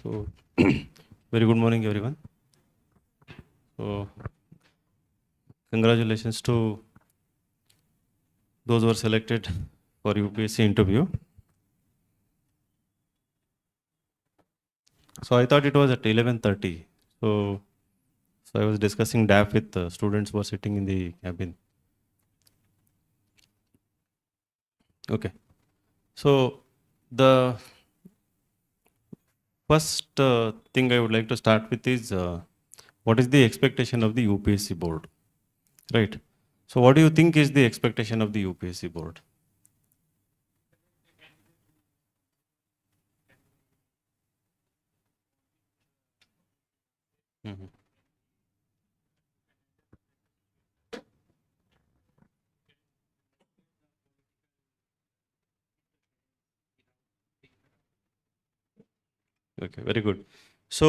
So, very good morning, everyone. So, congratulations to those who are selected for UPSC interview. So, I thought it was at 11:30. So I was discussing DAF with the students who were sitting in the cabin. Okay. So, the first thing I would like to start with is what is the expectation of the UPSC board, right? So, what do you think is the expectation of the UPSC board? Mhm. Okay, very good. So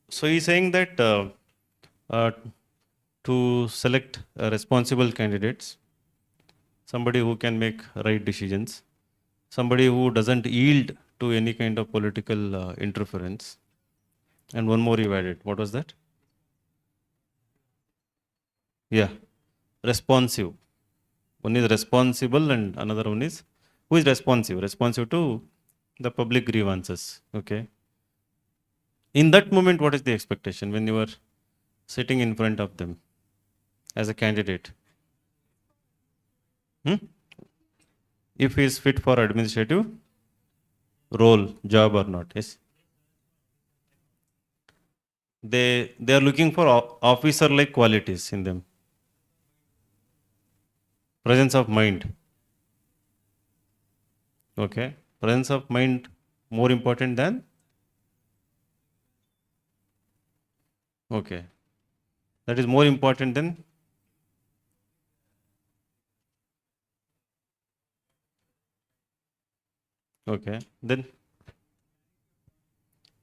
he's saying that uh, to select responsible candidates, somebody who can make right decisions, somebody who doesn't yield to any kind of political interference, and one more you added. What was that? Yeah, responsive. One is responsible, and another one is who is responsive? Responsive to the public grievances. Okay. In that moment, what is the expectation when you are sitting in front of them as a candidate? Hmm? If he is fit for administrative role, job or not? Yes. They are looking for officer like qualities in them. Presence of mind. Okay. Presence of mind more important than. Okay. That is more important than. Okay. Then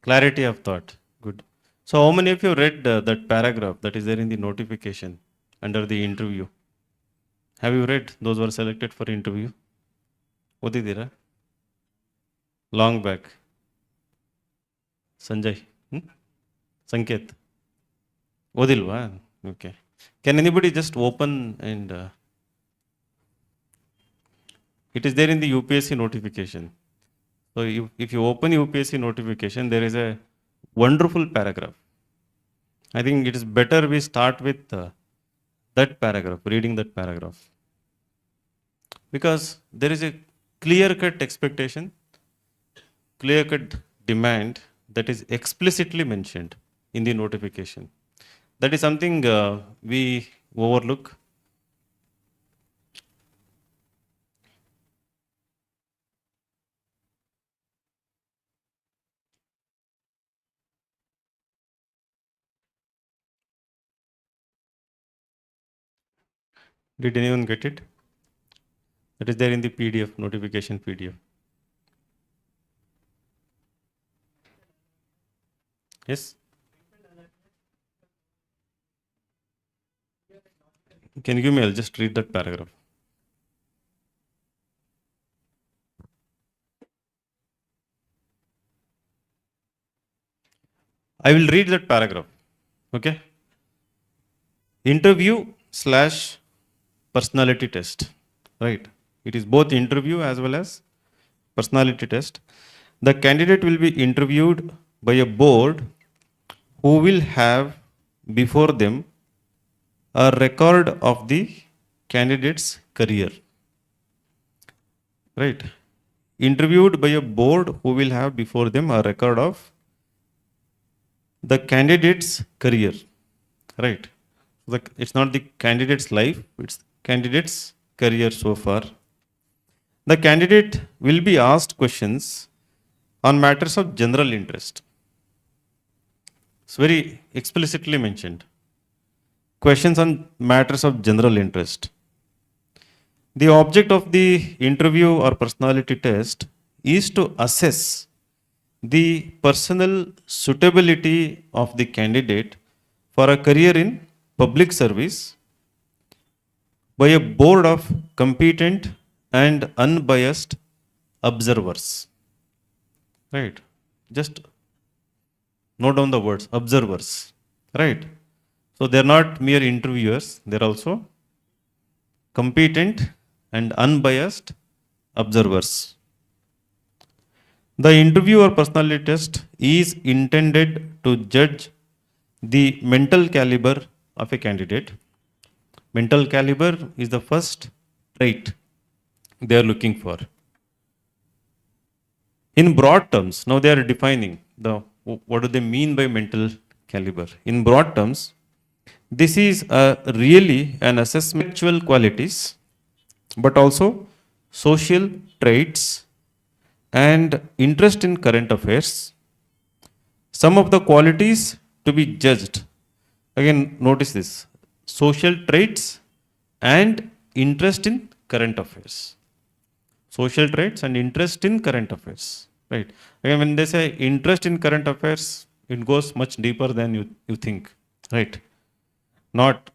clarity of thought. Good. So how many of you read that paragraph that is there in the notification under the interview? Have you read those who are selected for interview? ಓದಿದ್ದೀರಾ? Long back. Sanjay. Hmm? Sanket. ಓದಿಲ್ವಾ? Okay. Can anybody just open and it is there in the UPSC notification. So if you open UPSC notification, there is a wonderful paragraph. I think it is better we start with that paragraph, reading that paragraph. Because there is a clear-cut expectation, clear-cut demand that is explicitly mentioned in the notification. That is something we overlook. Did anyone get it? That is there in the PDF, notification PDF. Yes? Can you give me? I'll just read that paragraph. I will read that paragraph. Okay? Interview slash personality test. Right? It is both interview as well as personality test. The candidate will be interviewed by a board who will have before them a record of the candidate's career. Right? Interviewed by a board who will have before them a record of the candidate's career. Right? It's not the candidate's life, it's candidate's career so far. The candidate will be asked questions on matters of general interest. It's very explicitly mentioned. Questions on matters of general interest. The object of the interview or personality test is to assess the personal suitability of the candidate for a career in public service by a board of competent and unbiased observers. Right? Just Note down the words, observers, right? So they're not mere interviewers, they're also competent and unbiased observers. The interview or personality test is intended to judge the mental caliber of a candidate. Mental caliber is the first trait they are looking for. In broad terms, now they are defining what do they mean by mental caliber. In broad terms, this is really an assessment of intellectual qualities, but also social traits and interest in current affairs. Some of the qualities to be judged. Again, notice this, social traits and interest in current affairs. Social traits and interest in current affairs. Right. Again, when they say interest in current affairs, it goes much deeper than you think. Right. Not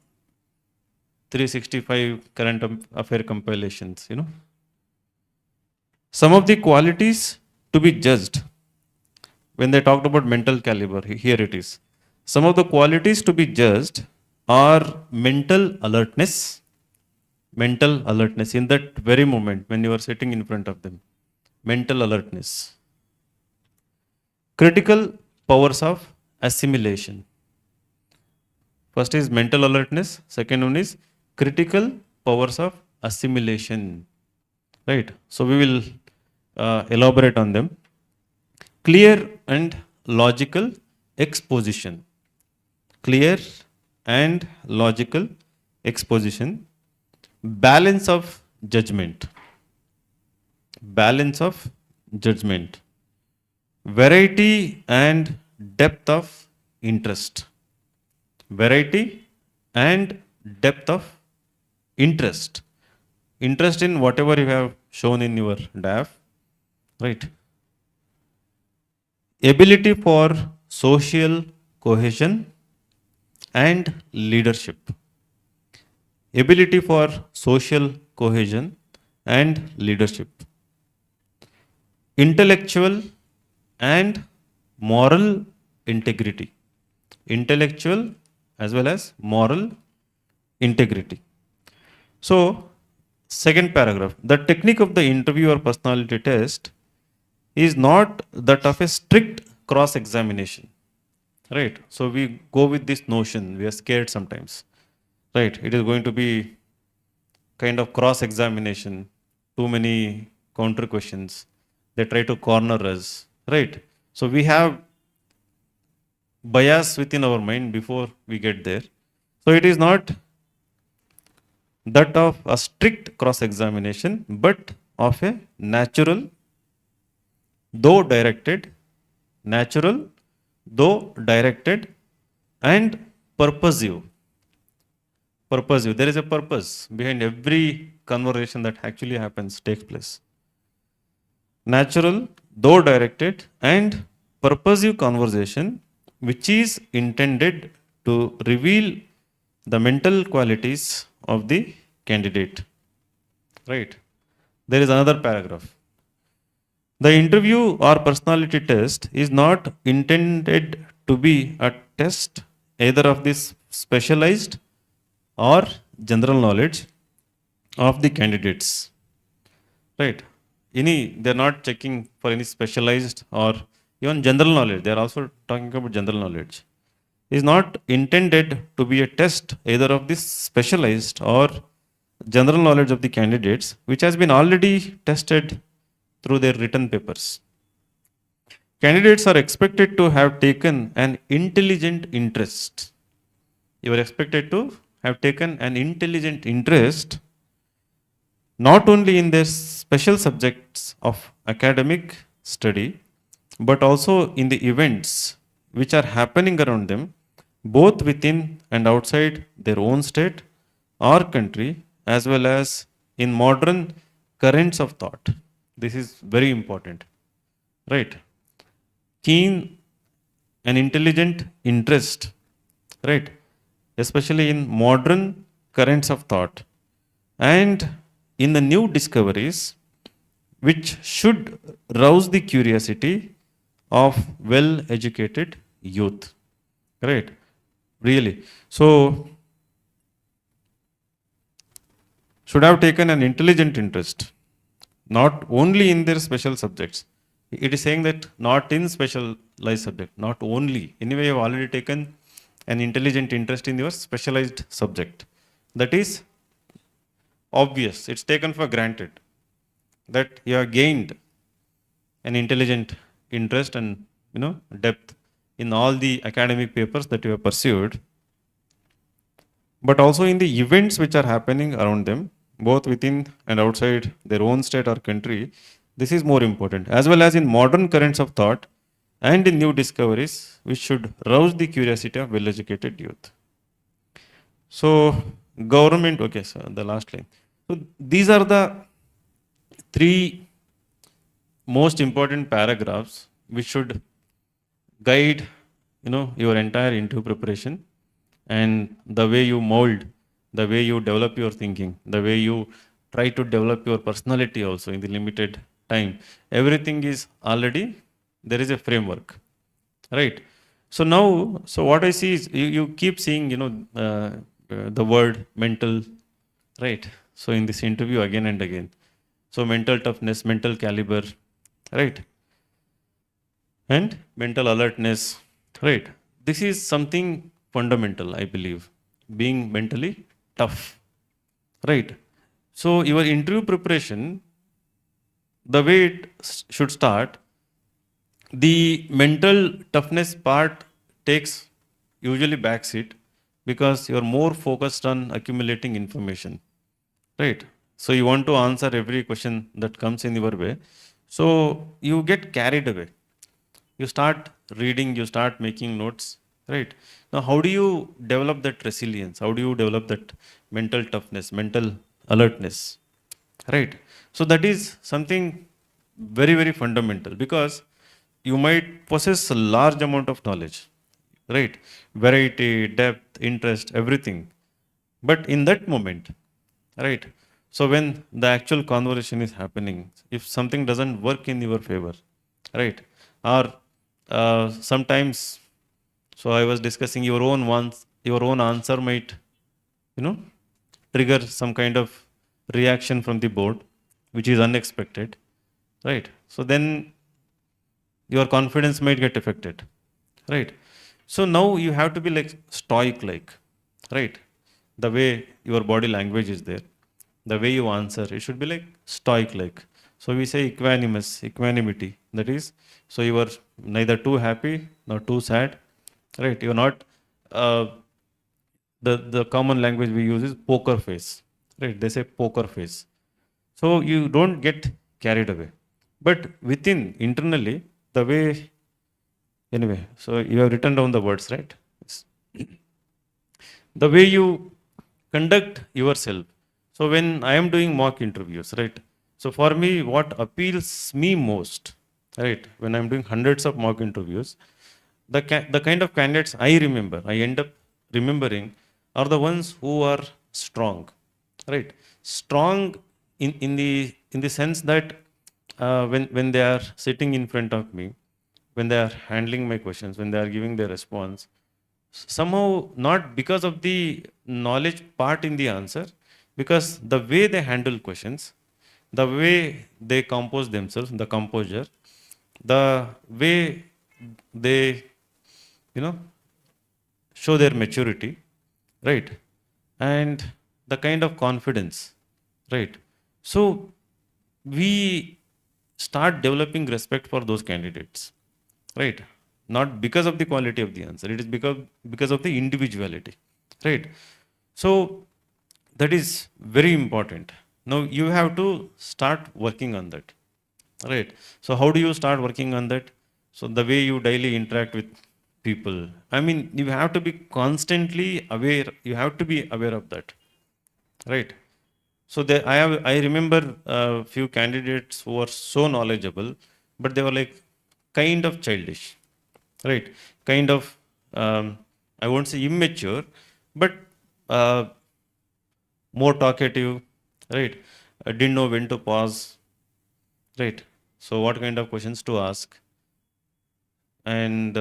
365 current affair compilations, Some of the qualities to be judged when they talked about mental caliber, here it is. Some of the qualities to be judged are mental alertness in that very moment when you are sitting in front of them. Mental alertness. Critical powers of assimilation. First is mental alertness, second one is critical powers of assimilation. Right? So we will elaborate on them. Clear and logical exposition. Clear and logical exposition. Balance of judgment. Balance of judgment. Variety and depth of interest. Variety and depth of interest. Interest in whatever you have shown in your DAF, right? Ability for social cohesion and leadership. Ability for social cohesion and leadership. Intellectual and moral integrity. Intellectual as well as moral integrity. So, second paragraph, the technique of the interview or personality test is not that of a strict cross-examination, right? So we go with this notion, we are scared sometimes, right? It is going to be kind of cross-examination, too many counter questions, they try to corner us, right? So we have bias within our mind before we get there. So it is not that of a strict cross-examination, but of a natural, though directed, and purposive. There is a purpose behind every conversation that actually happens, takes place. Natural, though directed, and purposive conversation, which is intended to reveal the mental qualities of the candidate. Right. There is another paragraph. The interview or personality test is not intended to be a test either of this specialized or general knowledge of the candidates. Right. They're not checking for any specialized or even general knowledge. They're also talking about general knowledge. Is not intended to be a test either of this specialized or general knowledge of the candidates, which has been already tested through their written papers. Candidates are expected to have taken an intelligent interest. You are expected to have taken an intelligent interest not only in their special subjects of academic study, but also in the events which are happening around them, both within and outside their own state or country, as well as in modern currents of thought. This is very important, right? Keen and intelligent interest, right? Especially in modern currents of thought and in the new discoveries, which should rouse the curiosity of well-educated youth, right? Really. So, should have taken an intelligent interest, not only in their special subjects. It is saying that not in specialized subject, not only. Anyway, you have already taken an intelligent interest in your specialized subject. That is obvious. It's taken for granted that you have gained an intelligent interest and depth in all the academic papers that you have pursued, but also in the events which are happening around them, both within and outside their own state or country. This is more important, as well as in modern currents of thought and in new discoveries, which should rouse the curiosity of well educated youth. So, government, okay, so the last line. So, these are the three most important paragraphs which should guide your entire interview preparation, and the way you mold, the way you develop your thinking, the way you try to develop your personality also in the limited time. Everything is already, there is a framework, right? So now, so what I see is you keep seeing the word mental, right? So in this interview again and again, so mental toughness, mental caliber, right? And mental alertness, right? This is something fundamental, I believe, being mentally tough, right? So your interview preparation, the way it should start, the mental toughness part takes usually backseat, because you're more focused on accumulating information, right? So you want to answer every question that comes in your way, so you get carried away. You start reading, you start making notes, right? Now how do you develop that resilience, how do you develop that mental toughness, mental alertness, right? So that is something very very fundamental, because you might possess a large amount of knowledge, right? Variety, depth, interest, everything, but in that moment, right? So when the actual conversation is happening, if something doesn't work in your favor, right? Or sometimes, so I was discussing, your own ones, your own answer might you know trigger some kind of reaction from the board, which is unexpected, right? So then your confidence might get affected, right? So now you have to be like stoic, like, right? The way your body language is there, the way you answer, it should be like stoic, like. So we say equanimous, equanimity, that is, so you are neither too happy nor too sad, right? You're not uh, the common language we use is poker face, right? They say poker face. So you don't get carried away, but within internally, the way, anyway, so you have written down the words, right? Yes. The way you conduct yourself. So when I am doing mock interviews, right? So for me, what appeals me most, right, when I'm doing hundreds of mock interviews, the kind of candidates I remember, I end up remembering, are the ones who are strong, right? Strong in the sense that when they are sitting in front of me, when they are handling my questions, when they are giving their response, somehow not because of the knowledge part in the answer, because the way they handle questions, the way they compose themselves, the composure, the way they you know show their maturity, right? And the kind of confidence, right? So we start developing respect for those candidates, right? Not because of the quality of the answer, it is because of the individuality, right? So that is very important. Now you have to start working on that, right? So how do you start working on that? So the way you daily interact with people, I mean, you have to be constantly aware, you have to be aware of that, right? So I remember a few candidates who were so knowledgeable, but they were like kind of childish, right? Kind of, I won't say immature, but uh, more talkative, right? Didn't know when to pause, right? So what kind of questions to ask, and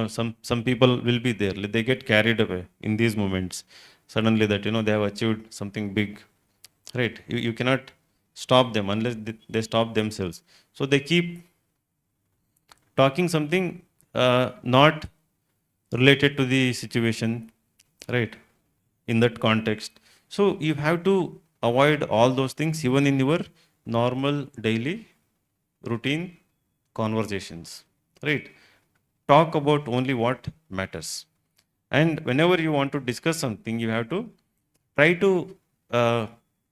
some people will be there, they get carried away in these moments suddenly, that they have achieved something big, right? You cannot stop them unless they stop themselves. So they keep talking something not related to the situation, right? In that context. So you have to avoid all those things even in your normal daily routine conversations, right? Talk about only what matters. And whenever you want to discuss something, you have to try to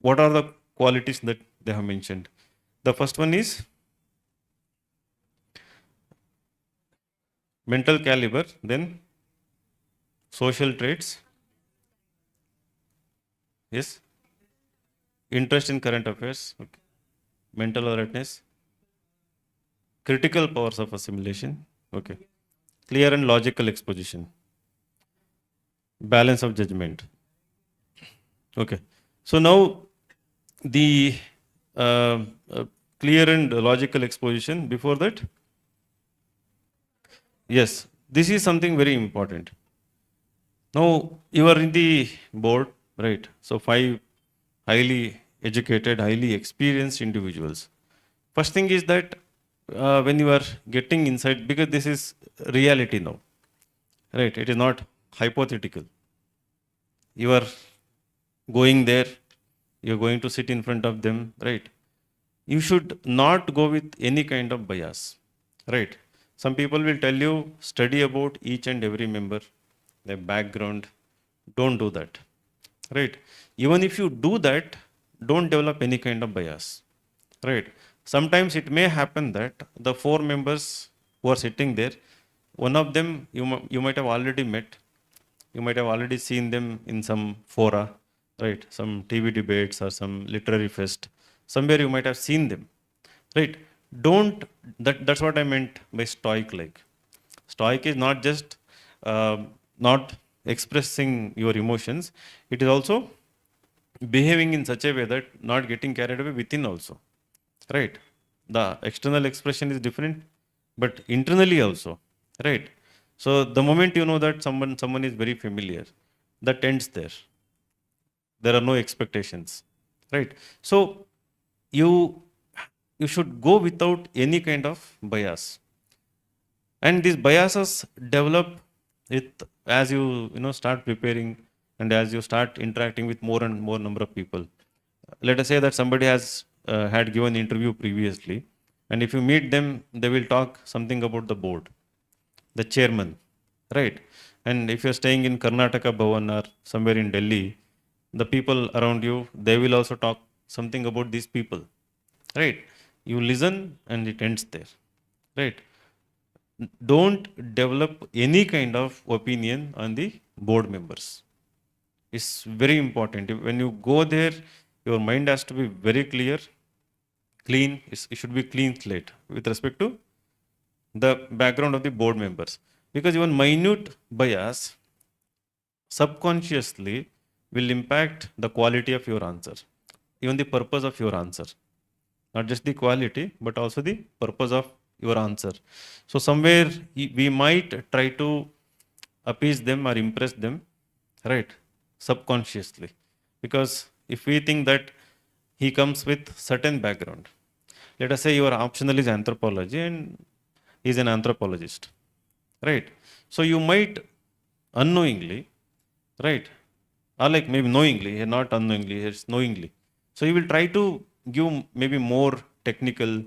what are the qualities that they have mentioned. The first one is mental caliber, then social traits, yes, interest in current affairs, okay. Mental alertness, critical powers of assimilation, okay. Clear and logical exposition, balance of judgment, okay. So now the uh, uh, clear and logical exposition. Before that, yes, this is something very important. Now you are in the board, right? So five highly educated, highly experienced individuals. First thing is that when you are getting inside, because this is reality now, right? It is not hypothetical. You are going there, you're going to sit in front of them, right? You should not go with any kind of bias, right? Some people will tell you study about each and every member, their background. Don't do that, right? Even if you do that, don't develop any kind of bias, right? Sometimes it may happen that the four members who are sitting there, one of them you might have already met, you might have already seen them in some fora, right? Some TV debates or some literary fest. Somewhere you might have seen them, right? Don't that's what I meant by stoic like. Stoic is not just not expressing your emotions, it is also behaving in such a way that not getting carried away within also, right? The external expression is different, but internally also, right? So the moment you know that someone is very familiar, that ends there. There are no expectations, right? So you you should go without any kind of bias. And these biases develop with, as you start preparing, and as you start interacting with more and more number of people. Let us say that somebody has had given interview previously, and if you meet them, they will talk something about the board, the chairman, right? And if you're staying in Karnataka Bhavan or somewhere in Delhi, the people around you, they will also talk something about these people, right? You listen and it ends there, right? Don't develop any kind of opinion on the board members. It's very important. When you go there, your mind has to be very clear, clean. It should be clean slate with respect to the background of the board members, because even minute bias subconsciously will impact the quality of your answer, even the purpose of your answer, not just the quality but also the purpose of your answer. So somewhere we might try to appease them or impress them, right? Subconsciously, because if we think that he comes with certain background, let us say your optional is anthropology and he is an anthropologist, right? So you might unknowingly, right? Or like maybe knowingly, not unknowingly, it's knowingly. So you will try to give maybe more technical,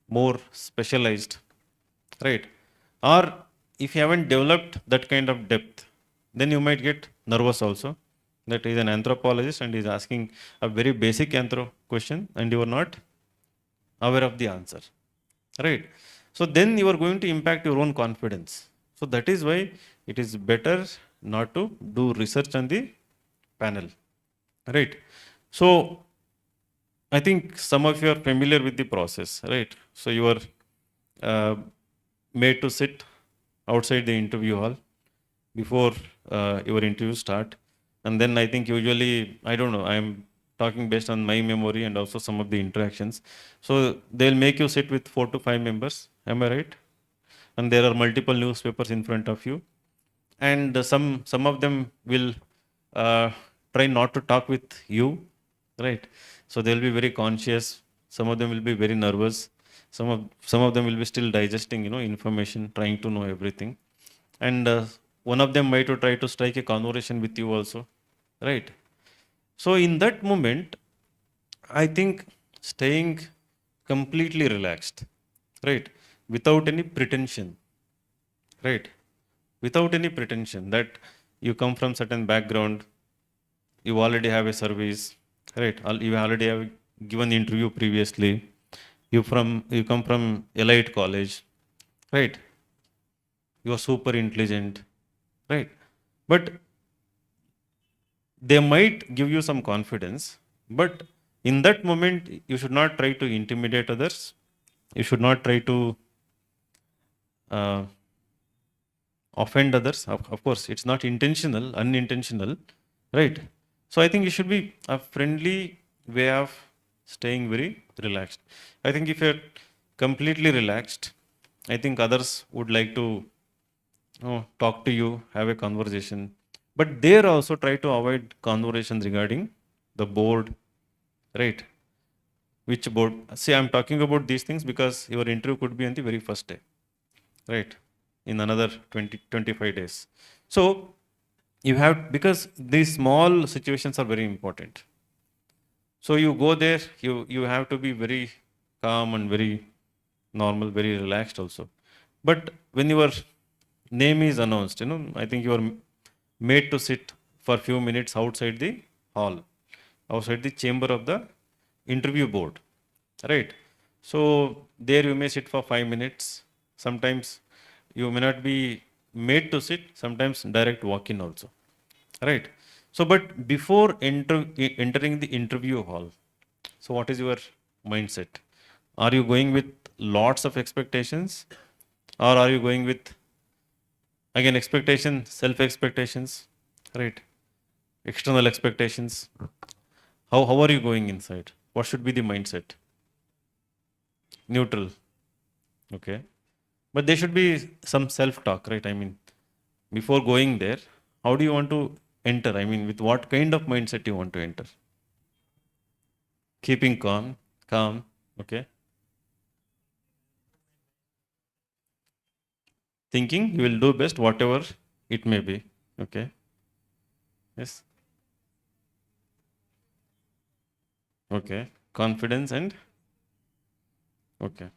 more specialized, right? Or if you haven't developed that kind of depth, then you might get nervous also, that is an anthropologist and is asking a very basic anthro question and you are not aware of the answer, right? So then you are going to impact your own confidence. So that is why it is better not to do research on the panel, right? So I think some of you are familiar with the process, right? So you are uh, made to sit outside the interview hall before your interview start. And then I think usually, I don't know, I'm talking based on my memory and also some of the interactions. So they'll make you sit with 4 to 5 members. Am I right? and there are multiple newspapers in front of you, and some of them will uh, try not to talk with you, right? So they'll be very conscious. Some of them will be very nervous. Some of them will be still digesting, information, trying to know everything, and one of them might try to strike a conversation with you also, right? So in that moment, I think staying completely relaxed, right, without any pretension, right, without any pretension that you come from certain background, you already have a service, right? You already have given the interview previously. You come from elite college, right? You are super intelligent, right? But they might give you some confidence, but in that moment, you should not try to intimidate others. You should not try to uh, offend others. Of course, it's not intentional, unintentional, right? So I think it should be a friendly way of staying very relaxed. I think if you're completely relaxed, I think others would like to talk to you, have a conversation. But there also try to avoid conversations regarding the board, right? Which board? See, I'm talking about these things because your interview could be on the very first day, right? In another 20, 25 days. So you have, because these small situations are very important. So you go there, you have to be very calm and very normal, very relaxed also. But when your name is announced, I think you are made to sit for few minutes outside the hall, outside the chamber of the interview board, right? So there you may sit for 5 minutes. Sometimes you may not be made to sit, sometimes direct walk in also, right? So, but before entering the interview hall, so what is your mindset? Are you going with lots of expectations, or are you going with, again, expectation, self expectations, right? External expectations. How are you going inside? What should be the mindset? Neutral. Okay. But there should be some self talk, right? I mean, before going there, how do you want to enter? I mean, with what kind of mindset you want to enter? Keeping calm, okay. Thinking you will do best, whatever it may be, okay. Yes, okay. Confidence and, okay.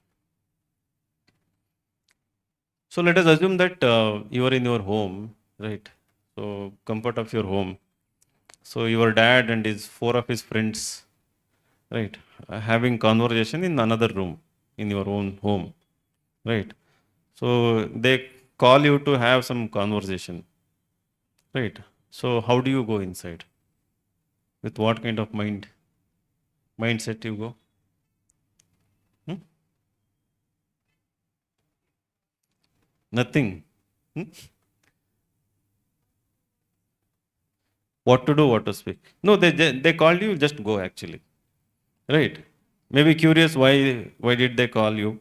So let us assume that you are in your home, right? So comfort of your home. So your dad and his four of his friends, right, having conversation in another room in your own home, right? So they call you to have some conversation, right? So how do you go inside? With what kind of mindset you go? Hmm? Nothing. Hmm? What to do, what to speak? No, they called you. Just go actually, right? Maybe curious why did they call you?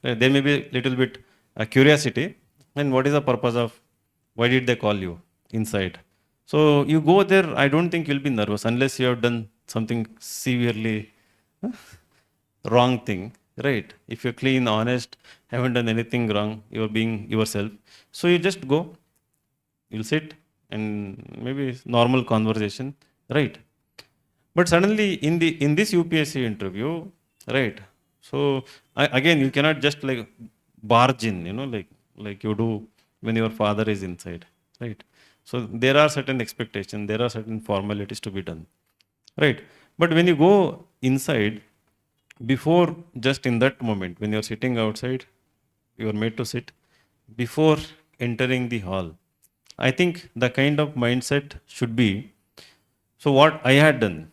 There may be little bit curiosity, and what is the purpose of why did they call you inside? So you go there. I don't think you'll be nervous unless you have done something severely wrong thing, right? If you're clean, honest, haven't done anything wrong, you're being yourself. So you just go, you'll sit, and maybe normal conversation, right? But suddenly in this UPSC interview, right? So again, you cannot just like barge in, like you do when your father is inside, right? So there are certain expectations, there are certain formalities to be done, right? But when you go inside, before, just in that moment when you're sitting outside, you are made to sit, before entering the hall, I think the kind of mindset should be, so what I had done,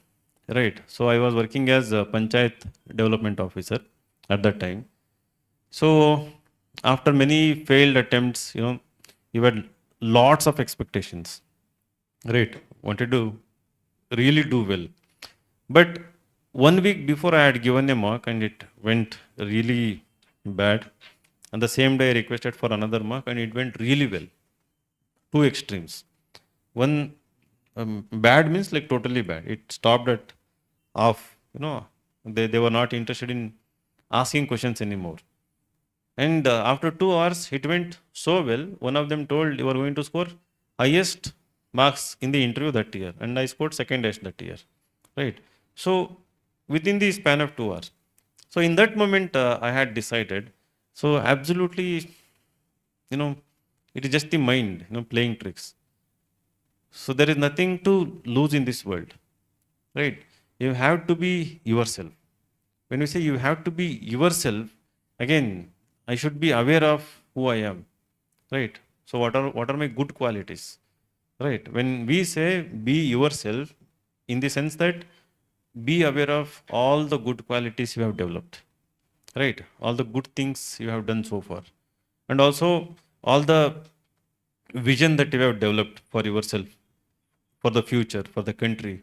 right? So I was working as a panchayat development officer at that time. So after many failed attempts, you had lots of expectations, right? Wanted to really do well. But 1 week before I had given a mock and it went really bad, And the same day I requested for another mark and it went really well. Two extremes. One bad means like totally bad. It stopped at off, they were not interested in asking questions anymore. And after 2 hours, it went so well. One of them told you are going to score highest marks in the interview that year, and I scored second highest that year, right? So within the span of 2 hours. So in that moment, I had decided. So absolutely, you know, it is just the mind, playing tricks. So there is nothing to lose in this world, right? You have to be yourself. When we say you have to be yourself, again, I should be aware of who I am, right? So what are my good qualities, right? When we say be yourself, in the sense that be aware of all the good qualities you have developed, right? All the good things you have done so far, and also all the vision that you have developed for yourself, for the future, for the country,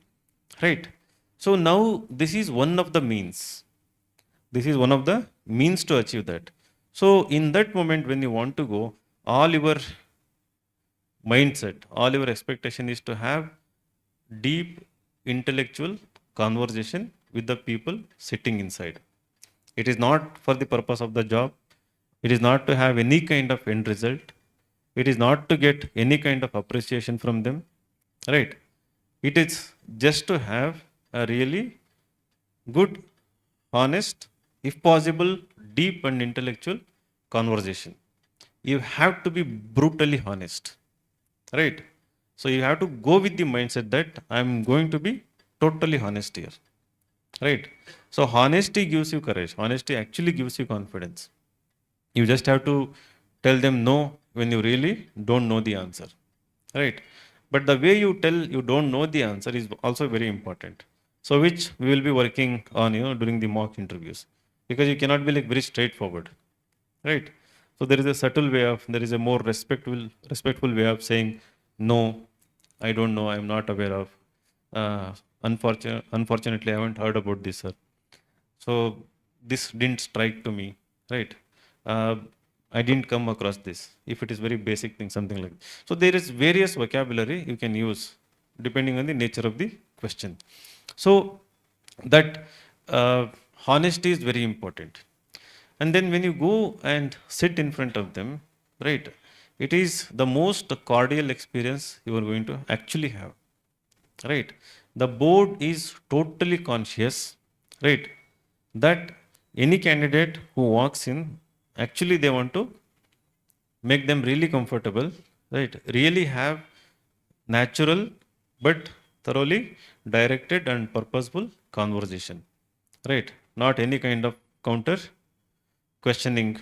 right? So now this is one of the means. This is one of the means to achieve that. So in that moment, when you want to go, all your mindset, all your expectation is to have deep intellectual conversation with the people sitting inside. It is not for the purpose of the job. It is not to have any kind of end result. It is not to get any kind of appreciation from them, right? It is just to have a really good, honest, if possible, deep and intellectual conversation. You have to be brutally honest, right? So you have to go with the mindset that I'm going to be totally honest here, right? So honesty gives you courage. Honesty actually gives you confidence. You just have to tell them no when you really don't know the answer, right? But the way you tell you don't know the answer is also very important. So which we will be working on, during the mock interviews, because you cannot be like very straightforward, right? So there is a subtle way of, there is a more respectful way of saying no, I don't know, I am not aware of. Unfortunately, I haven't heard about this, sir. So this didn't strike to me, right? uh, I didn't come across this. If it is very basic thing, something like that. So there is various vocabulary you can use depending on the nature of the question. So that honesty is very important. And then when you go and sit in front of them, right, it is the most cordial experience you are going to actually have, right? The board is totally conscious, right, that any candidate who walks in, actually they want to make them really comfortable, right? Really have natural but thoroughly directed and purposeful conversation, right? Not any kind of counter questioning,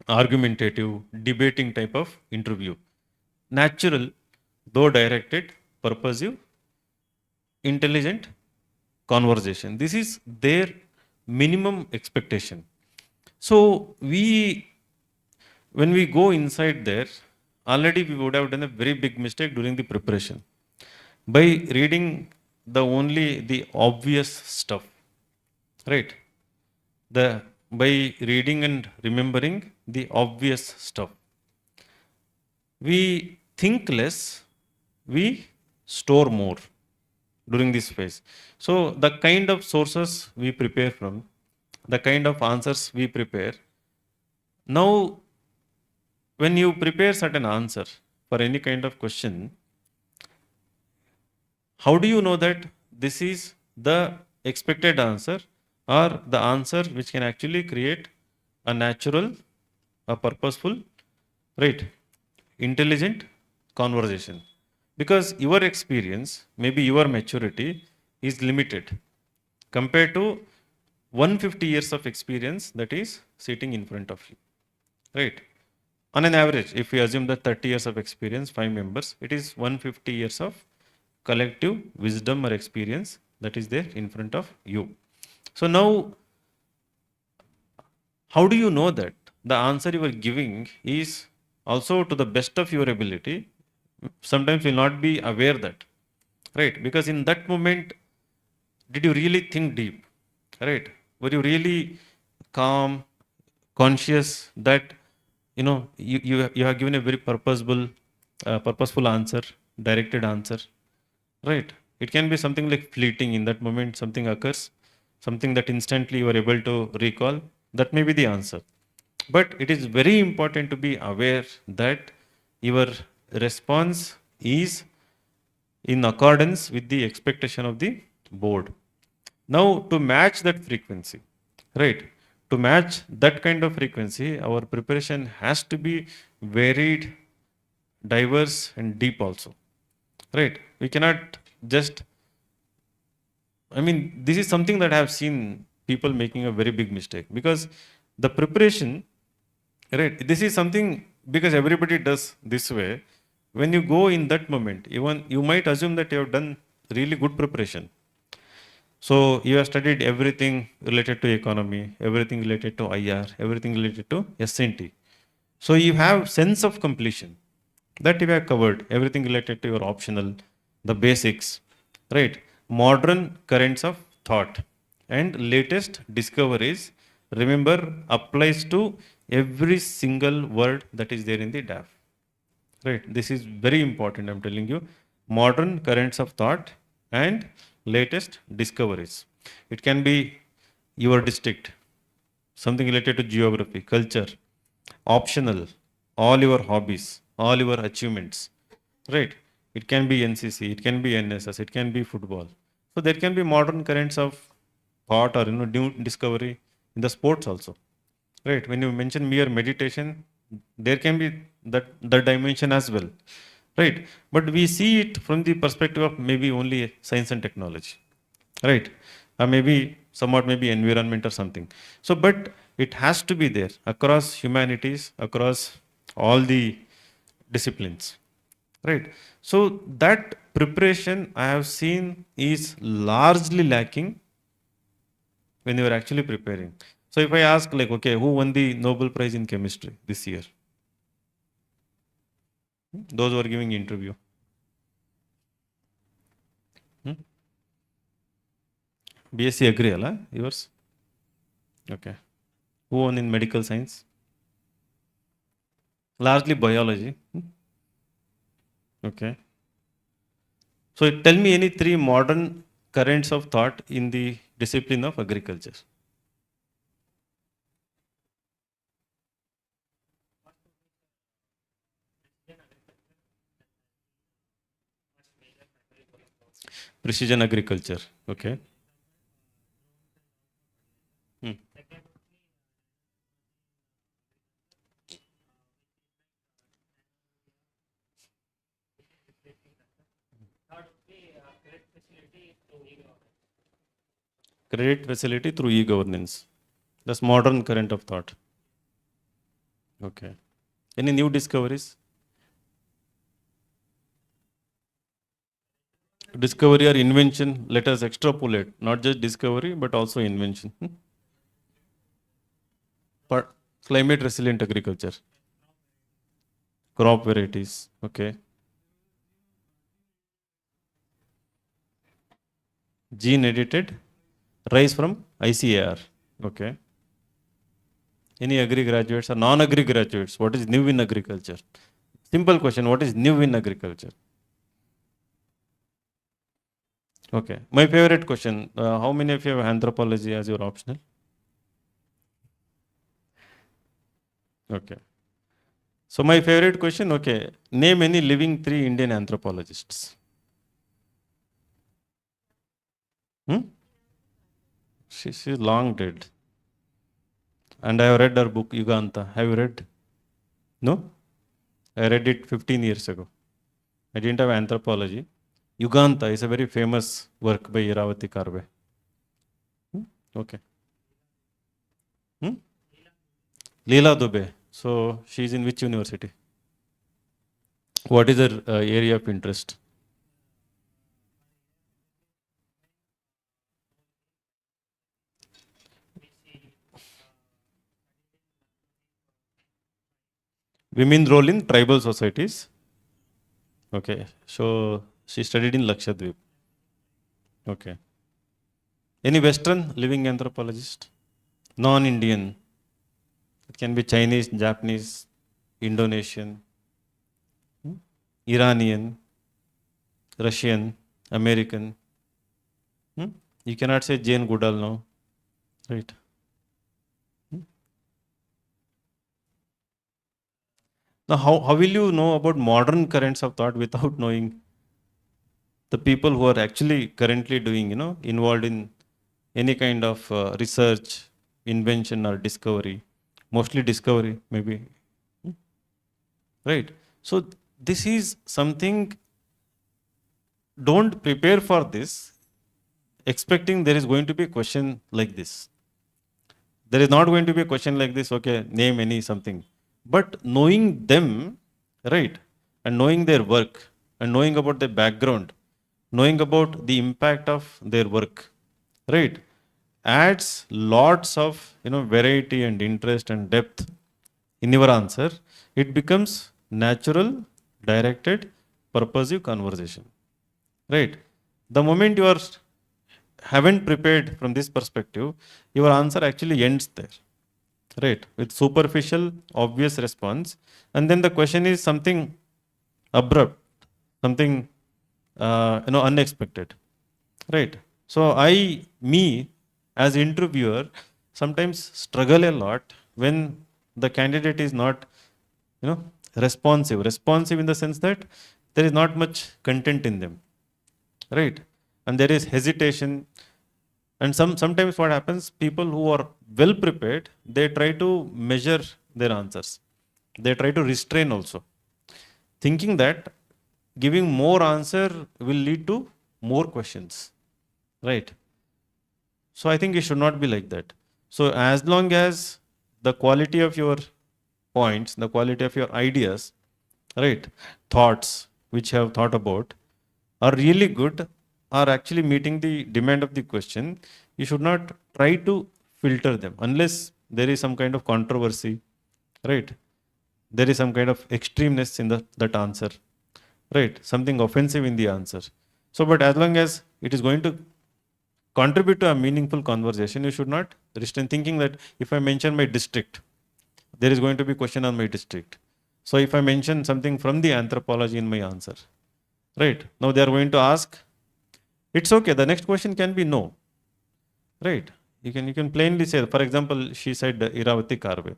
argumentative, debating type of interview. Natural, though directed, purposive, intelligent conversation. This is their minimum expectation. So when we go inside there, already we would have done a very big mistake during the preparation by reading the obvious stuff, right? The By reading and remembering the obvious stuff, we think less, we store more during this phase. So the kind of sources we prepare from, the kind of answers we prepare. Now, when you prepare certain answer for any kind of question, how do you know that this is the expected answer, or the answer which can actually create a natural, a purposeful, right, intelligent conversation? Because your experience, maybe your maturity is limited compared to 150 years of experience that is sitting in front of you, right? On an average, if we assume that 30 years of experience, 5 members, it is 150 years of collective wisdom or experience that is there in front of you. So now, how do you know that the answer you are giving is also to the best of your ability? Sometimes you'll not be aware that, right? Because in that moment, did you really think deep, right? Were you really calm, conscious that you have given a very purposeful answer, directed answer, right? It can be something like fleeting. In that moment something occurs, something that instantly you are able to recall, that may be the answer. But it is very important to be aware that your response is in accordance with the expectation of the board. Now, to match that frequency, right? To match that kind of frequency, our preparation has to be varied, diverse, and deep also, right? We cannot just, I mean, this is something that I have seen people making a very big mistake, because the preparation, right? This is something, because everybody does this way. When you go in that moment, even you might assume that you have done really good preparation. So you have studied everything related to economy, everything related to IR, everything related to SNT. So you have sense of completion that you have covered, everything related to your optional, the basics, right? Modern currents of thought and latest discoveries, remember, applies to every single word that is there in the DAF. Right. This is very important. I'm telling you, modern currents of thought and latest discoveries. It can be your district, something related to geography, culture, optional, all your hobbies, all your achievements. Right. It can be NCC, it can be NSS, it can be football. So there can be modern currents of thought or new discovery in the sports also. Right. When you mention mere meditation, there can be that dimension as well. Right. But we see it from the perspective of maybe only science and technology. Right. Or maybe somewhat maybe environment or something. So, but it has to be there across humanities, across all the disciplines. Right. So that preparation I have seen is largely lacking when you are actually preparing. So if I ask like, okay, who won the Nobel Prize in chemistry this year? Those who are giving interview. Hmm? BSc Agri, ala? Yours? Okay. Who won in medical science? Largely biology. Hmm? Okay. So tell me any three modern currents of thought in the discipline of agriculture. Precision agriculture. Okay. Hmm. Credit facility through e-governance. That's modern current of thought. Okay. Any new discoveries? Discovery or invention, let us extrapolate, not just discovery, but also invention. But climate resilient agriculture, crop varieties, okay. Gene edited rice from ICAR, okay. Any agri graduates or non-agri graduates, what is new in agriculture? Simple question, what is new in agriculture? Okay, my favorite question, how many of you have anthropology as your optional? Okay. So my favorite question, okay, name any living three Indian anthropologists. Hmm? She's long dead. And I have read her book, Yuganta. Have you read? No? I read it 15 years ago. I didn't have anthropology. Yuganta is a very famous work by Iravati Karve. Hmm? Okay. Hmm? Leela Dubey. So she's in which university? What is her area of interest? Women role in tribal societies. Okay. So she studied in Lakshadweep. Okay. Any Western living anthropologist? Non-Indian. It can be Chinese, Japanese, Indonesian, Iranian, Russian, American. You cannot say Jane Goodall now, right? Now, how will you know about modern currents of thought without knowing the people who are actually currently doing, involved in any kind of research, invention, or discovery? Mostly discovery, maybe, right? So, this is something, don't prepare for this expecting there is going to be a question like this. There is not going to be a question like this, okay, name any something. But knowing them, right, and knowing their work, and knowing about their background, knowing about the impact of their work, right, adds lots of variety and interest and depth in your answer. It becomes natural, directed, purposive conversation, right? The moment you are haven't prepared from this perspective, your answer actually ends there, right? With superficial, obvious response, and then the question is something abrupt, something unexpected, right? So me, as interviewer, sometimes struggle a lot when the candidate is not, you know, responsive in the sense that there is not much content in them, right? And there is hesitation. And sometimes what happens, people who are well prepared, they try to measure their answers. They try to restrain also, thinking that giving more answer will lead to more questions, right? So I think it should not be like that. So as long as the quality of your points, the quality of your ideas, right, thoughts which you have thought about are really good, are actually meeting the demand of the question, you should not try to filter them unless there is some kind of controversy, right? There is some kind of extremeness in that answer, right? Something offensive in the answer. So, but as long as it is going to contribute to a meaningful conversation, you should not restrain thinking that if I mention my district, there is going to be question on my district. So if I mention something from the anthropology in my answer, right? Now they are going to ask, it's okay. The next question can be no, right? You can plainly say, for example, she said Iravati Karve.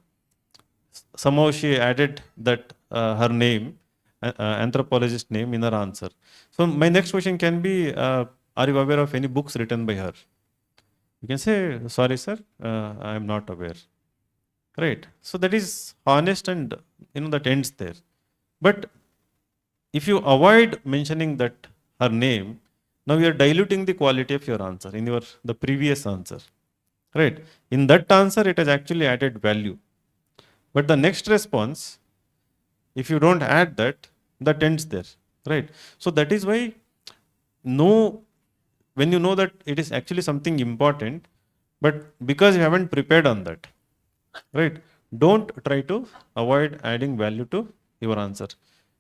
Somehow she added that her name, anthropologist name in her answer. So my next question can be, are you aware of any books written by her? You can say, sorry, sir, I am not aware. Right. So that is honest and that ends there. But if you avoid mentioning that her name, now you are diluting the quality of your answer in the previous answer. Right. In that answer, it has actually added value. But the next response, if you don't add that, that ends there. Right. So that is why when you know that it is actually something important, but because you haven't prepared on that, right, don't try to avoid adding value to your answer.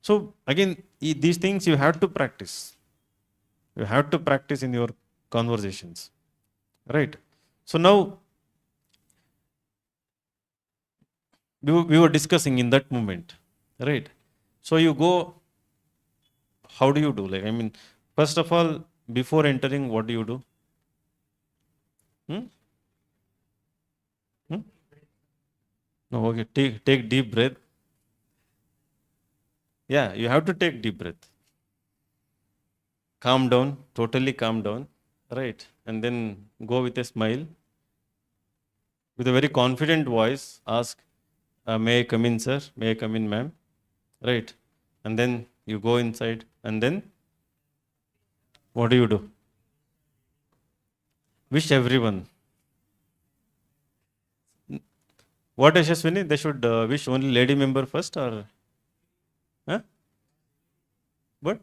So again, these things you have to practice. You have to practice in your conversations, right? So now we were discussing in that moment, right? So you go, how do you do? Like, I mean, first of all, before entering, what do you do? Hmm? Hmm? No, okay, take deep breath. Yeah, you have to take deep breath. Calm down, totally calm down, right? And then go with a smile, with a very confident voice, ask, may I come in, sir? May I come in, ma'am? Right? And then you go inside, and then what do you do? Wish everyone. What, Yashaswini? They should wish only lady member first, or huh? What?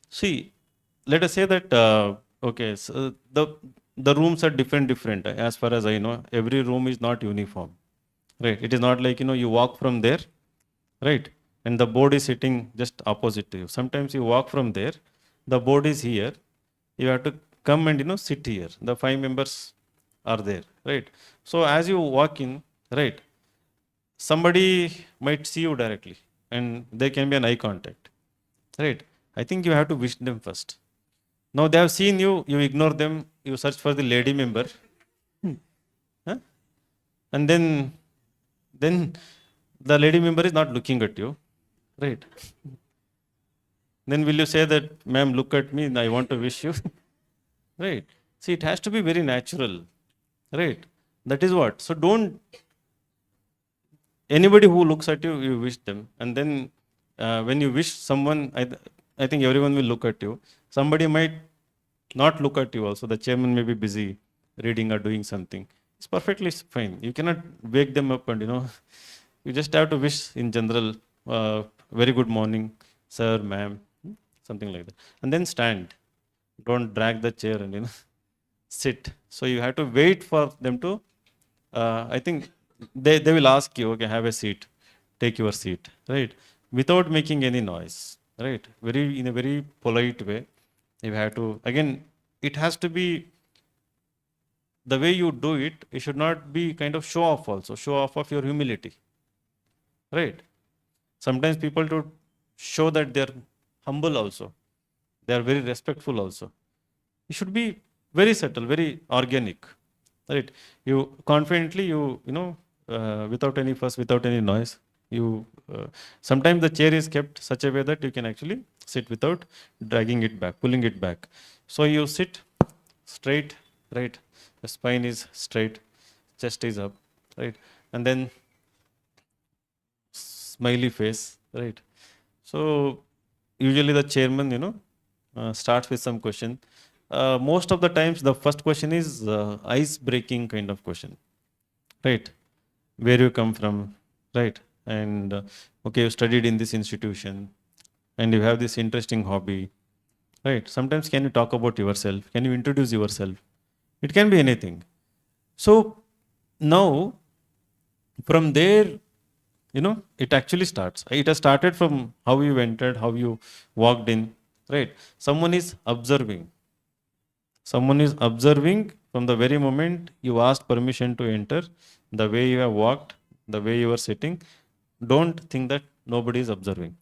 See, let us say that okay, so the rooms are different. As far as I know, every room is not uniform, right? It is not like you walk from there, right, and the board is sitting just opposite to you. Sometimes you walk from there, the board is here. You have to come and sit here. The 5 members are there, right? So as you walk in, right, somebody might see you directly and there can be an eye contact, right? I think you have to wish them first. Now they have seen you, you ignore them, you search for the lady member, huh? And then the lady member is not looking at you, right? Then will you say that, ma'am, look at me, I want to wish you, right? See, it has to be very natural, right? That is what. So don't, anybody who looks at you, you wish them, and then when you wish someone, I think everyone will look at you. Somebody might not look at you also. The chairman may be busy reading or doing something. It's perfectly fine. You cannot wake them up and, you just have to wish in general, very good morning, sir, ma'am, something like that. And then stand. Don't drag the chair and, sit. So you have to wait for them to, I think they will ask you, okay, have a seat, take your seat, right? Without making any noise, right? Very, in a very polite way. You have to, again, it has to be the way you do it, it should not be kind of show off also, show off of your humility, right? Sometimes people to show that they're humble also, they are very respectful also. It should be very subtle, very organic, right? You confidently, without any fuss, without any noise, you, sometimes the chair is kept such a way that you can actually sit without dragging it back, pulling it back. So you sit straight, right? The spine is straight, chest is up, right? And then smiley face, right? So usually the chairman, starts with some question. Most of the times, the first question is ice-breaking kind of question, right? Where you come from, right? And okay, you studied in this institution, and you have this interesting hobby, right? Sometimes, can you talk about yourself? Can you introduce yourself? It can be anything. So now, from there, it actually starts. It has started from how you entered, how you walked in, right? Someone is observing. Someone is observing from the very moment you asked permission to enter, the way you have walked, the way you are sitting. Don't think that nobody is observing,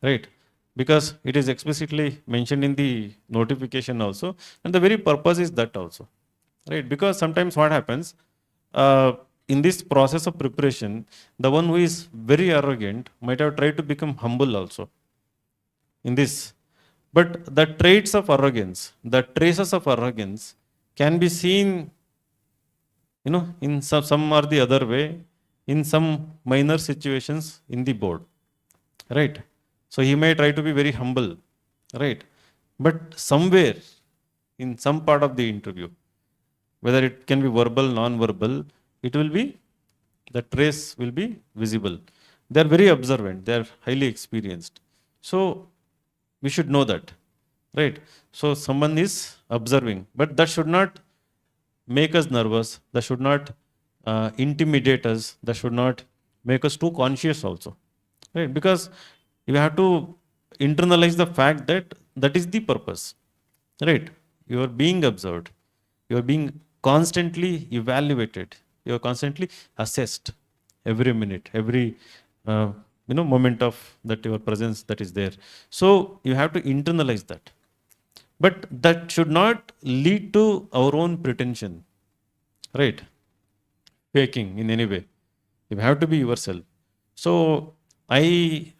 right? Because it is explicitly mentioned in the notification also, and the very purpose is that also, right? Because sometimes what happens, uh, in this process of preparation, the one who is very arrogant might have tried to become humble also in this. But the traits of arrogance, the traces of arrogance can be seen, in some or the other way, in some minor situations in the board, right? So he may try to be very humble, right? But somewhere in some part of the interview, whether it can be verbal, non-verbal, it will be, the trace will be visible. They are very observant, they are highly experienced. So we should know that, right? So someone is observing, but that should not make us nervous, that should not intimidate us, that should not make us too conscious also, right? Because you have to internalize the fact that that is the purpose, right? You are being observed, you are being constantly evaluated, you are constantly assessed every minute, every moment of that your presence that is there. So you have to internalize that, but that should not lead to our own pretension, right? Faking in any way. You have to be yourself. So I,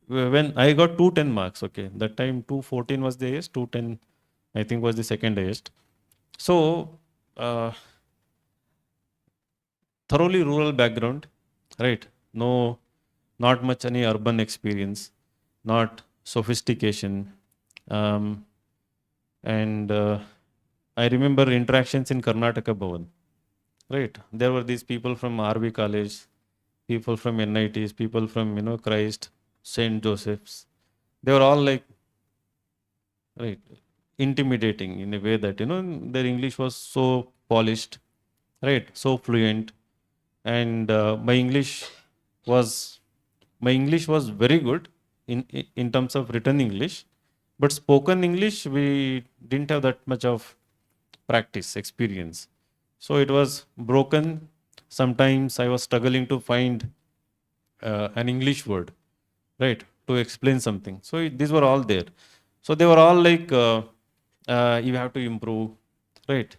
when I got 210 marks, okay, that time 214 was the highest, 210 I think was the second highest. So thoroughly rural background, right? No, not much any urban experience, not sophistication, and I remember interactions in Karnataka Bhavan, right? There were these people from RV College, people from NITs, people from Christ, Saint Joseph's. They were all like, right, intimidating in a way that their English was so polished, right, so fluent, and was my English was very good in terms of written English, but spoken English we didn't have that much of practice experience. So it was broken. Sometimes I was struggling to find an English word, right, to explain something. So these were all there. So they were all like, you have to improve, right?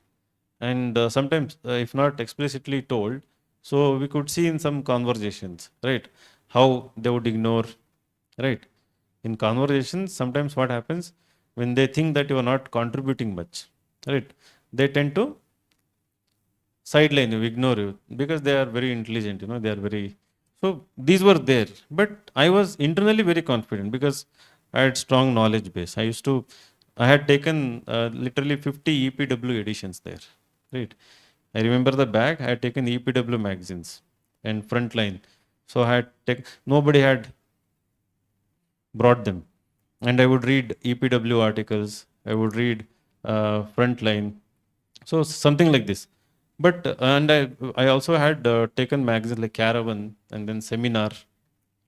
And sometimes, if not explicitly told, so we could see in some conversations, right, how they would ignore, right? In conversations, sometimes what happens when they think that you are not contributing much, right? They tend to sideline you, ignore you because they are very intelligent, they are very. So these were there, but I was internally very confident because I had strong knowledge base. I had taken literally 50 EPW editions there, right? I remember the back, I had taken EPW magazines and Frontline. So I had taken, nobody had brought them. And I would read EPW articles, I would read Frontline. So something like this. But I also had taken magazines like Caravan and then Seminar.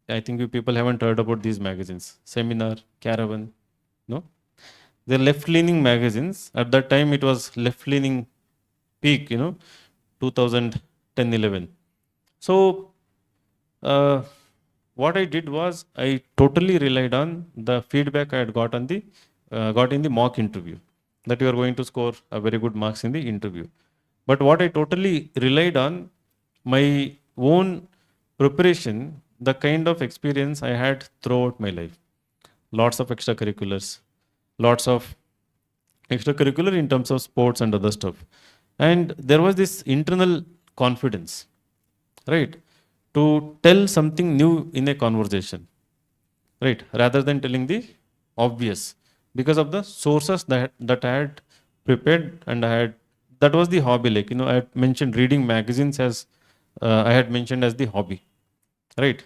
I think you people haven't heard about these magazines. Seminar, Caravan, no? They're left-leaning magazines. At that time, it was left-leaning peak, 2010, 11. So uh, what I did was I totally relied on the feedback I had got in the mock interview, that you are going to score a very good marks in the interview. But what I totally relied on, my own preparation, the kind of experience I had throughout my life. Lots of extracurriculars, lots of extracurricular in terms of sports and other stuff. And there was this internal confidence, right, to tell something new in a conversation, right, rather than telling the obvious because of the sources that I had prepared and I had. That was the hobby. Like, I had mentioned reading magazines as I had mentioned as the hobby, right?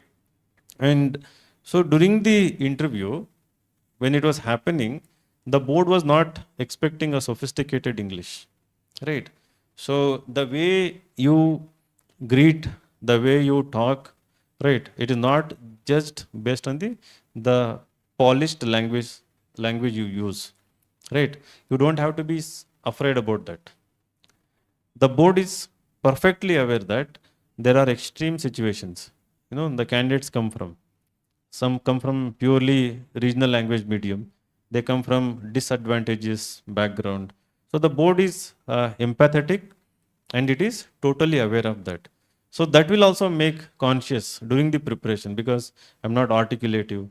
And so during the interview, when it was happening, the board was not expecting a sophisticated English, right? So the way you greet, the way you talk, right? It is not just based on the polished language you use, right? You don't have to be afraid about that. The board is perfectly aware that there are extreme situations, the candidates come from. Some come from purely regional language medium. They come from disadvantageous background. So the board is empathetic and it is totally aware of that. So that will also make conscious during the preparation because I'm not articulative,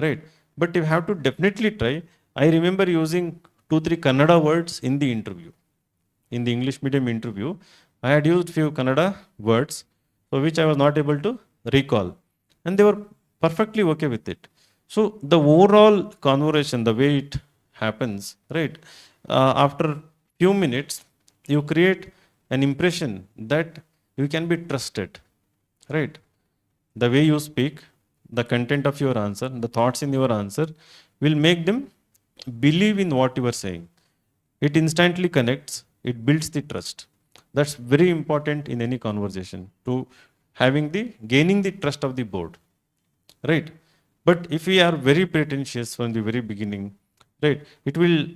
right? But you have to definitely try. I remember using 2, 3 Kannada words in the interview. In the English medium interview, I had used few Kannada words, for which I was not able to recall. And they were perfectly okay with it. So the overall conversation, the way it happens, right? After few minutes, you create an impression that you can be trusted, right? The way you speak, the content of your answer, the thoughts in your answer will make them believe in what you are saying. It instantly connects, it builds the trust. That's very important in any conversation to gaining the trust of the board, right? But if we are very pretentious from the very beginning, right, it will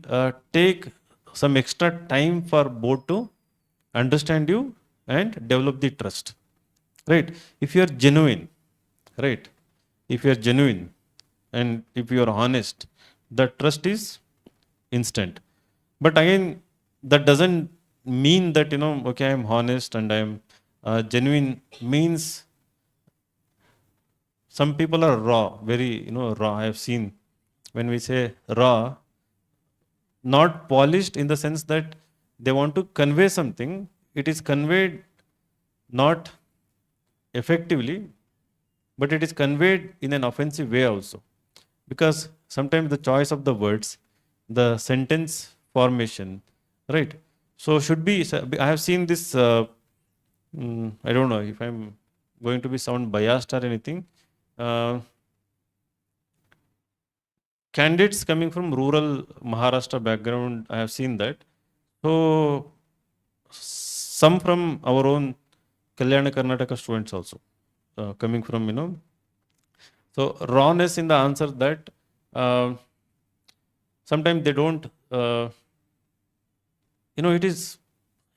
take some extra time for board to understand you and develop the trust, right? If you are genuine, right, if you are genuine and if you are honest, the trust is instant. But again, that doesn't mean that, okay, I'm honest and I'm genuine. Means some people are raw, very, raw. I have seen when we say raw, not polished in the sense that they want to convey something, it is conveyed not effectively, but it is conveyed in an offensive way also. Because sometimes the choice of the words, the sentence formation, right? So should be, I have seen this, I don't know if I'm going to be sound biased or anything. Candidates coming from rural Maharashtra background, I have seen that. So some from our own Kalyana Karnataka students also coming from, so rawness in the answer that sometimes they don't, it is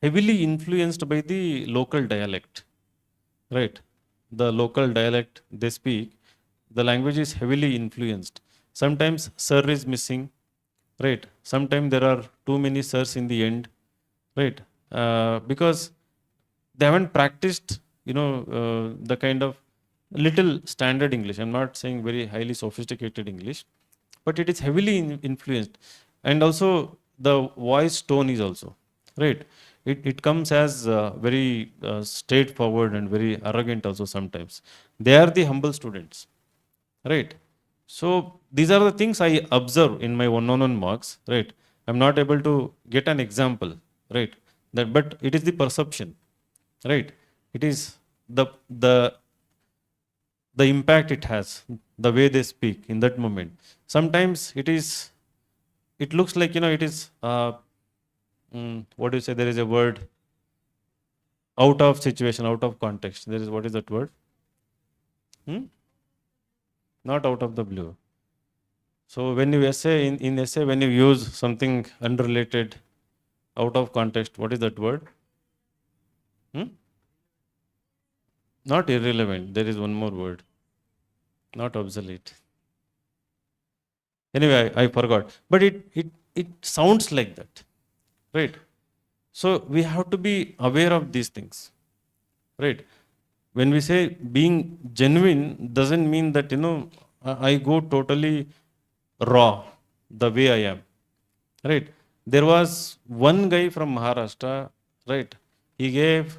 heavily influenced by the local dialect, right? The local dialect they speak, the language is heavily influenced. Sometimes sir is missing, right? Sometimes there are too many sirs in the end, right? Because they haven't practiced, the kind of little standard English. I'm not saying very highly sophisticated English, but it is heavily influenced. And also the voice tone is also, right? It comes as very straightforward and very arrogant also sometimes. They are the humble students, right? So these are the things I observe in my one-on-one marks, right? I'm not able to get an example, right? That, but it is the perception, right? It is the impact it has, the way they speak in that moment. Sometimes it looks like, it is, what do you say? There is a word, out of situation, out of context. There is, what is that word? Hmm? Not out of the blue. So when you essay, in essay, when you use something unrelated, out of context, what is that word? Hmm? Not irrelevant. There is one more word. Not obsolete. Anyway, I forgot. But it sounds like that, right? So we have to be aware of these things, right? When we say being genuine, doesn't mean that, I go totally raw the way I am, right? There was one guy from Maharashtra, right? He gave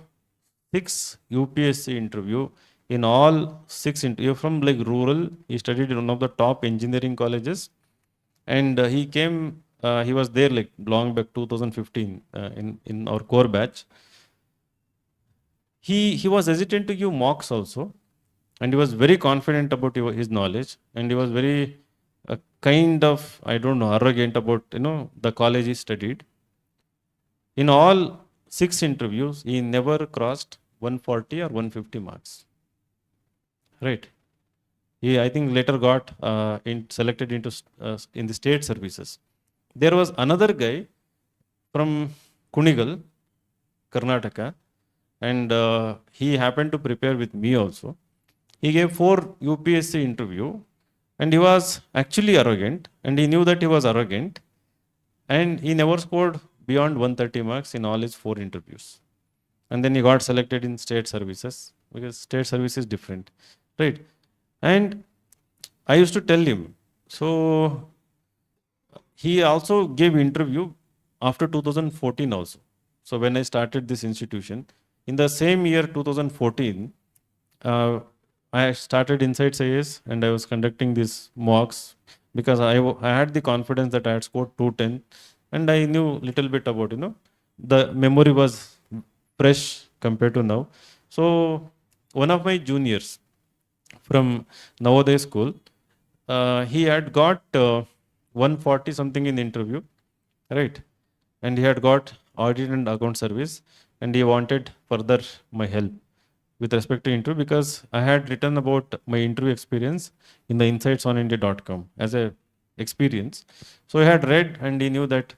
6 UPSC interview. In all 6 interview from like rural, he studied in one of the top engineering colleges, and he came. He was there like long back 2015 in our core batch. He was hesitant to give mocks also, and he was very confident about his knowledge, and he was very kind of, I don't know, arrogant about the college he studied. In all 6 interviews, he never crossed 140 or 150 marks. Right? He, I think, later got selected into in the state services. There was another guy from Kunigal, Karnataka, and he happened to prepare with me also. He gave 4 UPSC interview, and he was actually arrogant, and he knew that he was arrogant, and he never scored beyond 130 marks in all his 4 interviews. And then he got selected in state services, because state service is different, right? And I used to tell him, so he also gave interview after 2014 also. So when I started this institution, in the same year 2014, I started InsightsIAS, and I was conducting these mocks because I had the confidence that I had scored 210, and I knew little bit about, the memory was fresh compared to now. So one of my juniors from Navodaya school, he had got 140 something in interview, right? And he had got audit and account service, and he wanted further my help with respect to interview, because I had written about my interview experience in the insightsonindia.com as a experience. So he had read, and he knew that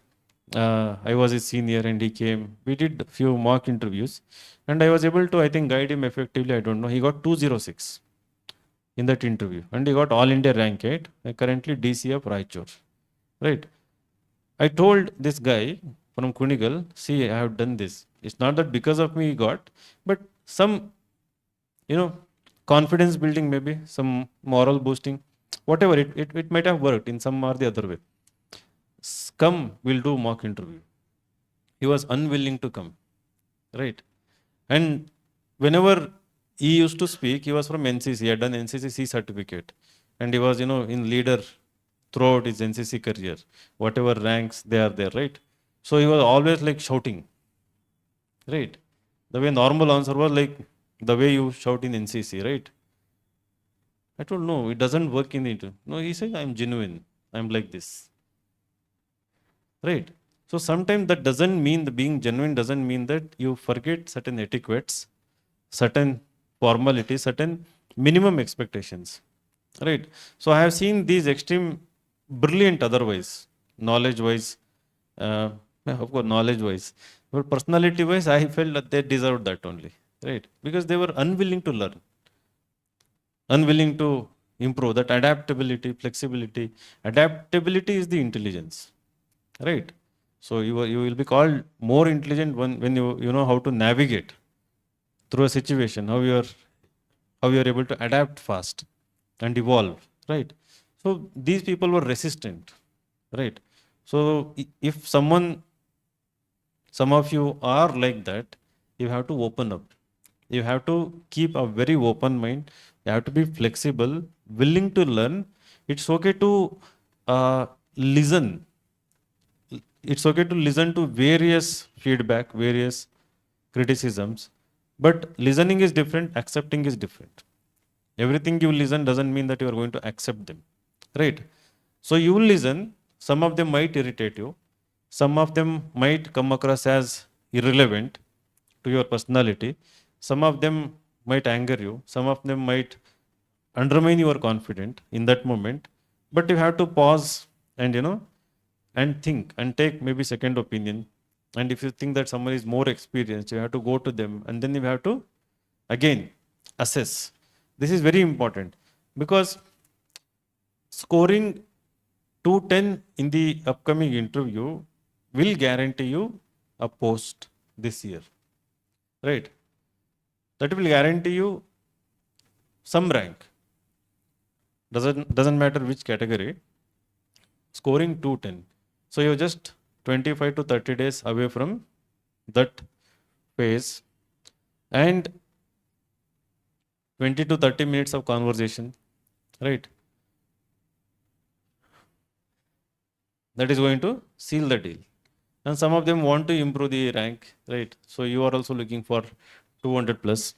I was his senior, and he came. We did a few mock interviews, and I was able to, I think, guide him effectively. I don't know. He got 206 in that interview, and he got all India rank 8, currently DC of Raichur, right? I told this guy from Kunigal, see, I have done this. It's not that because of me he got, but some, confidence building, maybe some moral boosting, whatever, it might have worked in some or the other way. Come, we'll do mock interview. He was unwilling to come, right? And whenever he used to speak, he was from NCC, he had done NCC C certificate, and he was, in leader throughout his NCC career, whatever ranks they are there, right? So he was always like shouting, right? The way normal answer was like the way you shout in NCC, right? I told, no, it doesn't work in it. No, he said, I'm genuine. I'm like this, right? So sometimes that doesn't mean, the being genuine doesn't mean that you forget certain etiquettes, certain formalities, certain minimum expectations, right? So I have seen these extreme brilliant otherwise, knowledge wise, Of course, knowledge wise. But personality wise, I felt that they deserved that only. Right? Because they were unwilling to learn, unwilling to improve. That adaptability, flexibility. Adaptability is the intelligence. Right? So you will be called more intelligent when you know how to navigate through a situation, how you are able to adapt fast and evolve, right? So these people were resistant, right? So if some of you are like that, you have to open up. You have to keep a very open mind. You have to be flexible, willing to learn. It's okay to listen. It's okay to listen to various feedback, various criticisms, but listening is different, accepting is different. Everything you listen doesn't mean that you are going to accept them, right? So you will listen, some of them might irritate you, some of them might come across as irrelevant to your personality, some of them might anger you, some of them might undermine your confidence in that moment, but you have to pause and and think and take maybe second opinion. And if you think that someone is more experienced, you have to go to them and then you have to again assess. This is very important because scoring 210 in the upcoming interview will guarantee you a post this year, right? That will guarantee you some rank. Doesn't matter which category. Scoring 210. So you're just 25 to 30 days away from that phase, and 20 to 30 minutes of conversation, right? That is going to seal the deal. And some of them want to improve the rank, right? So you are also looking for 200 plus.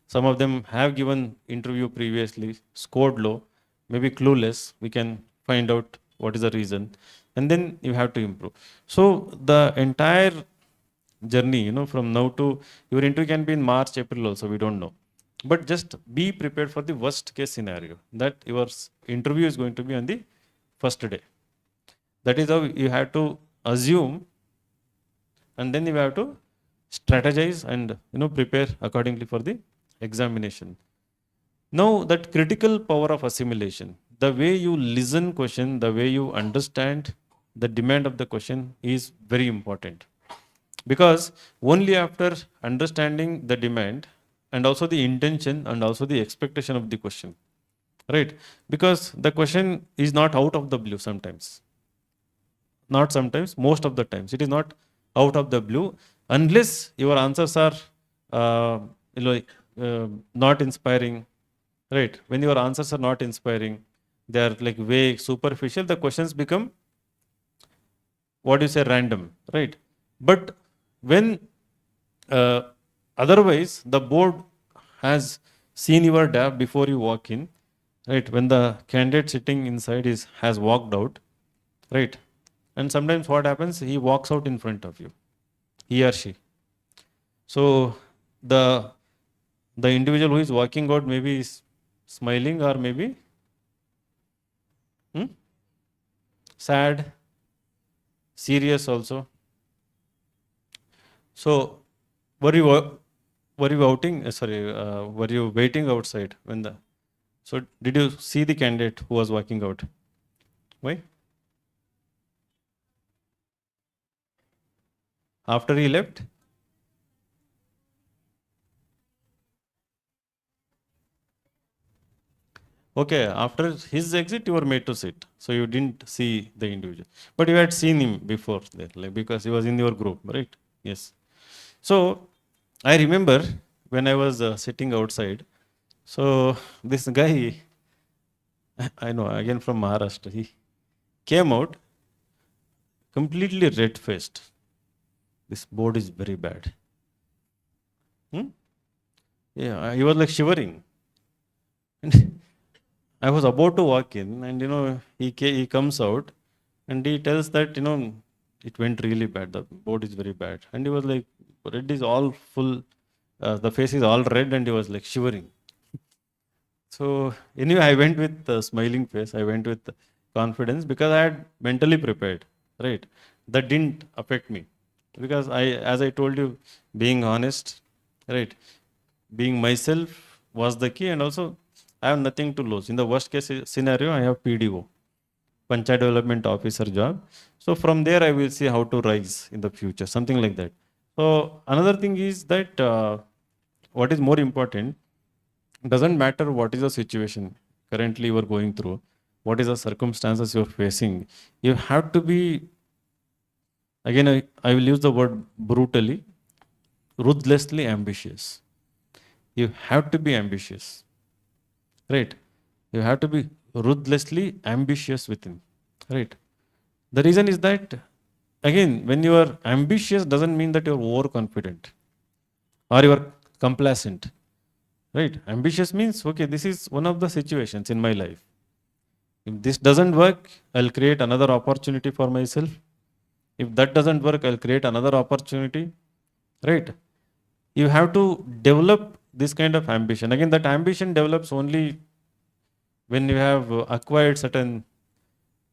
Some of them have given interview previously, scored low, maybe clueless. We can find out what is the reason. And then you have to improve. So the entire journey, from now to your interview can be in March, April also, we don't know. But just be prepared for the worst case scenario that your interview is going to be on the first day. That is how you have to assume, and then you have to strategize and prepare accordingly for the examination. Now that critical power of assimilation, the way you listen question, the way you understand the demand of the question is very important. Because only after understanding the demand and also the intention and also the expectation of the question, right? Because the question is not out of the blue sometimes. Not sometimes, most of the times. It is not out of the blue unless your answers are uh, you know, not inspiring, right? When your answers are not inspiring, they are like vague, superficial, the questions become what you say random, right? But when uh, otherwise the board has seen your DAP before you walk in, right? When the candidate sitting inside is has walked out, right? And sometimes what happens, he walks out in front of you, he or she. So the the individual who is walking out maybe is smiling or maybe hmm, sad, serious also. So were you were you outing? Were you waiting outside when the? So did you see the candidate who was walking out? Why? After he left? Okay, after his exit, you were made to sit. So you didn't see the individual, but you had seen him before there, like because he was in your group, right? Yes. So I remember when I was sitting outside. So this guy, I know again from Maharashtra, he came out completely red faced. This board is very bad. Hmm? Yeah, he was like shivering. And I was about to walk in, and he comes out, and he tells that it went really bad. The board is very bad, and he was like, red is all full. The face is all red, and he was like shivering. So anyway, I went with a smiling face. I went with confidence because I had mentally prepared. Right. that didn't affect me, because as I told you, being honest, right, being myself was the key, and also I have nothing to lose. In the worst case scenario, I have PDO, Panchayat Development Officer job. So from there, I will see how to rise in the future, something like that. So another thing is that what is more important, doesn't matter what is the situation currently you are going through, what is the circumstances you are facing. You have to be, again, I will use the word brutally, ruthlessly ambitious. You have to be ambitious, right? You have to be ruthlessly ambitious within, right? The reason is that, again, when you are ambitious, doesn't mean that you're overconfident or you are complacent, right? Ambitious means, okay, this is one of the situations in my life. If this doesn't work, I'll create another opportunity for myself. If that doesn't work, I'll create another opportunity, right? You have to develop this kind of ambition. Again, that ambition develops only when you have acquired certain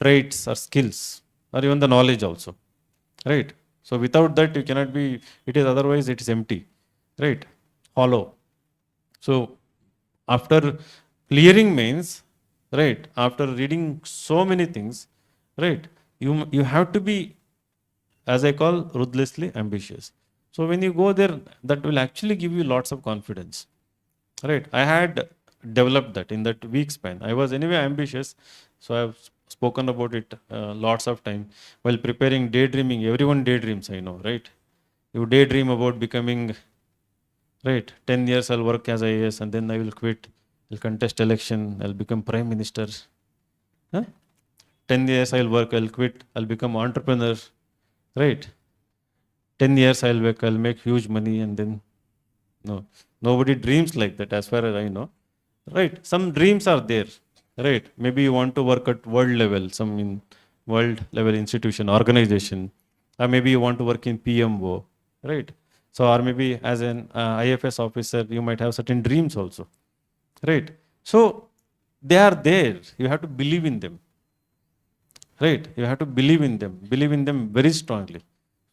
traits or skills, or even the knowledge also, right? So without that, you cannot be, it is otherwise, it is empty, right? Hollow. So after clearing mains, right, after reading so many things, right, you have to be, as I call, ruthlessly ambitious. So when you go there, that will actually give you lots of confidence, right? I had developed that in that week span. I was anyway ambitious, so I've spoken about it lots of time while preparing daydreaming. Everyone daydreams, I know, right? You daydream about becoming, right? 10 years I'll work as IAS and then I will quit. I'll contest election. I'll become prime minister. Huh? 10 years I'll work. I'll quit. I'll become entrepreneur, right? 10 years I'll work. I'll make huge money, and then no, nobody dreams like that, as far as I know. Right. Some dreams are there. Right. Maybe you want to work at world level, some in world level institution, organization, or maybe you want to work in PMO. Right. So, or maybe as an IFS officer, you might have certain dreams also. Right. So, they are there. You have to believe in them. Right. You have to believe in them very strongly.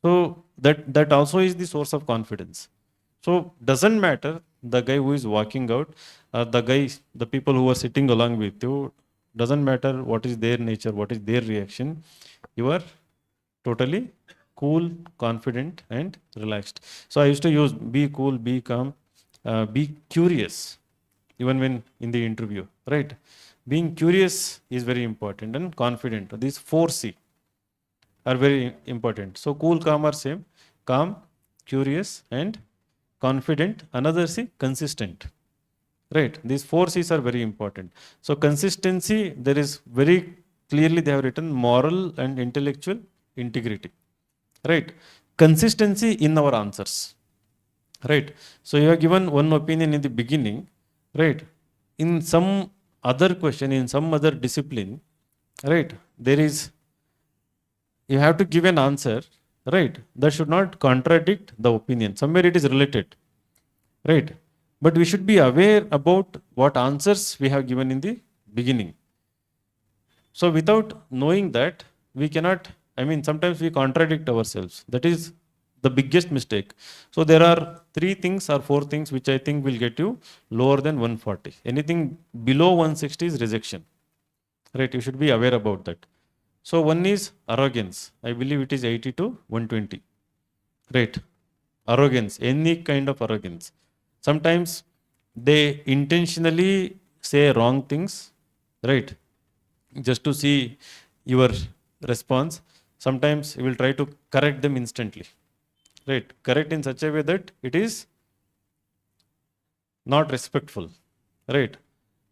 So, that also is the source of confidence. So doesn't matter the guy who is walking out, the people who are sitting along with you, doesn't matter what is their nature, what is their reaction. You are totally cool, confident, and relaxed. So I used to use be cool, be calm, be curious, even when in the interview, right? Being curious is very important, and confident. These 4C are very important. So cool, calm are same. Calm, curious, and confident. Another C, consistent. Right. These 4Cs are very important. So consistency, there is very clearly they have written moral and intellectual integrity. Right. Consistency in our answers. Right. So you have given one opinion in the beginning. Right. In some other question, in some other discipline, right, there is, you have to give an answer, right, that should not contradict the opinion. Somewhere it is related, right? But we should be aware about what answers we have given in the beginning. So without knowing that, we cannot, I mean, sometimes we contradict ourselves. That is the biggest mistake. So there are 3 things or 4 things which I think will get you lower than 140. Anything below 160 is rejection, right? You should be aware about that. So one is arrogance. I believe it is 80 to 120, right? Arrogance, any kind of arrogance. Sometimes they intentionally say wrong things, right? Just to see your response. Sometimes you will try to correct them instantly, right? Correct in such a way that it is not respectful, right?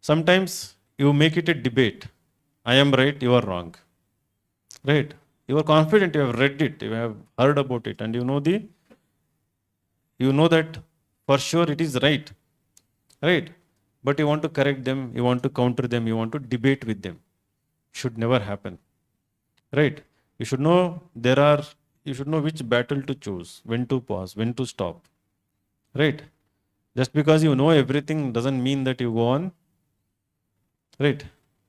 Sometimes you make it a debate. I am right, you are wrong, right? You are confident, you have read it, you have heard about it, and you know that for sure it is right, right? But you want to correct them, you want to counter them, you want to debate with them. Should never happen, right? You should know you should know which battle to choose, when to pause, when to stop, right? Just because you know everything doesn't mean that you go on, right?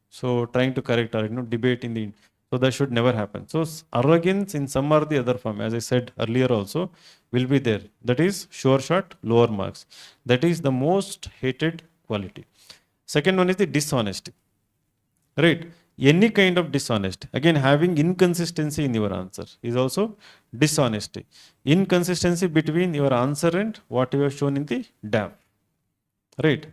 So trying to correct or debate in the, So that should never happen. So arrogance in some or the other form, as I said earlier also, will be there. That is sure shot, lower marks. That is the most hated quality. Second one is the dishonesty. Right? Any kind of dishonesty. Again, having inconsistency in your answer is also dishonesty. Inconsistency between your answer and what you have shown in the DAF. Right?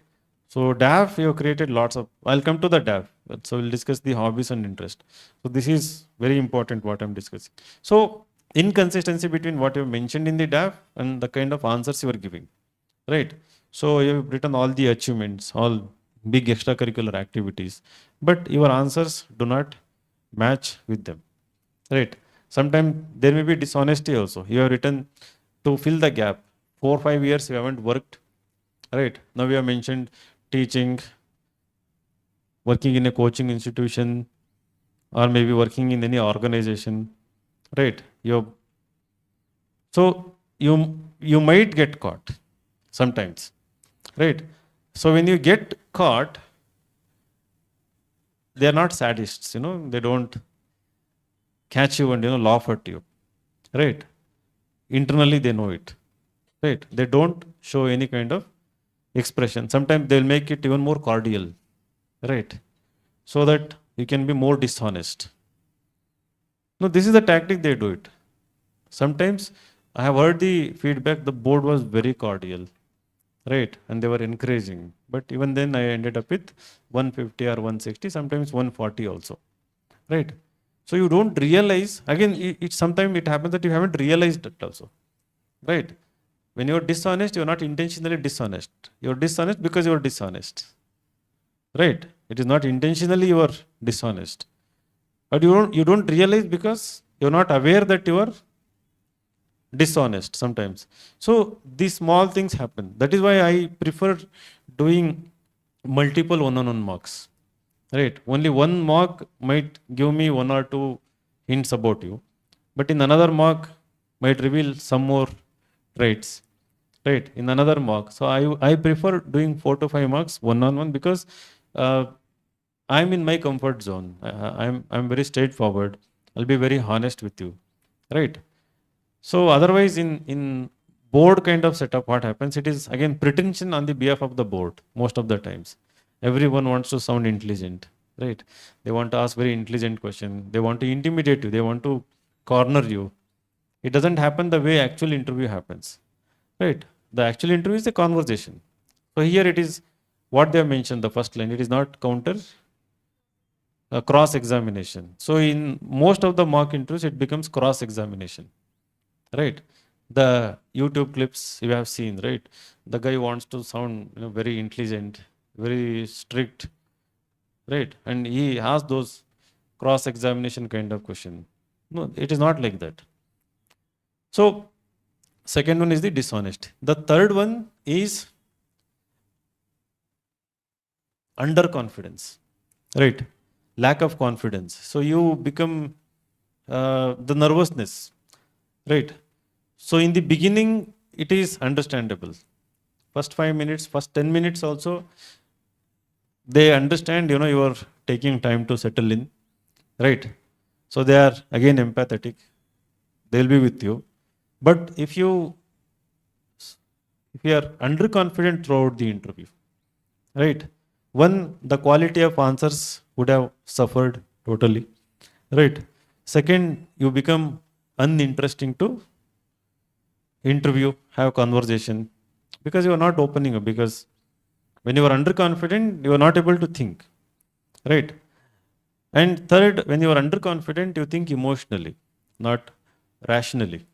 So DAF, you have created lots of, I'll come to the DAF. So we'll discuss the hobbies and interest. So this is very important what I'm discussing. So inconsistency between what you have mentioned in the DAF and the kind of answers you are giving. Right? So you have written all the achievements, all big extracurricular activities, but your answers do not match with them. Right? Sometimes there may be dishonesty also. You have written to fill the gap. 4 or 5 years you haven't worked. Right? Now we have mentioned teaching, working in a coaching institution, or maybe working in any organization. Right? So you might get caught sometimes. Right? So when you get caught, they are not sadists, they don't catch you and laugh at you. Right? Internally they know it. Right? They don't show any kind of expression. Sometimes they'll make it even more cordial. Right? So that you can be more dishonest. No, this is the tactic they do it. Sometimes I have heard the feedback, the board was very cordial. Right? And they were encouraging. But even then I ended up with 150 or 160, sometimes 140 also. Right? So you don't realize, again, sometimes it happens that you haven't realized it also. Right? When you're dishonest, you're not intentionally dishonest. You're dishonest because you're dishonest. Right? It is not intentionally you are dishonest. But you don't realize because you're not aware that you are dishonest sometimes. So these small things happen. That is why I prefer doing multiple one-on-one marks. Right? Only one mark might give me 1 or 2 hints about you, but in another mark might reveal some more traits. Right? In another mark. So I prefer doing 4 to 5 marks one-on-one because I'm in my comfort zone. I'm very straightforward. I'll be very honest with you. Right? So otherwise in board kind of setup, what happens? It is again pretension on the behalf of the board most of the times. Everyone wants to sound intelligent, right? They want to ask very intelligent question. They want to intimidate you. They want to corner you. It doesn't happen the way actual interview happens, right? The actual interview is a conversation. So here it is what they have mentioned, the first line. It is not counter cross examination. So in most of the mock interviews, it becomes cross examination. Right? The YouTube clips you have seen, right? The guy wants to sound very intelligent, very strict, right? And he has those cross-examination kind of question. No, it is not like that. So, second one is the dishonest. The third one is underconfidence, right? Lack of confidence. So you become the nervousness. Right. So in the beginning, it is understandable. First 5 minutes, first 10 minutes also, they understand, you are taking time to settle in. Right. So they are again empathetic. They'll be with you. But if you are underconfident throughout the interview, right? One, the quality of answers would have suffered totally. Right. Second, you become uninteresting to interview, have conversation, because you are not opening up. Because when you are underconfident, you are not able to think, right? And third, when you are underconfident, you think emotionally, not rationally,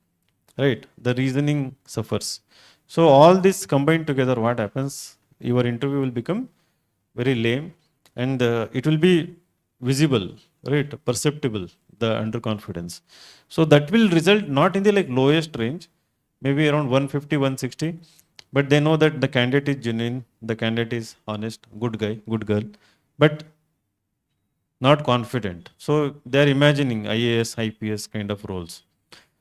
right? The reasoning suffers. So all this combined together, what happens? Your interview will become very lame, and it will be visible, right? Perceptible, the underconfidence. So that will result not in the lowest range, maybe around 150, 160, but they know that the candidate is genuine, the candidate is honest, good guy, good girl, but not confident. So they are imagining IAS, IPS kind of roles.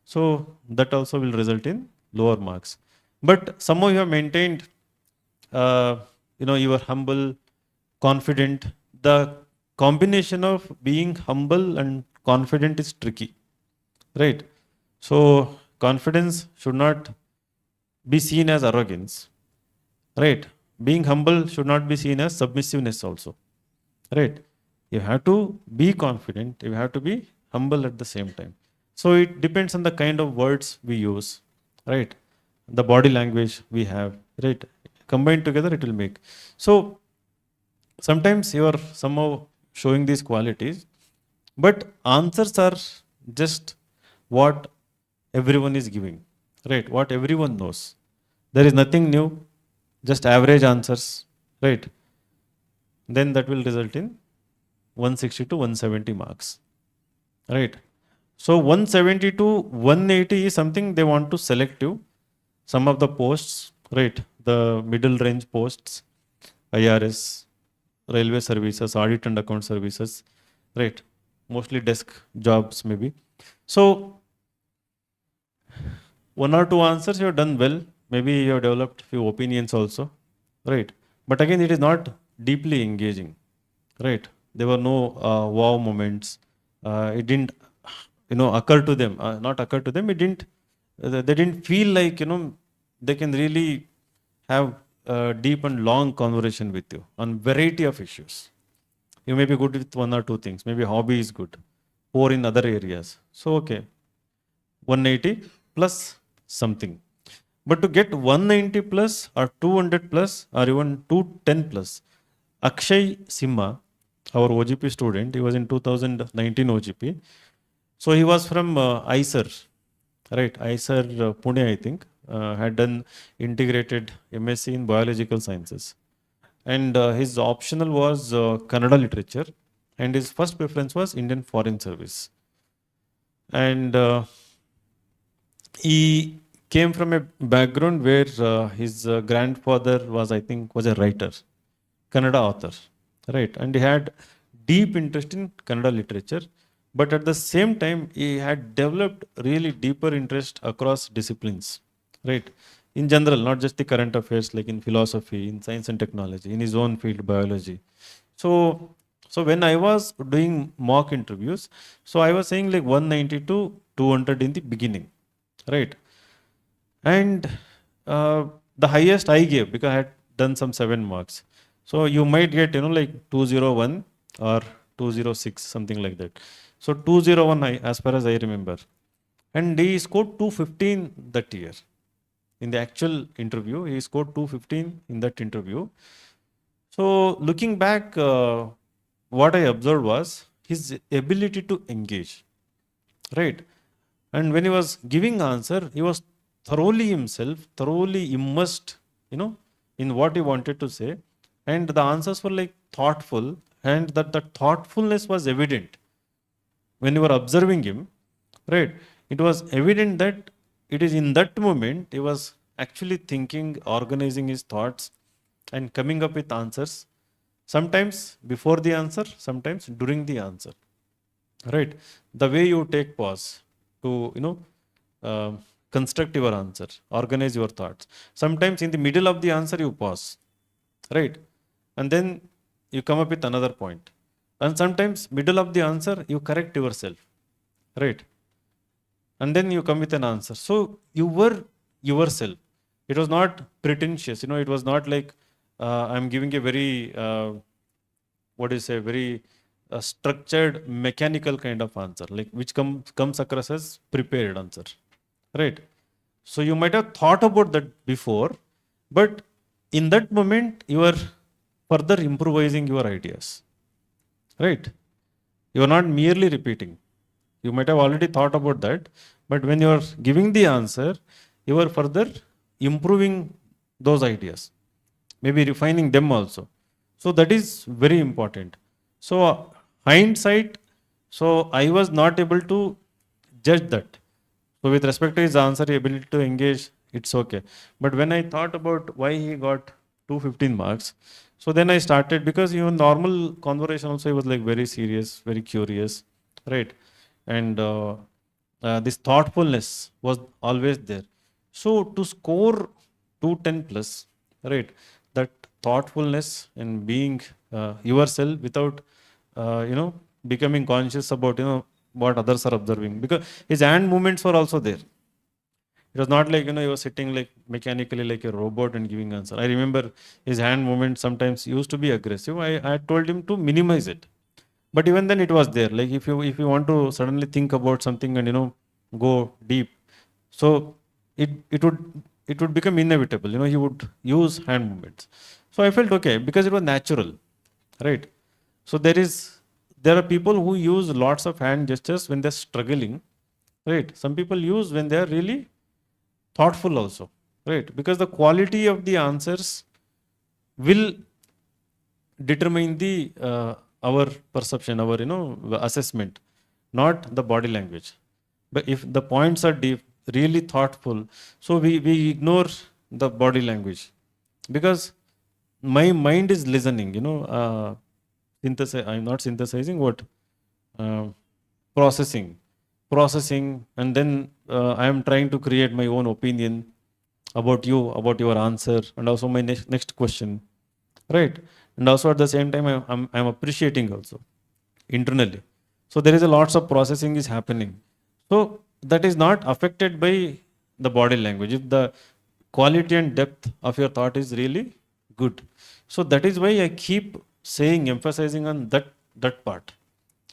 So that also will result in lower marks. But somehow you have maintained, you are humble, confident. The combination of being humble and confident is tricky, right? So confidence should not be seen as arrogance, right? Being humble should not be seen as submissiveness also, right? You have to be confident, you have to be humble at the same time. So it depends on the kind of words we use, right? The body language we have, right? Combined together, it will make. So sometimes you are somehow showing these qualities, but answers are just what everyone is giving, right? What everyone knows. There is nothing new, just average answers, right? Then that will result in 160 to 170 marks, right? So 170 to 180 is something they want to select you. Some of the posts, right? The middle range posts, IRS, railway services, audit and account services, right? Mostly desk jobs, maybe. So one or two answers you have done well. Maybe you have developed few opinions also, right? But again, it is not deeply engaging, right? There were no wow moments. It didn't, occur to them. Not occur to them. It didn't. They didn't feel like they can really have a deep and long conversation with you on variety of issues. You may be good with one or two things. Maybe hobby is good, or in other areas. So okay, 180 plus something. But to get 190 plus or 200 plus or even 210 plus, Akshay Simha, our OGP student, he was in 2019 OGP. So he was from ISER, right? ISER Pune, I think, had done integrated MSc in biological sciences. And his optional was Kannada literature. And his first preference was Indian Foreign Service. And he came from a background where his grandfather was, I think, was a writer, Kannada author, right? And he had deep interest in Kannada literature, but at the same time, he had developed really deeper interest across disciplines, right? In general, not just the current affairs, like in philosophy, in science and technology, in his own field, biology. So, so when I was doing mock interviews, so I was saying like 190 to 200 in the beginning, right? And the highest I gave because I had done some 7 marks. So you might get, like 201 or 206, something like that. So 201, as far as I remember. And he scored 215 that year. In the actual interview, he scored 215 in that interview. So looking back, what I observed was his ability to engage, right? And when he was giving answer, he was thoroughly himself, thoroughly immersed, in what he wanted to say. And the answers were like thoughtful, and that the thoughtfulness was evident when you were observing him, right? It was evident that it is in that moment he was actually thinking, organizing his thoughts, and coming up with answers. Sometimes before the answer, sometimes during the answer, right? The way you take pause to, construct your answer, organize your thoughts. Sometimes in the middle of the answer, you pause, right? And then you come up with another point. And sometimes middle of the answer, you correct yourself, right? And then you come with an answer. So you were yourself. It was not pretentious, it was not like I'm giving a very, what do you say, very structured mechanical kind of answer, like which comes across as prepared answer, right? So you might have thought about that before, but in that moment you are further improvising your ideas, right? You are not merely repeating. You might have already thought about that, but when you are giving the answer, you are further improving those ideas, maybe refining them also. So that is very important. So hindsight, so I was not able to judge that. So with respect to his answer, ability to engage, it's okay. But when I thought about why he got 215 marks, so then I started, because even normal conversation also he was like very serious, very curious, right? And this thoughtfulness was always there. So to score 210 plus, right? That thoughtfulness and being yourself without, becoming conscious about, what others are observing, because his hand movements were also there. It was not like, he was sitting like mechanically like a robot and giving answer. I remember his hand movement sometimes used to be aggressive. I told him to minimize it. But even then it was there. Like if you want to suddenly think about something and go deep, so it would become inevitable. He would use hand movements. So I felt okay because it was natural, right? So there are people who use lots of hand gestures when they're struggling, right? Some people use when they are really thoughtful also, right? Because the quality of the answers will determine the our perception, our assessment, not the body language. But if the points are deep, really thoughtful, so we ignore the body language, because my mind is listening. I'm not synthesizing, what uh, processing, and then I am trying to create my own opinion about you, about your answer, and also my next question, right? And also at the same time, I'm appreciating also internally. So there is a lots of processing is happening. So that is not affected by the body language. If the quality and depth of your thought is really good, so that is why I keep saying, emphasizing on that part,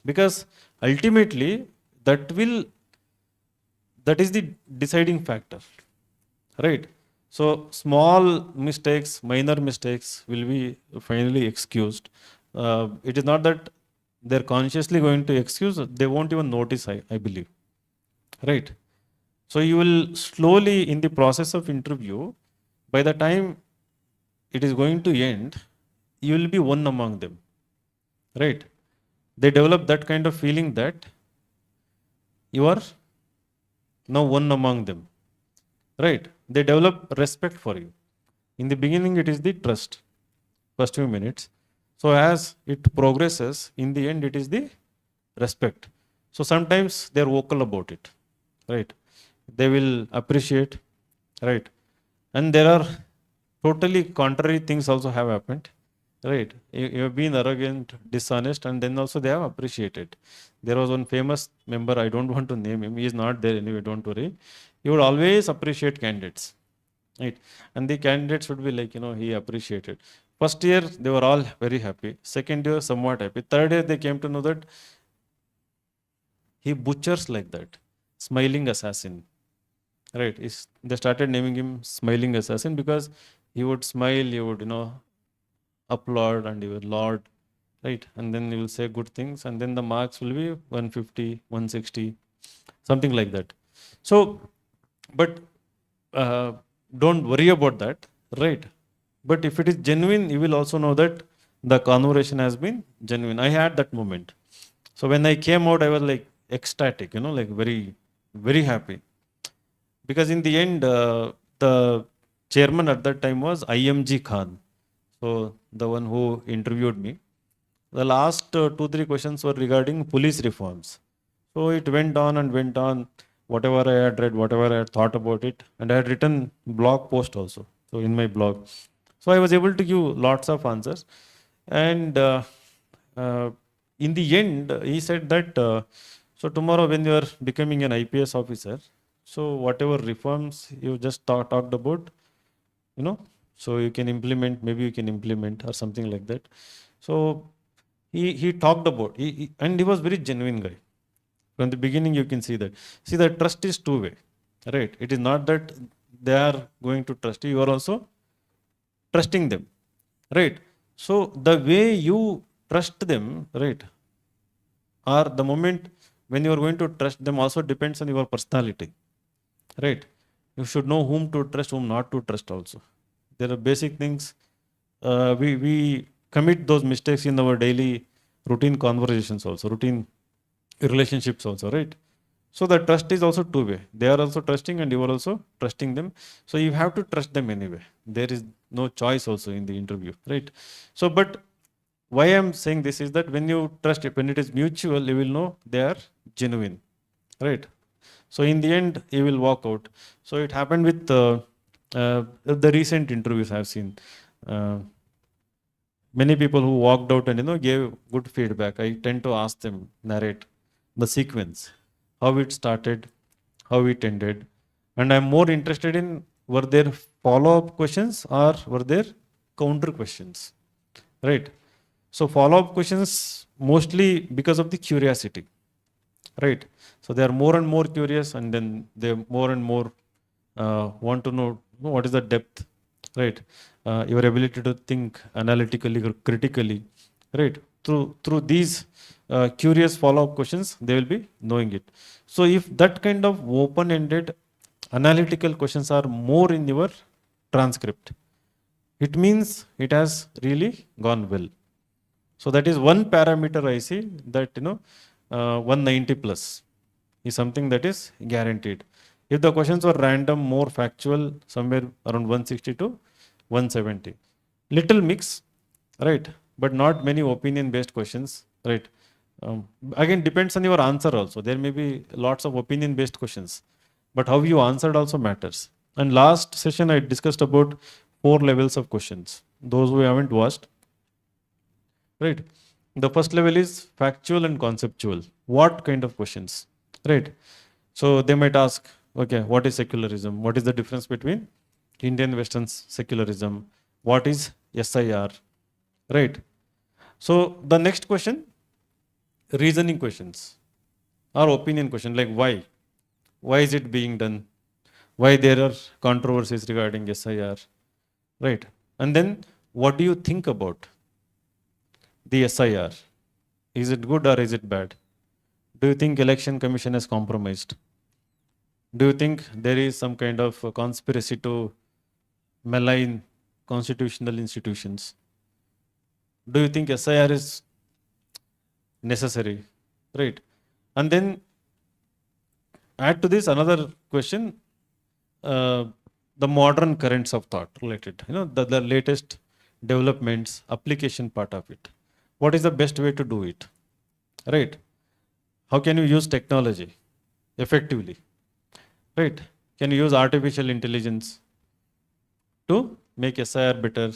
because ultimately that will that is the deciding factor, right? So small mistakes, minor mistakes will be finally excused. It is not that they're consciously going to excuse, they won't even notice, I believe, right? So you will slowly, in the process of interview, by the time it is going to end, you will be one among them, right? They develop that kind of feeling that you are now one among them, right? They develop respect for you. In the beginning it is the trust, first few minutes. So as it progresses, in the end it is the respect. So sometimes they're vocal about it, right? They will appreciate, right? And there are totally contrary things also have happened, right? You have been arrogant, dishonest, and then also they have appreciated. There was one famous member, I don't want to name him, he is not there anyway, don't worry. He would always appreciate candidates, right? And the candidates would be like, he appreciated. First year they were all very happy, second year somewhat happy, third year they came to know that he butchers like that, smiling assassin, right? They started naming him smiling assassin, because he would smile, he would applaud, and he would laud, right? And then he will say good things, and then the marks will be 150, 160, something like that. So but uh, don't worry about that, right? But if it is genuine, you will also know that the conversation has been genuine. I had that moment. So when I came out, I was like ecstatic, like very, very happy, because in the end, the chairman at that time was IMG Khan, so the one who interviewed me. The last 2 3 questions were regarding police reforms. So it went on and went on. Whatever I had read, whatever I had thought about it, and I had written blog post also. So in my blog, so I was able to give lots of answers. And uh, in the end, he said that so tomorrow when you are becoming an IPS officer, so whatever reforms you just talked about, you know, so you can implement, maybe you can implement or something like that. So he talked about, and he was very genuine guy. From the beginning, you can see that. See, that trust is two-way, right? It is not that they are going to trust you, you are also trusting them, right? So the way you trust them, right, or the moment when you are going to trust them also depends on your personality, right? You should know whom to trust, whom not to trust also. There are basic things. We commit those mistakes in our daily routine conversations also, routine relationships also, right? So the trust is also two-way. They are also trusting and you are also trusting them. So you have to trust them anyway. There is no choice also in the interview, right? So, but why I'm saying this is that when you trust it, when it is mutual, you will know they are genuine, right? So in the end, you will walk out. So it happened with the recent interviews I've seen. Uh, Many people who walked out and gave good feedback. I tend to ask them, narrate. the sequence, how it started, how it ended. And I'm more interested in, were there follow-up questions or were there counter questions, right? So follow-up questions mostly because of the curiosity, right? So they are more and more curious, and then they more and more want to know what is the depth, right? Your ability to think analytically or critically, right? Through these curious follow-up questions, they will be knowing it. So if that kind of open-ended analytical questions are more in your transcript, it means it has really gone well. So that is one parameter I see, that 190 plus is something that is guaranteed. If the questions were random, more factual, somewhere around 160 to 170, little mix, right? But not many opinion based questions, right? Again, depends on your answer also. There may be lots of opinion based questions, but how you answered also matters. And last session I discussed about 4 levels of questions. Those who haven't watched, right? The first level is factual and conceptual. What kind of questions, right? So they might ask, okay, what is secularism? What is the difference between Indian Western secularism? What is SIR, right? So the next question, reasoning questions or opinion question, like why is it being done, why there are controversies regarding SIR, right? And then, what do you think about the SIR? Is it good or is it bad? Do you think election commission is compromised? Do you think there is some kind of a conspiracy to malign constitutional institutions? Do you think SIR is necessary? Right. And then add to this another question, uh, the modern currents of thought related, the latest developments, application part of it. What is the best way to do it? Right. How can you use technology effectively? Right. Can you use artificial intelligence to make SIR better?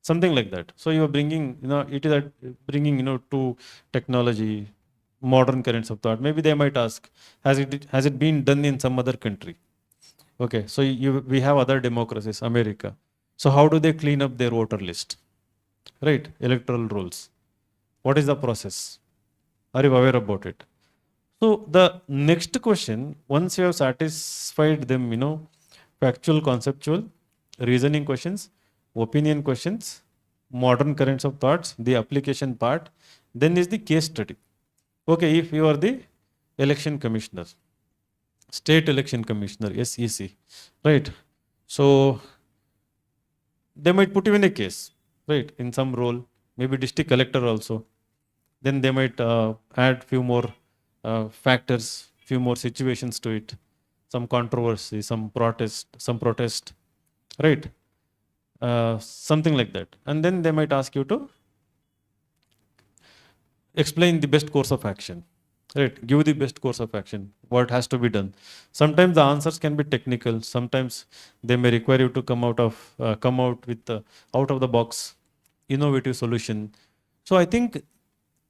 Something like that. So you are bringing, it is bringing, to technology, modern currents of thought. Maybe they might ask, has it been done in some other country? Okay, so we have other democracies, America. So how do they clean up their voter list? Right, electoral rolls. What is the process? Are you aware about it? So the next question, once you have satisfied them, factual, conceptual, reasoning questions, opinion questions, modern currents of thoughts, the application part, then is the case study. Okay, if you are the election commissioner, state election commissioner, SEC, right? So they might put you in a case, right? In some role, maybe district collector also. Then they might add few more factors, few more situations to it, some controversy, some protest, right? Something like that. And then they might ask you to explain the best course of action, right? Give the best course of action, what has to be done. Sometimes the answers can be technical. Sometimes they may require you to come out with out of the box, innovative solution. So I think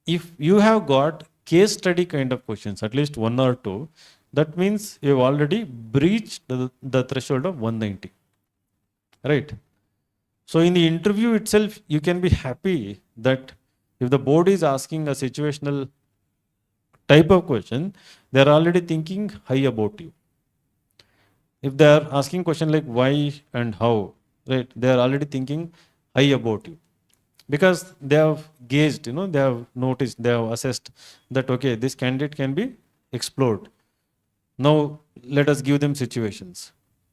if you have got case study kind of questions, at least one or two, that means you've already breached the threshold of 190, right? So in the interview itself, you can be happy that if the board is asking a situational type of question, they are already thinking high about you. If they are asking question like why and how, right, they are already thinking high about you, because they have gauged, they have noticed, they have assessed that, okay, this candidate can be explored. Now let us give them situations,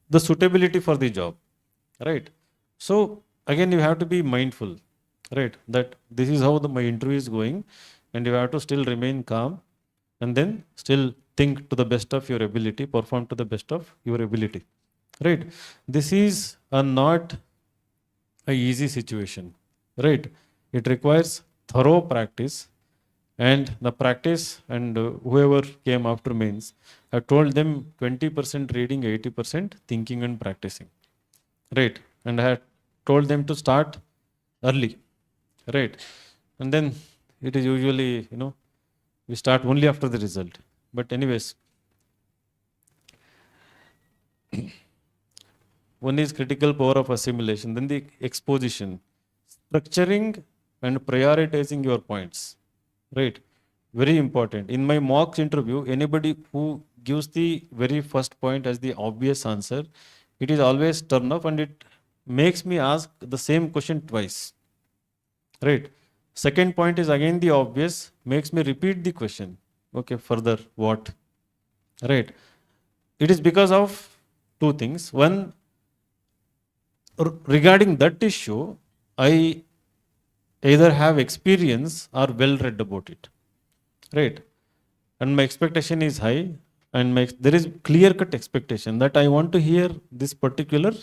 the suitability for the job, right? So again, you have to be mindful, right, that this is how my interview is going, and you have to still remain calm, and then still think to the best of your ability, perform to the best of your ability, right? This is not a easy situation, right? It requires thorough practice, and the practice, and whoever came after means, I told them 20% reading, 80% thinking and practicing, right? And I had told them to start early, right? And then it is usually, We start only after the result. But anyways, one is critical power of assimilation, then the exposition, structuring and prioritizing your points, right? Very important. In my mock interview, anybody who gives the very first point as the obvious answer, it is always turn off and it makes me ask the same question twice, right? Second point is again the obvious, makes me repeat the question. Okay, further what? Right. It is because of two things. One, regarding that issue, I either have experience or well read about it, right? And my expectation is high, and there is clear cut expectation that I want to hear this particular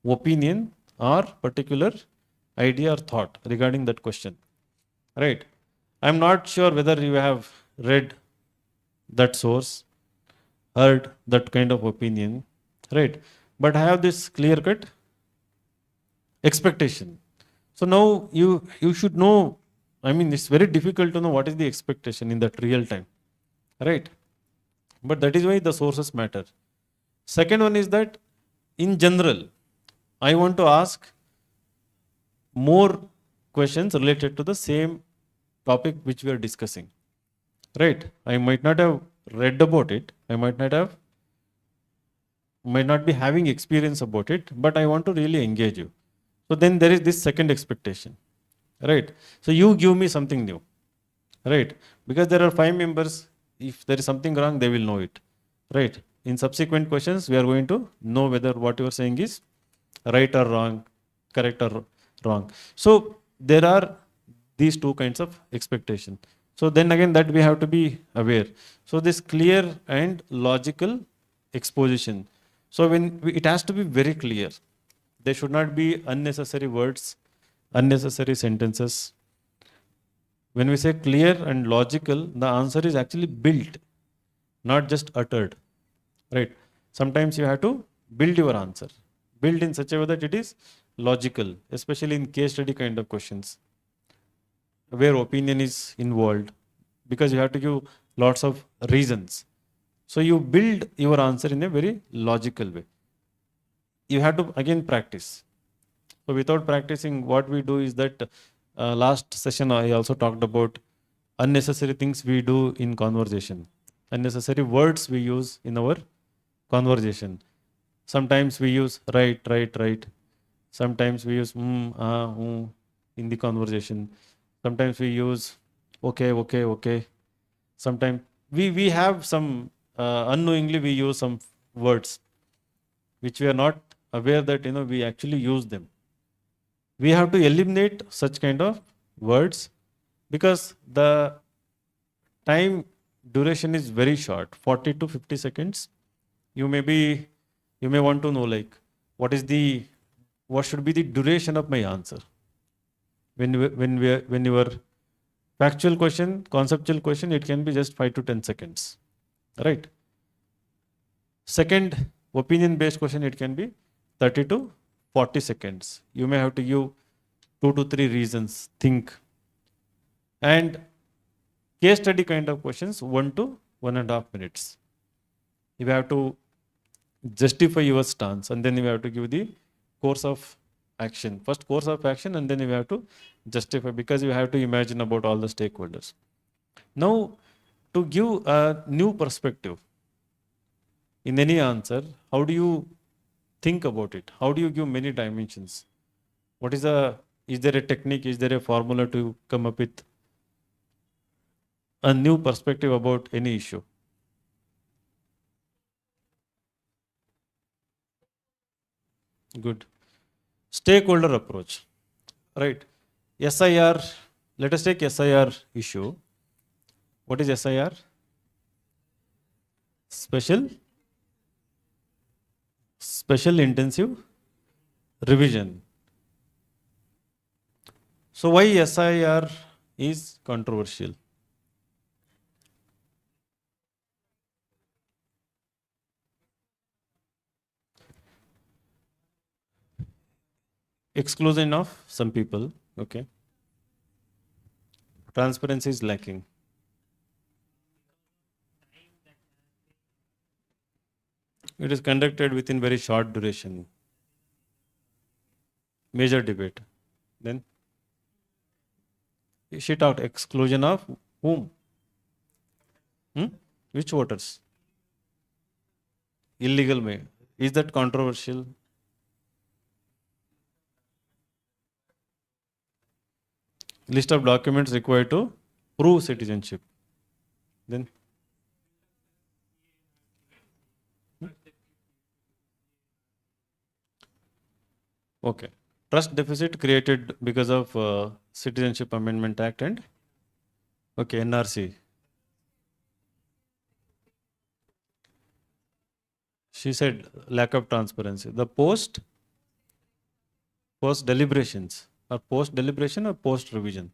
opinion or particular idea or thought regarding that question, right? I'm not sure whether you have read that source, heard that kind of opinion, right? But I have this clear cut expectation. So now you should know. I mean, it's very difficult to know what is the expectation in that real time, right? But that is why the sources matter. Second one is that in general, I want to ask more questions related to the same topic which we are discussing, right? I might not have read about it. I might not be having experience about it, but I want to really engage you. So then there is this second expectation, right? So you give me something new, right? Because there are 5 members. If there is something wrong, they will know it, right? In subsequent questions, we are going to know whether what you are saying is right or wrong, correct or wrong. So there are these two kinds of expectation. So then again that we have to be aware. So this clear and logical exposition. So it has to be very clear. There should not be unnecessary words, unnecessary sentences. When we say clear and logical, the answer is actually built, not just uttered, right? Sometimes you have to build your answer, build in such a way that it is logical, especially in case study kind of questions where opinion is involved, because you have to give lots of reasons. So you build your answer in a very logical way. You have to again practice. So without practicing, what we do is that last session I also talked about unnecessary things we do in conversation, unnecessary words we use in our conversation. Sometimes we use right. Sometimes we use in the conversation. Sometimes we use okay. Sometimes we have some unknowingly we use some words which we are not aware that we actually use them. We have to eliminate such kind of words because the time duration is very short, 40 to 50 seconds. You may want to know like what should be the duration of my answer. When your factual question, conceptual question, it can be just 5 to 10 seconds, right? Second, opinion based question, it can be 30 to 40 seconds. You may have to give 2 to 3 reasons, think. And case study kind of questions, 1 to 1.5 minutes. You have to justify your stance, and then you have to give the course of action. First course of action, and then you have to justify, because you have to imagine about all the stakeholders. Now, to give a new perspective in any answer, how do you think about it? How do you give many dimensions? Is there a technique? Is there a formula to come up with a new perspective about any issue? Good. Stakeholder approach, right? SIR, let us take SIR issue. What is SIR? Special intensive revision. So why SIR is controversial? Exclusion of some people, okay. Transparency is lacking. It is conducted within very short duration. Major debate. Then shit out exclusion of whom? Hmm? Which voters? Illegal may. Is that controversial? List of documents required to prove citizenship. Then okay. Trust deficit created because of Citizenship Amendment Act and okay NRC. She said lack of transparency. The post deliberations or post deliberation or post revision.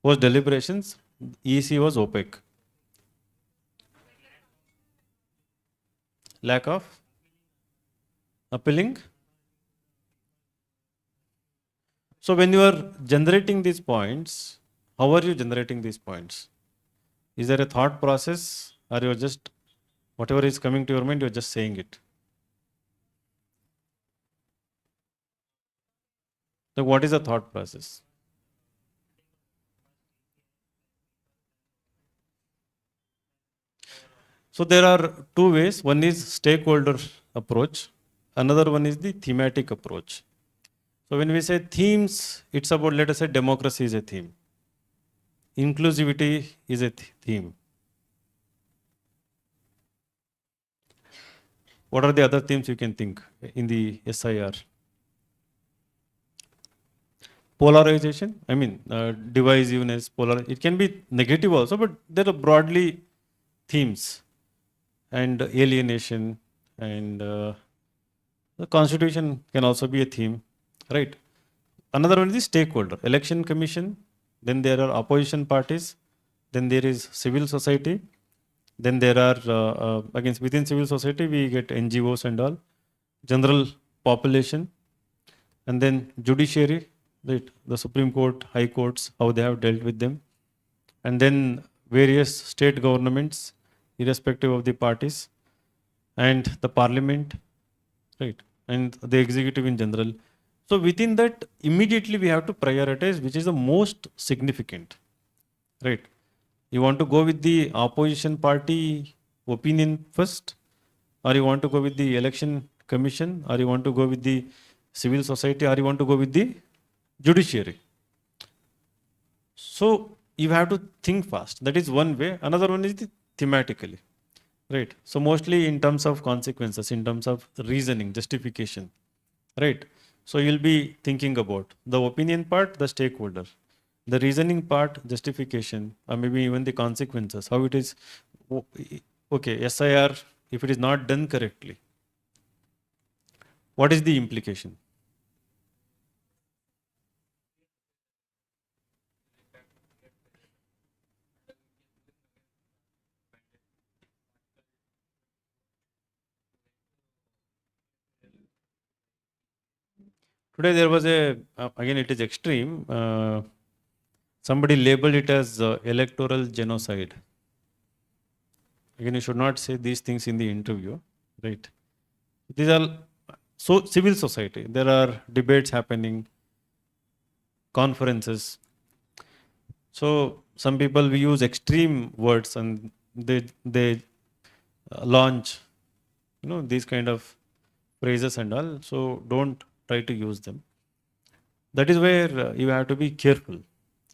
Post deliberations, EC was opaque. Lack of appealing. So when you are generating these points, how are you generating these points? Is there a thought process or you're just whatever is coming to your mind, you're just saying it? So what is the thought process? So there are two ways. One is stakeholder approach. Another one is the thematic approach. So when we say themes, it's about, let us say, democracy is a theme. Inclusivity is a theme. What are the other themes you can think in the SIR? Polarization, I mean, divisiveness, it can be negative also, but there are broadly themes. And alienation and the constitution can also be a theme, right? Another one is the stakeholder, election commission, then there are opposition parties, then there is civil society, then there are, against within civil society, we get NGOs and all, general population, and then judiciary, right? The Supreme Court, high courts, how they have dealt with them, and then various state governments, irrespective of the parties, and the parliament, right? And the executive in general. So within that, immediately we have to prioritize which is the most significant, right? You want to go with the opposition party opinion first, or you want to go with the election commission, or you want to go with the civil society, or you want to go with the judiciary. So you have to think fast. That is one way. Another one is the thematically, right? So mostly in terms of consequences, in terms of reasoning, justification, right? So you'll be thinking about the opinion part, the stakeholder, the reasoning part, justification, or maybe even the consequences, how it is, okay, SIR, if it is not done correctly, what is the implication? Today there was again it is extreme, somebody labeled it as electoral genocide. Again, you should not say these things in the interview, right? These are so civil society. There are debates happening, conferences. So some people we use extreme words and they launch, these kind of phrases and all. So don't try to use them. That is where you have to be careful,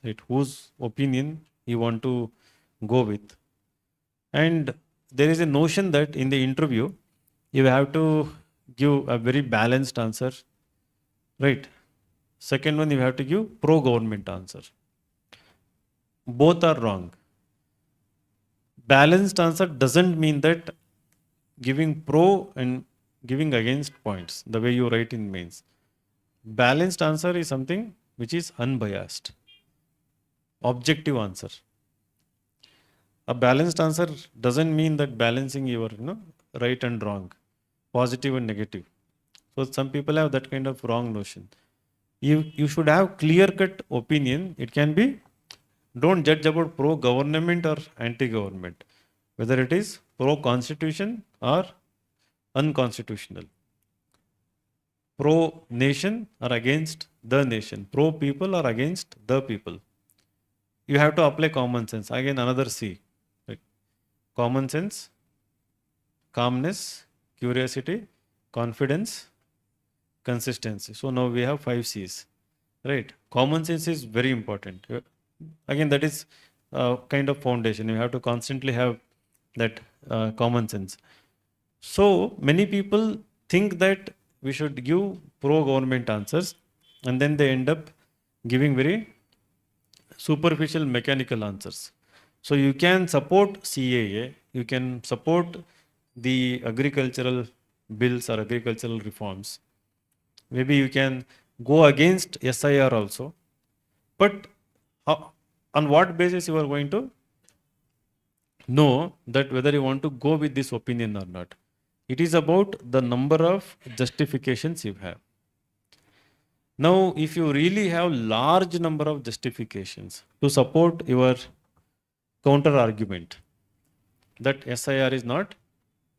right? Whose opinion you want to go with. And there is a notion that in the interview, you have to give a very balanced answer, right? Second one, you have to give pro-government answer. Both are wrong. Balanced answer doesn't mean that giving pro and giving against points, the way you write in mains. Balanced answer is something which is unbiased, objective answer. A balanced answer doesn't mean that balancing your right and wrong, positive and negative. So some people have that kind of wrong notion. You should have clear cut opinion. It can be, don't judge about pro government or anti government, whether it is pro constitution or unconstitutional. Pro nation or against the nation. Pro people or against the people. You have to apply common sense. Again, another C. Right? Common sense, calmness, curiosity, confidence, consistency. So now we have 5 C's. Right? Common sense is very important. Again, that is kind of foundation. You have to constantly have that common sense. So many people think that we should give pro government answers, and then they end up giving very superficial mechanical answers. So you can support CAA, you can support the agricultural bills or agricultural reforms. Maybe you can go against SIR also. But on what basis you are going to know that whether you want to go with this opinion or not? It is about the number of justifications you have. Now, if you really have large number of justifications to support your counter argument that SIR is not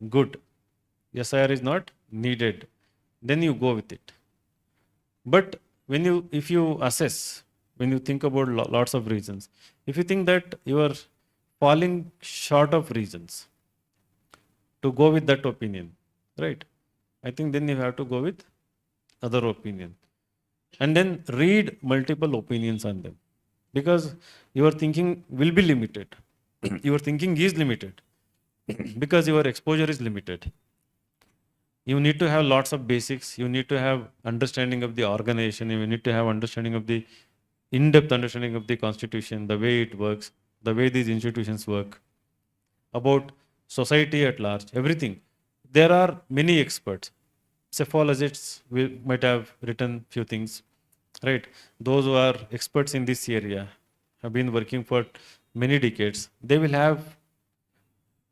good, SIR is not needed, then you go with it. But if you assess, when you think about lots of reasons, if you think that you are falling short of reasons to go with that opinion, right? I think then you have to go with other opinion. And then read multiple opinions on them, because your thinking will be limited. Your thinking is limited because your exposure is limited. You need to have lots of basics. You need to have understanding of the organization. You need to have understanding of the in-depth understanding of the constitution, the way it works, the way these institutions work, about society at large, everything. There are many experts. Psephologists might have written few things, right? Those who are experts in this area have been working for many decades. They will have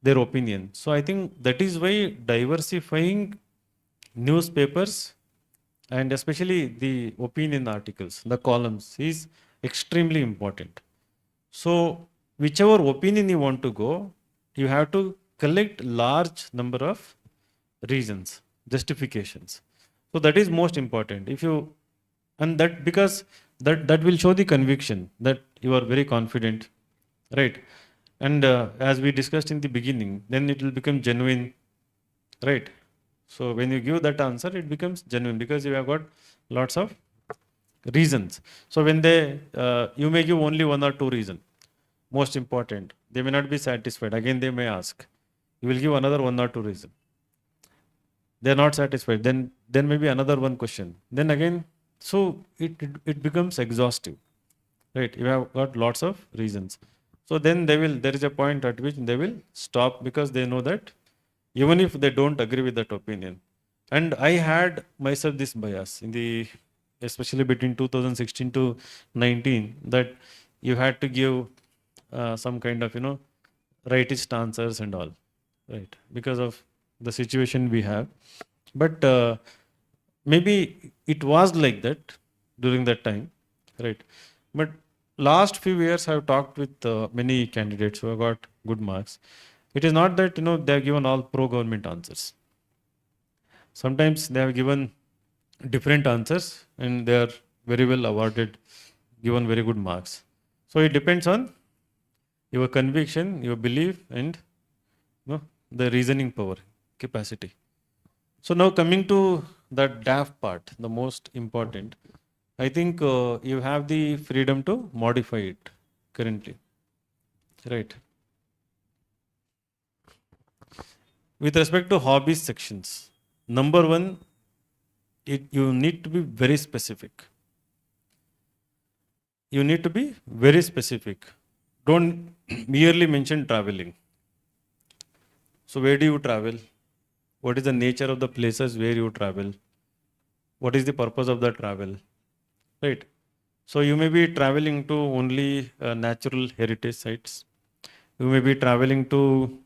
their opinion. So I think that is why diversifying newspapers and especially the opinion articles, the columns, is extremely important. So whichever opinion you want to go, you have to collect large number of reasons, justifications. So that is most important. If you, and that, because that will show the conviction that you are very confident, right? And as we discussed in the beginning, then it will become genuine, right? So when you give that answer, it becomes genuine because you have got lots of reasons. So when you may give only one or two reasons. Most important, they may not be satisfied. Again, they may ask. You will give another one or two reason. They are not satisfied. Then maybe another one question. Then again, so it becomes exhaustive, right? You have got lots of reasons. So then there is a point at which they will stop because they know that even if they don't agree with that opinion. And I had myself this bias especially between 2016 to 19, that you had to give some kind of, rightist answers and all, right? Because of the situation we have. But maybe it was like that during that time, right? But last few years I've talked with many candidates who have got good marks. It is not that, they have given all pro-government answers. Sometimes they have given different answers and they are very well awarded, given very good marks. So it depends on your conviction, your belief, and the reasoning power, capacity. So now coming to that DAF part, the most important, I think you have the freedom to modify it currently, right? With respect to hobbies sections, number one, you need to be very specific. You need to be very specific. Don't merely mention traveling. So where do you travel? What is the nature of the places where you travel? What is the purpose of the travel? Right. So you may be traveling to only natural heritage sites. You may be traveling to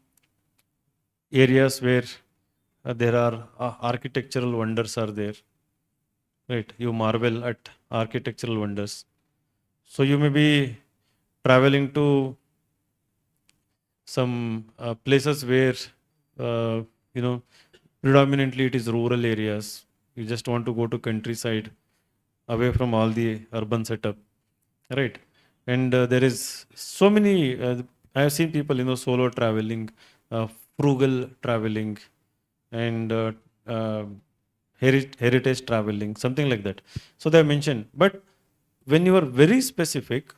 areas where there are architectural wonders are there. Right. You marvel at architectural wonders. So you may be traveling to some places where, Predominantly, it is rural areas. You just want to go to countryside, away from all the urban setup, right? And there is so many. I have seen people, solo traveling, uh, frugal traveling, and uh, heritage traveling, something like that. So they have mentioned. But when you are very specific,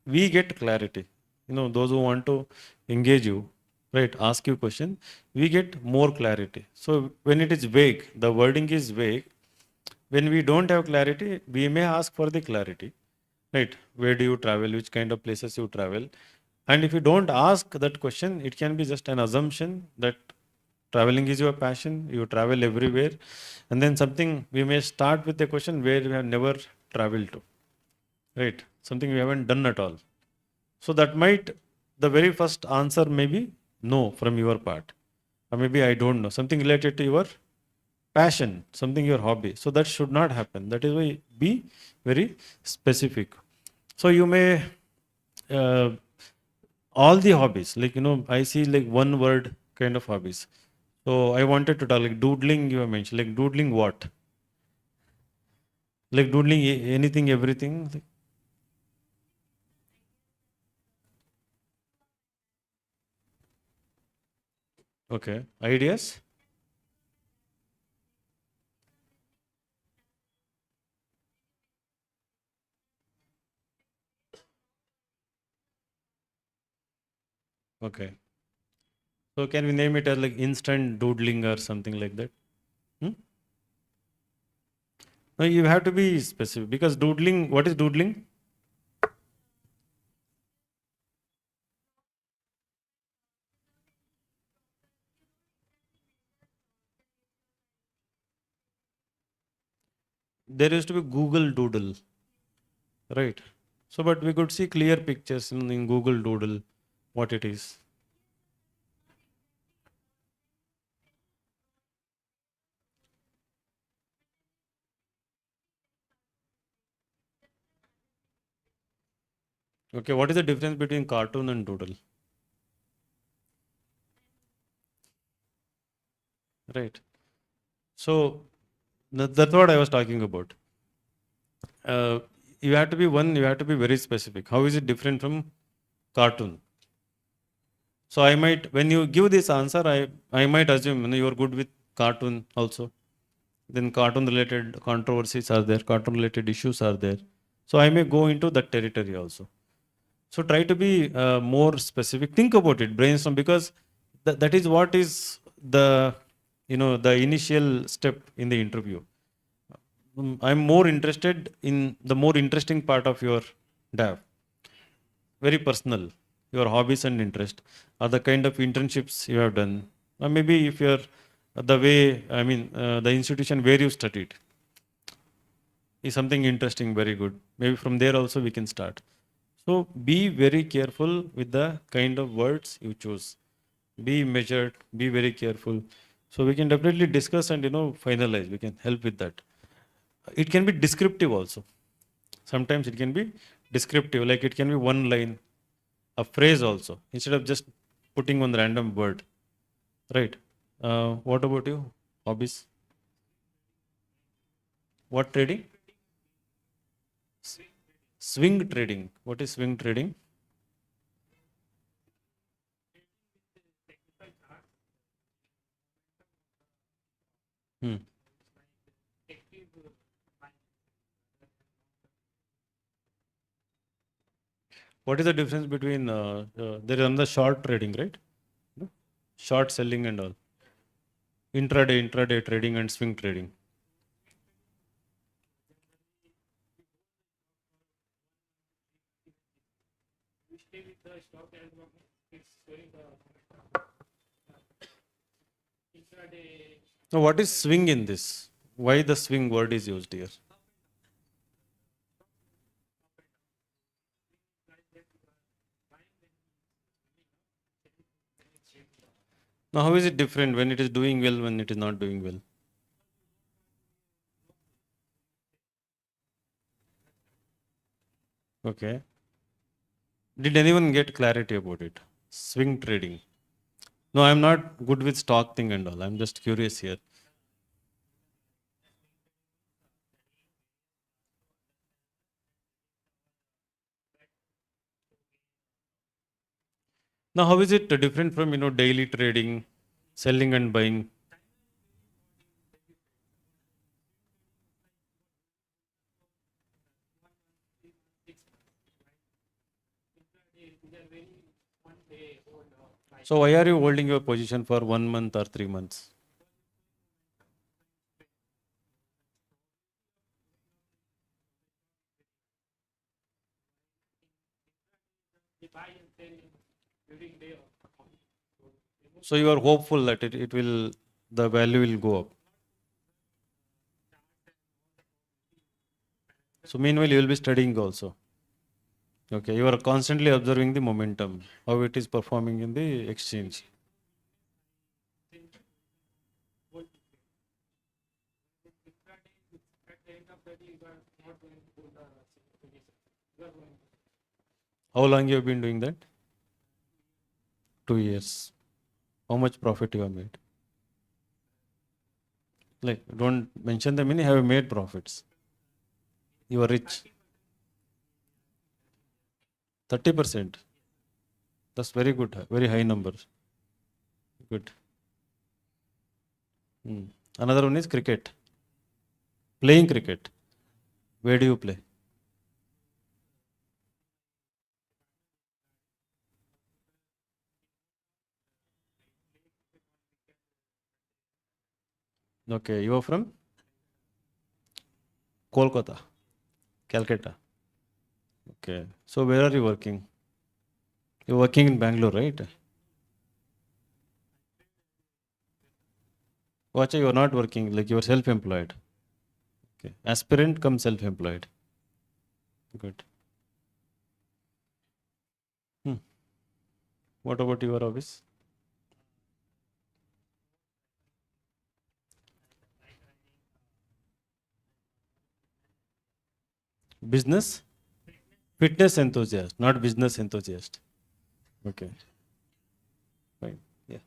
we get clarity. Those who want to engage you, right, ask you question, we get more clarity. So when it is vague, the wording is vague. When we don't have clarity, we may ask for the clarity, right? Where do you travel? Which kind of places you travel? And if you don't ask that question, it can be just an assumption that traveling is your passion, you travel everywhere. And then something, we may start with a question where we have never traveled to, right? Something we haven't done at all. So that might, the very first answer may be no from your part. Or maybe I don't know. Something related to your passion, something your hobby. So that should not happen. That is why be very specific. So you may, uh, all the hobbies, like, I see like one word kind of hobbies. So I wanted to talk like doodling, you have mentioned, like doodling what? Like doodling anything, everything. Okay. Ideas? Okay. So can we name it as like instant doodling or something like that? Hmm? No, you have to be specific because doodling, what is doodling? There used to be Google Doodle, right? So, but we could see clear pictures in Google Doodle, what it is. Okay, what is the difference between cartoon and doodle? Right. So, that's what I was talking about. Uh, you have to be very specific. How is it different from cartoon? So, I might, when you give this answer, I might assume you are good with cartoon also. Then cartoon related controversies are there, cartoon related issues are there. So I may go into that territory also. So try to be more specific. Think about it, brainstorm, because that is what is the the initial step in the interview. I'm more interested in the more interesting part of your DAV, very personal, your hobbies and interest, or the kind of internships you have done, or maybe if you're the way, I mean, the institution where you studied is something interesting, very good. Maybe from there also we can start. So be very careful with the kind of words you choose. Be measured, be very careful. So we can definitely discuss and finalize. We can help with that. It can be descriptive also. Sometimes it can be descriptive, like it can be one line, a phrase also, instead of just putting one random word. Right. What about you? Hobbies? What trading? Swing trading. What is swing trading? Hmm. What is the difference between there is another short trading, right? No? Short selling and all. Intraday trading and swing trading. Now, what is swing in this? Why the swing word is used here? Now, how is it different when it is doing well, when it is not doing well? Okay. Did anyone get clarity about it? Swing trading. No, I'm not good with stock thing and all. I'm just curious here. Now, how is it different from daily trading, selling and buying? So why are you holding your position for 1 month or 3 months? So you are hopeful that it will, the value will go up. So meanwhile, you will be studying also. Okay, you are constantly observing the momentum, how it is performing in the exchange. How long you have been doing that? 2 years. How much profit you have made? Like, don't mention the many, have you made profits? You are rich. 30%. That's very good, very high number. Good. Hmm. Another one is cricket. Playing cricket. Where do you play? Okay, you are from Kolkata, Calcutta. Okay. So where are you working? You're working in Bangalore, right? Watch, you are not working, like you are self-employed. Okay. Aspirant come self-employed. Good. Hmm. What about your hobbies? Business? Fitness enthusiast, not business enthusiast. Okay. Fine. Yeah.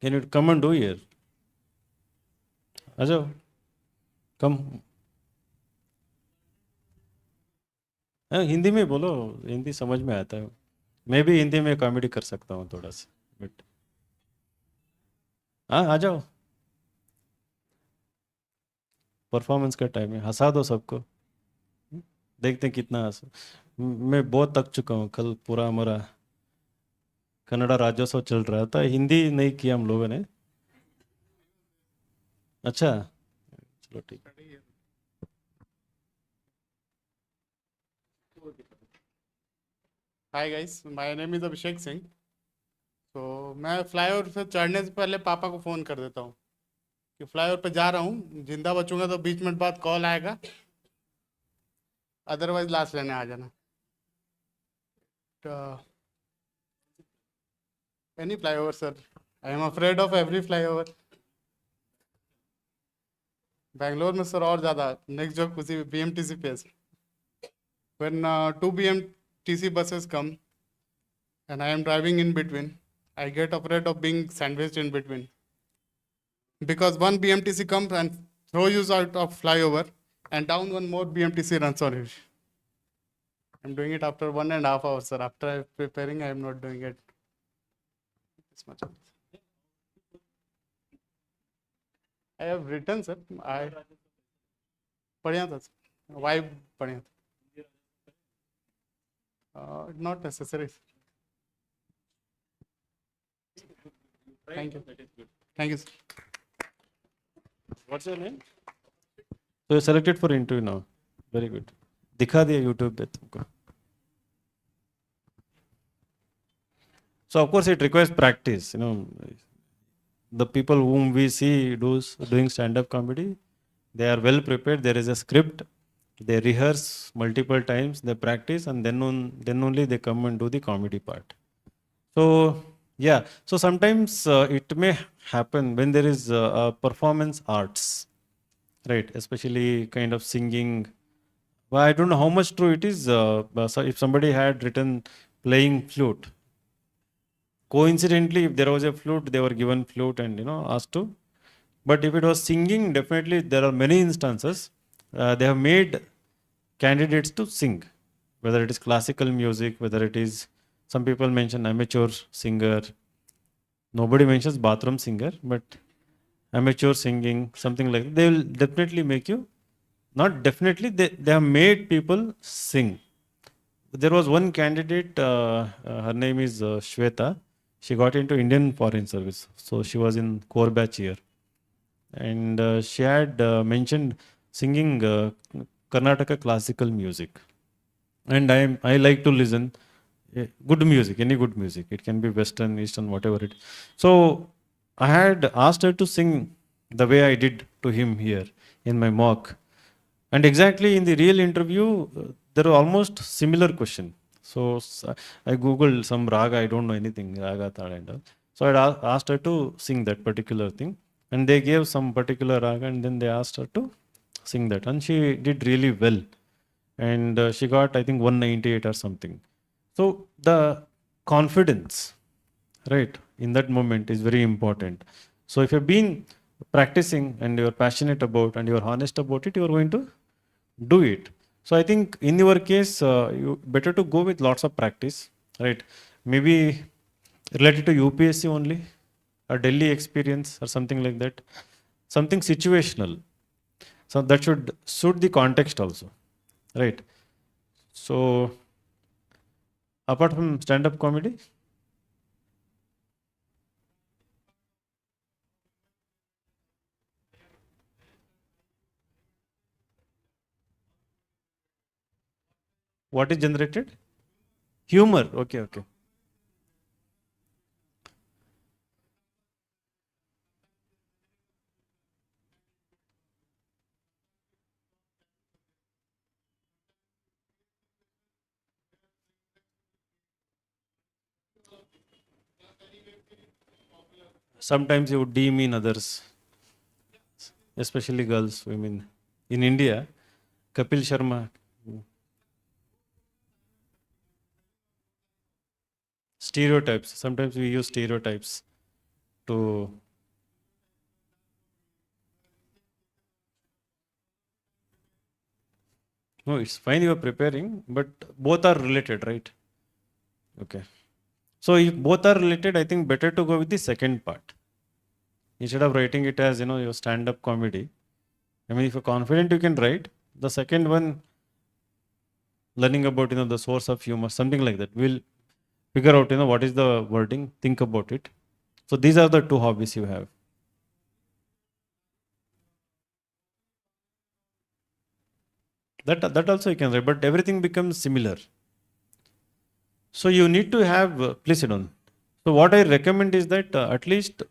Can you come and do here? Ajo, come. हाँ, हिंदी में बोलो, हिंदी समझ में आता है. मैं भी हिंदी में कॉमेडी कर सकता हूँ थोड़ा सा, बट हाँ आ जाओ. परफॉर्मेंस का टाइम है, हंसा दो सबको. देखते हैं कितना हंस. मैं बहुत थक चुका हूँ. कल पूरा हमारा कन्नड़ा राज्योत्सव चल रहा था, हिंदी नहीं किया हम लोगों ने. अच्छा, चलो ठीक. Hi guys, my name is Abhishek Singh. तो मैं फ्लाईओवर से चढ़ने से पहले पापा को फ़ोन कर देता हूँ कि फ्लाईओवर पे जा रहा हूँ. जिंदा बचूंगा तो 20 मिनट बाद कॉल आएगा, अदरवाइज लास्ट लेने आ जाना. Any flyover sir, I am afraid of every flyover. Bangalore में सर और ज़्यादा. नेक्स्ट जॉब उसी BMTC पे. When 2 BMTC buses come and I am driving in between, I get afraid of being sandwiched in between. Because one BMTC comes and throws you out of flyover, and down one more BMTC runs on you. I'm doing it after 1.5 hours, sir. After I'm preparing, I am not doing it this much. I have written, sir. I पढ़िया था, sir. Why पढ़िया था? Not necessary. Thank you. Thank you, sir. What's your name? So you're selected for interview now. Very good. दिखा दिया YouTube पे तुमको. So of course it requires practice. The people whom we see doing stand-up comedy, they are well prepared. There is a script. They rehearse multiple times. They practice, and then only they come and do the comedy part. So yeah. So sometimes it may happen when there is performance arts, right? Especially kind of singing. Well, I don't know how much true it is. So if somebody had written playing flute, coincidentally, if there was a flute, they were given flute and asked to. But if it was singing, definitely there are many instances. They have made candidates to sing, whether it is classical music, whether it is, some people mention amateur singer. Nobody mentions bathroom singer, but amateur singing, something like that. They will definitely make you, not definitely, they have made people sing. There was one candidate, her name is Shweta. She got into Indian Foreign Service. So she was in core batch here. And she had mentioned singing Karnataka classical music. And I like to listen good music, any good music. It can be Western, Eastern, whatever it. So I had asked her to sing the way I did to him here in my mock. And exactly in the real interview, there were almost similar question. So I googled some raga. I don't know anything raga thala and all. So I asked her to sing that particular thing, and they gave some particular raga, and then they asked her to sing that, and she did really well, and she got, I think, 198 or something. So the confidence, right, in that moment is very important. So if you've been practicing and you're passionate about and you're honest about it, you're going to do it. So I think in your case, you better to go with lots of practice, right? Maybe related to UPSC only, a Delhi experience or something like that, something situational. So that should suit the context also, right? So apart from stand-up comedy, what is generated? Humor. Okay, okay. Sometimes you demean others, especially girls, women. In India, Kapil Sharma, stereotypes. Sometimes we use stereotypes to. No, it's fine you are preparing, but both are related, right? Okay. So if both are related, I think better to go with the second part instead of writing it as your stand-up comedy. I mean, if you're confident, you can write the second one, learning about the source of humor, something like that. We'll figure out what is the wording. Think about it. So these are the two hobbies you have. That also you can write, but everything becomes similar. So you need to have, please sit down. So what I recommend is that at least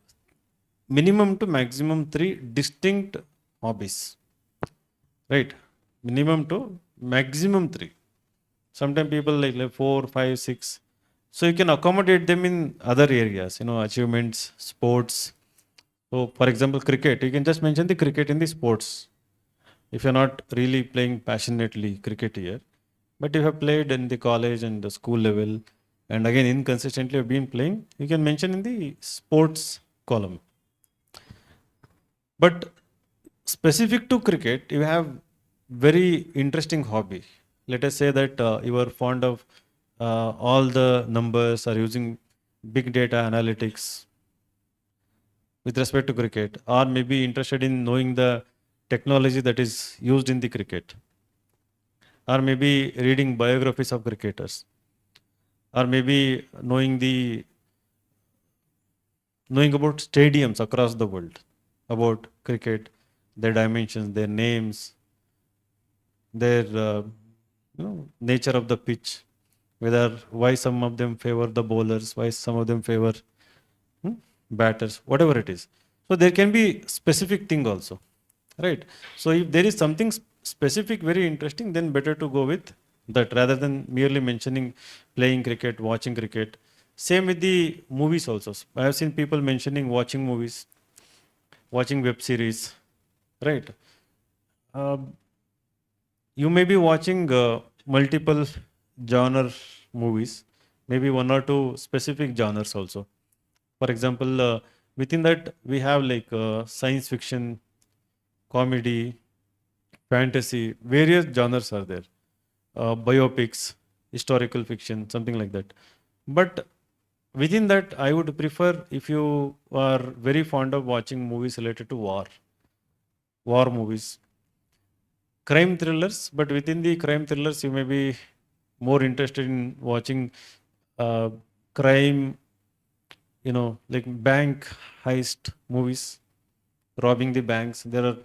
minimum to maximum three distinct hobbies, right? Minimum to maximum three. Sometimes people like four, five, six. So you can accommodate them in other areas, achievements, sports. So for example, cricket, you can just mention the cricket in the sports. If you're not really playing passionately cricket here, but you have played in the college and the school level, and again inconsistently have been playing, you can mention in the sports column. But specific to cricket, you have very interesting hobby. Let us say that you are fond of all the numbers, are using big data analytics with respect to cricket, or maybe interested in knowing the technology that is used in the cricket, or maybe reading biographies of cricketers, or maybe knowing about stadiums across the world, about cricket, their dimensions, their names, their nature of the pitch, whether why some of them favor the bowlers, why some of them favor batters, whatever it is. So there can be specific thing also, right? So if there is something specific, very interesting, then better to go with that rather than merely mentioning playing cricket, watching cricket. Same with the movies also. I have seen people mentioning watching movies, watching web series, right? Um, you may be watching multiple genre movies, maybe one or two specific genres also. For example, within that we have like science fiction, comedy, fantasy, various genres are there. Biopics, historical fiction, something like that. But within that, I would prefer if you are very fond of watching movies related to war movies, crime thrillers. But within the crime thrillers, you may be more interested in watching uh, crime, like bank heist movies, robbing the banks. There are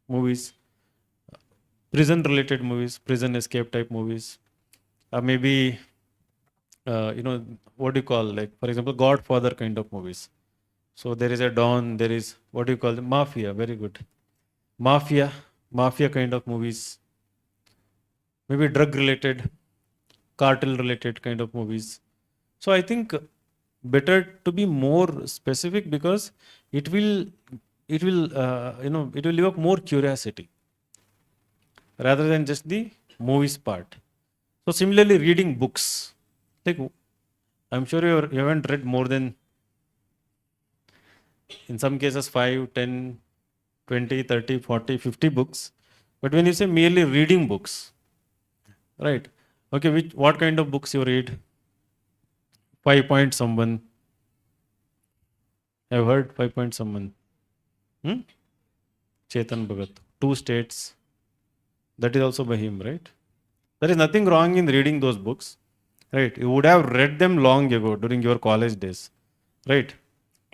movies, prison related movies, prison escape type movies, maybe what do you call, like for example, Godfather kind of movies. So there is a Don, there is what do you call the mafia, very good. Mafia kind of movies, maybe drug related, cartel related kind of movies. So I think better to be more specific because it will it will evoke more curiosity rather than just the movies part. So similarly, reading books, like I'm sure you haven't read more than, in some cases, 5, 10, 20, 30, 40, 50 books. But when you say merely reading books, right? Okay, what kind of books you read? 5 point someone. I've heard 5 point someone. Hmm? Chetan Bhagat. Two states. That is also by him, right? There is nothing wrong in reading those books, right? You would have read them long ago during your college days, right?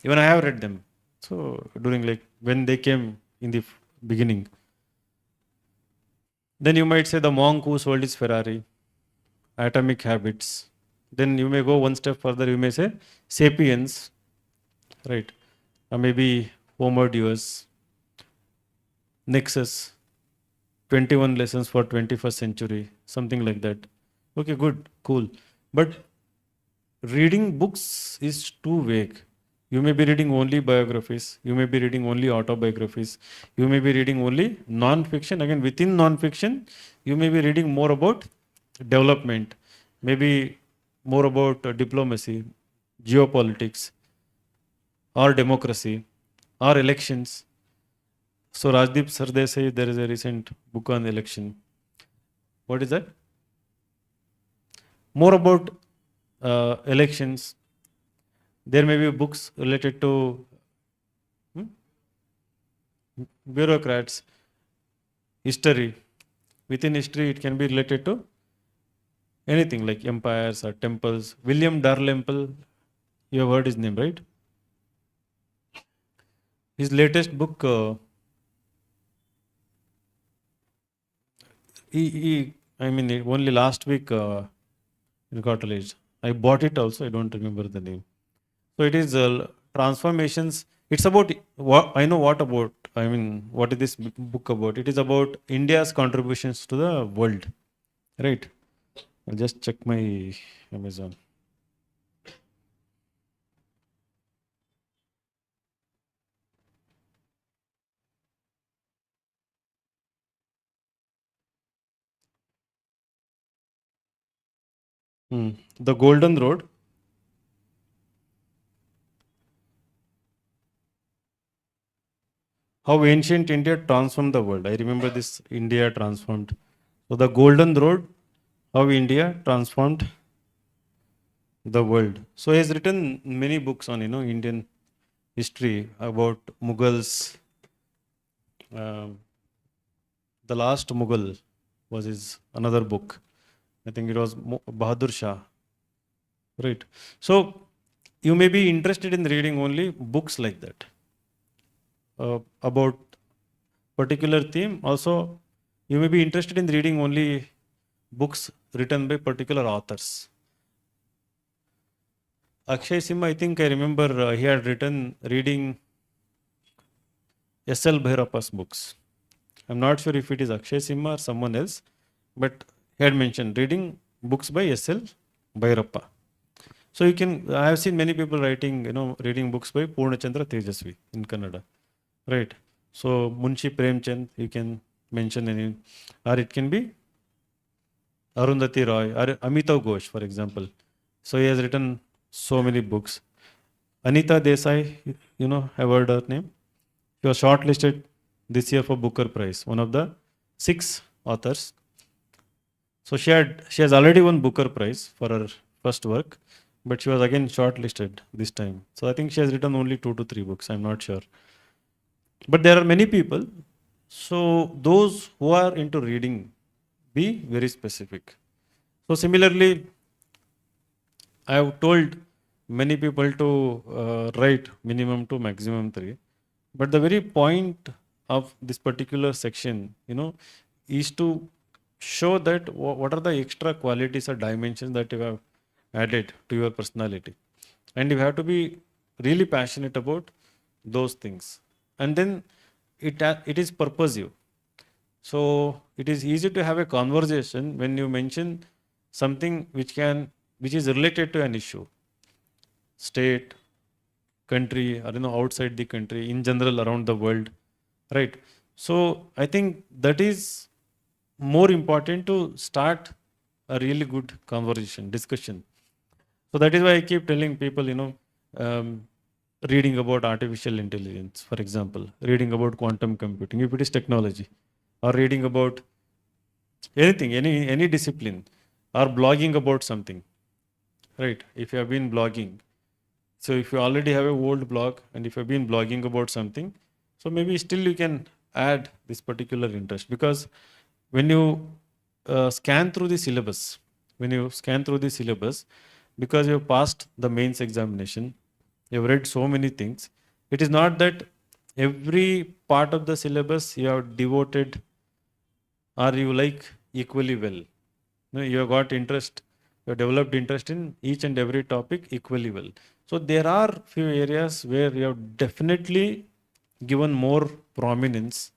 Even I have read them. So during like when they came in the beginning, then you might say The Monk Who Sold His Ferrari, Atomic Habits. Then you may go one step further. You may say Sapiens, right? Or maybe Homo Deus, Nexus, 21 Lessons for 21st Century, something like that. Okay, good, cool. But reading books is too vague. You may be reading only biographies, you may be reading only autobiographies, you may be reading only non-fiction. Again, within non-fiction, you may be reading more about development, maybe more about diplomacy, geopolitics, or democracy, or elections. So Rajdeep Sardesai, there is a recent book on election. What is that? More about elections. There may be books related to hmm, bureaucrats, history. Within history, it can be related to anything like empires or temples. William Dalrymple, you have heard his name, right? His latest book, I mean, only last week it got released. I bought it also. I don't remember the name. So it is transformations. It's about what I know. What about? I mean, what is this book about? It is about India's contributions to the world, right? I'll just check my Amazon. The Golden Road. How ancient India transformed the world. I remember this India transformed. So the Golden Road, how India transformed the world. So he has written many books on Indian history about Mughals. Um, the last Mughal was his another book. I think it was Bahadur Shah. Right. So you may be interested in reading only books like that about particular theme. Also, you may be interested in reading only books written by particular authors. Akshay Simha, I think I remember he had written reading S.L. Bhairappa's books. I'm not sure if it is Akshay Simha or someone else, but he had mentioned reading books by S.L. Bhairappa. So you can, I have seen many people writing, reading books by Purnachandra Tejasvi in Kannada, right? So Munshi Premchand, you can mention any, or it can be Arundhati Roy or Amitav Ghosh, for example. So he has written so many books. Anita Desai, you know, have heard her name. She was shortlisted this year for Booker Prize, one of the 6 authors. So she has already won Booker Prize for her first work, but she was again shortlisted this time. So I think she has written only 2 to 3 books. I'm not sure. But there are many people. So those who are into reading, be very specific. So similarly, I have told many people to write minimum to maximum 3. But the very point of this particular section, you know, is to show that what are the extra qualities or dimensions that you have added to your personality. And you have to be really passionate about those things. And then it is purposive. So it is easy to have a conversation when you mention something which is related to an issue, state, country, or outside the country, in general around the world, right? So I think that is more important to start a really good conversation, discussion. So that is why I keep telling people, um, reading about artificial intelligence, for example, reading about quantum computing, if it is technology, or reading about anything, any discipline, or blogging about something, right? If you have been blogging, so if you already have a old blog and if you've been blogging about something, so maybe still you can add this particular interest, because when you scan through the syllabus, because you've passed the mains examination, you've read so many things, it is not that every part of the syllabus you have devoted or you like equally well. No, you have got interest, you have developed interest in each and every topic equally well. So there are few areas where you have definitely given more prominence,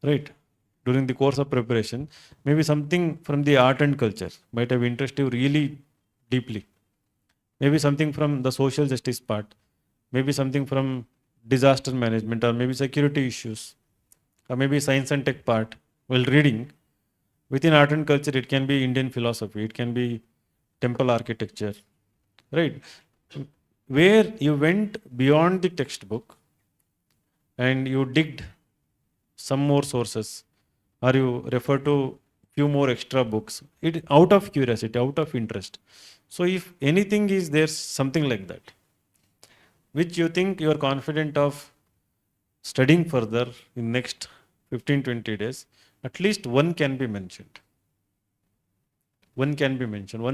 right, during the course of preparation. Maybe something from the art and culture might have interested you really deeply. Maybe something from the social justice part, maybe something from disaster management, or maybe security issues, or maybe science and tech part. While reading, within art and culture, it can be Indian philosophy, it can be temple architecture, right? Where you went beyond the textbook and you digged some more sources, or you refer to few more extra books, it out of curiosity, out of interest. So if anything is there, something like that, which you think you are confident of studying further in next 15-20 days, at least one can be mentioned. One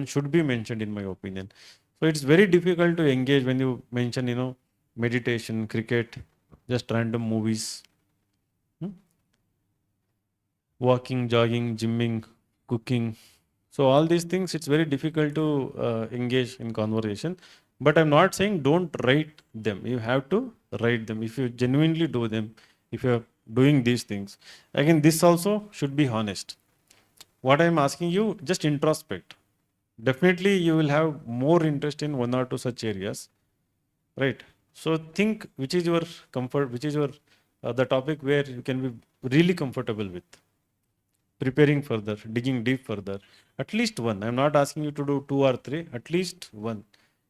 should be mentioned, in my opinion. So it's very difficult to engage when you mention, meditation, cricket, just random movies, hmm, walking, jogging, gymming, cooking. So all these things, it's very difficult to engage in conversation. But I'm not saying don't write them. You have to write them if you genuinely do them. If you're doing these things, again, this also should be honest. What I'm asking you, just introspect. Definitely, you will have more interest in one or two such areas, right? So think which is your comfort, which is your the topic where you can be really comfortable with preparing further, digging deep further. At least one. I'm not asking you to do 2 or 3. At least one.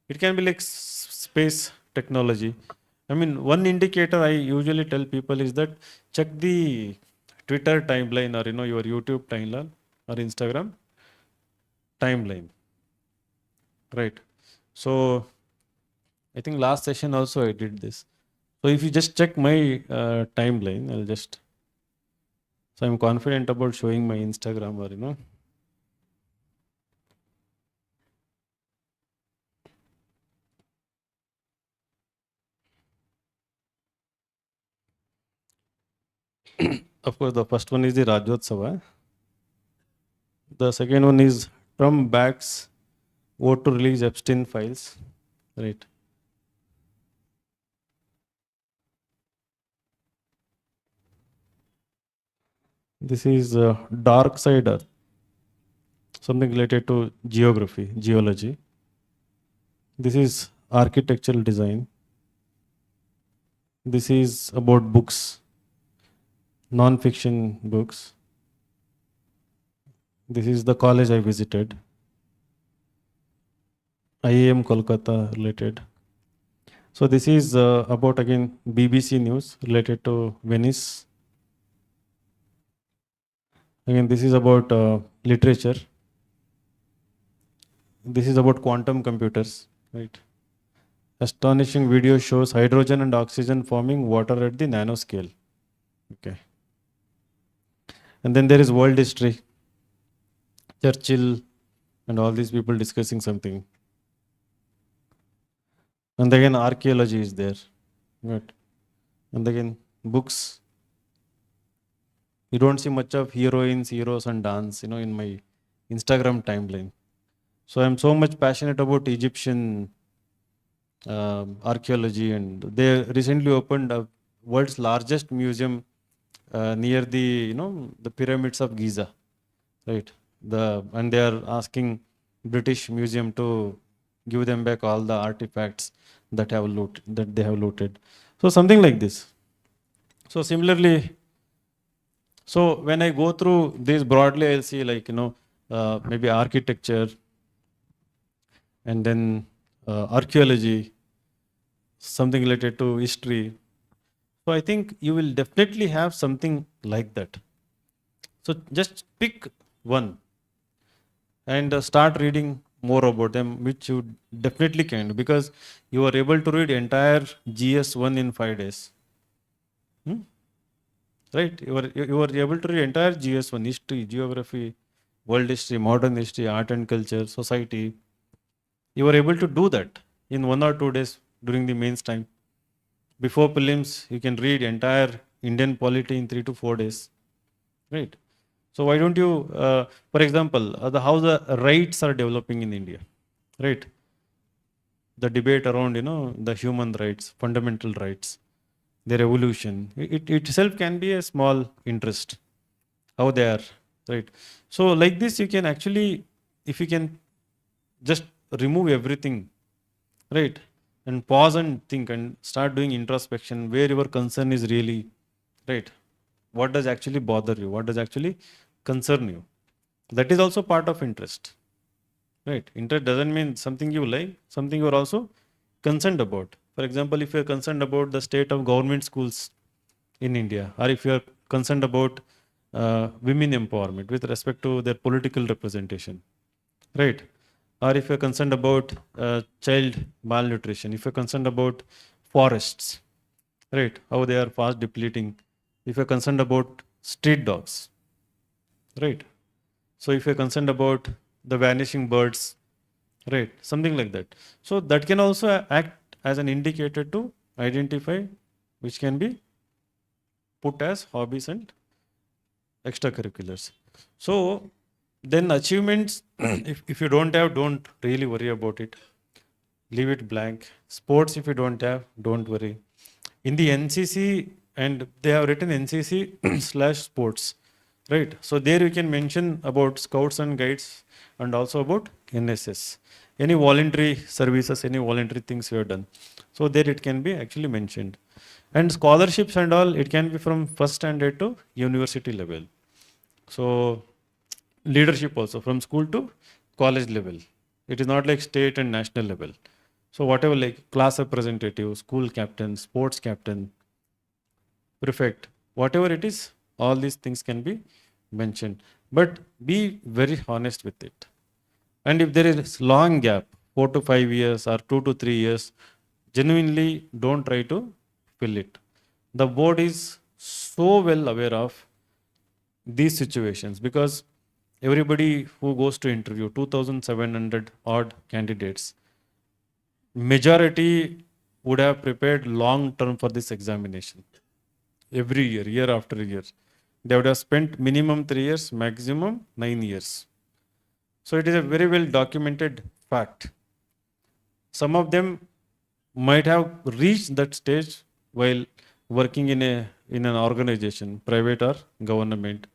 It can be like space technology. I mean, one indicator I usually tell people is that check the Twitter timeline, or your YouTube timeline or Instagram timeline, right? So I think last session also I did this. So if you just check my timeline, I'll just. So I'm confident about showing my Instagram, or of course the first one is the Rajyotsava. The second one is Trump backs vote to release Epstein files, right? This is Dark Side Earth, something related to geography, geology. This is architectural design. This is about books, non-fiction books. This is the college I visited, IAM Kolkata related. So this is about again BBC news related to Venice. Again, this is about literature. This is about quantum computers, right? Astonishing video shows hydrogen and oxygen forming water at the nanoscale. Okay. And then there is world history. Churchill and all these people discussing something. And again, archaeology is there. Right. And again, books. You don't see much of heroines, heroes, and dance, in my Instagram timeline. So I'm so much passionate about Egyptian archaeology, and they recently opened a world's largest museum near the pyramids of Giza, right? And they are asking British Museum to give them back all the artifacts that they have looted. So something like this. So similarly, so when I go through this broadly, I'll see like maybe architecture, and then archaeology, something related to history. So I think you will definitely have something like that. So just pick one and start reading more about them, which you definitely can do, because you are able to read entire GS1 in 5 days. Hmm? Right? You are able to read entire GS1, history, geography, world history, modern history, art and culture, society. You are able to do that in 1 or 2 days during the mains time. Before prelims, you can read entire Indian polity in 3 to 4 days. Right? So why don't you, for example, how the rights are developing in India, right? The debate around, the human rights, fundamental rights, their evolution, it itself can be a small interest, how they are, right? So like this, you can actually, if you can just remove everything, right? And pause and think and start doing introspection where your concern is really, right? What does actually bother you? What does actually concern you? That is also part of interest, right? Interest doesn't mean something you like, something you are also concerned about. For example, if you are concerned about the state of government schools in India, or if you are concerned about women empowerment with respect to their political representation, right? Or if you're concerned about child malnutrition, if you're concerned about forests, right? How they are fast depleting. If you're concerned about street dogs, right? So if you're concerned about the vanishing birds, right? Something like that. So that can also act as an indicator to identify which can be put as hobbies and extracurriculars. So then achievements, if you don't have, don't really worry about it. Leave it blank. Sports, if you don't have, don't worry. In the NCC, and they have written NCC slash sports, right? So there you can mention about scouts and guides and also about NSS. Any voluntary services, any voluntary things you have done. So there it can be actually mentioned. And scholarships and all, it can be from first standard to university level. So leadership also from school to college level. It is not like state and national level. So whatever, like class representative, school captain, sports captain, prefect, whatever it is, all these things can be mentioned. But be very honest with it. And if there is long gap, 4 to 5 years or 2 to 3 years, genuinely don't try to fill it. The board is so well aware of these situations, because everybody who goes to interview 2700 odd candidates, majority would have prepared long term for this examination. Every year after year, they would have spent minimum 3 years, maximum 9 years. So it is a very well documented fact. Some of them might have reached that stage while working in an organization, private or government.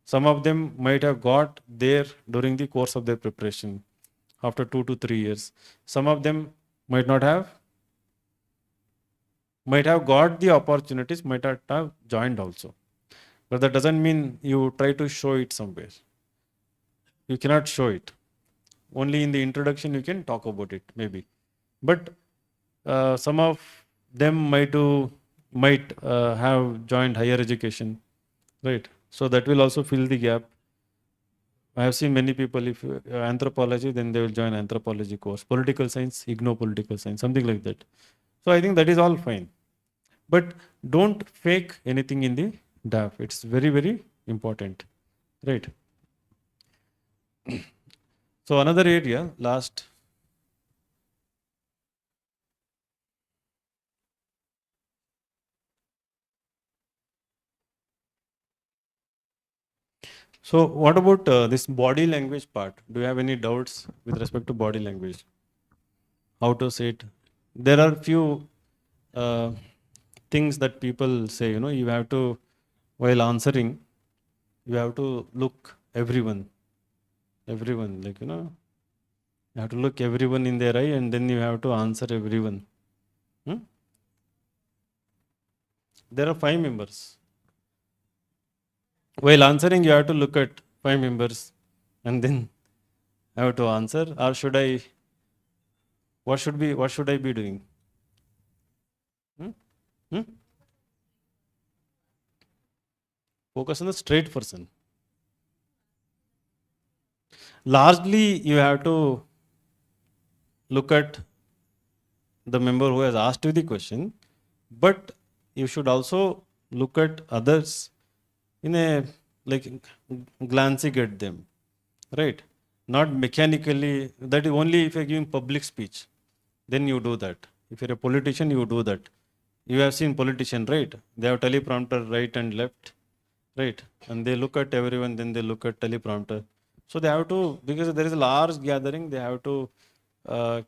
Some of them might have got there during the course of their preparation after 2 to 3 years. Some of them might not have, might have got the opportunities, might not have joined also. But that doesn't mean you try to show it somewhere. You cannot show it. Only in the introduction you can talk about it, maybe. But some of them might have joined higher education, right? So that will also fill the gap. I have seen many people, if anthropology, then they will join anthropology course. Political science, ignore political science, something like that. So I think that is all fine. But don't fake anything in the DAF. It's very, very important, right? So another area, last. So what about this body language part? Do you have any doubts with respect to body language? How to say it? There are few uh, things that people say, you have to, while answering, you have to look everyone, like, you have to look everyone in their eye and then you have to answer everyone. Hmm? There are 5 members. While answering, you have to look at 5 members and then have to answer. Or should I, what should I be doing? Hmm? Hmm? Focus on the straight person. Largely, you have to look at the member who has asked you the question, but you should also look at others in a like glancing at them, right? Not mechanically. That is only if you're giving public speech, then you do that. If you're a politician, you do that. You have seen politician, right? They have teleprompter right and left, right? And they look at everyone, then they look at teleprompter. So they have to, because there is a large gathering, they have to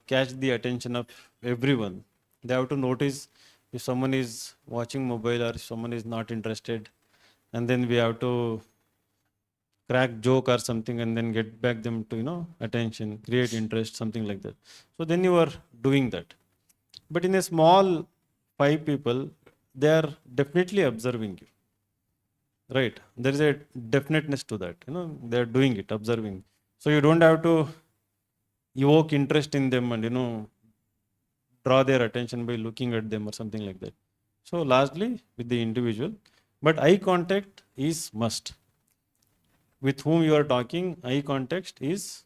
catch the attention of everyone. They have to notice if someone is watching mobile or if someone is not interested, and then we have to crack joke or something and then get back them to attention, create interest, something like that. So then you are doing that. But in a small 5 people, they are definitely observing you, right? There is a definiteness to that, they are doing it, observing. So you don't have to evoke interest in them and draw their attention by looking at them or something like that. So largely with the individual, but eye contact is must. With whom you are talking, eye contact is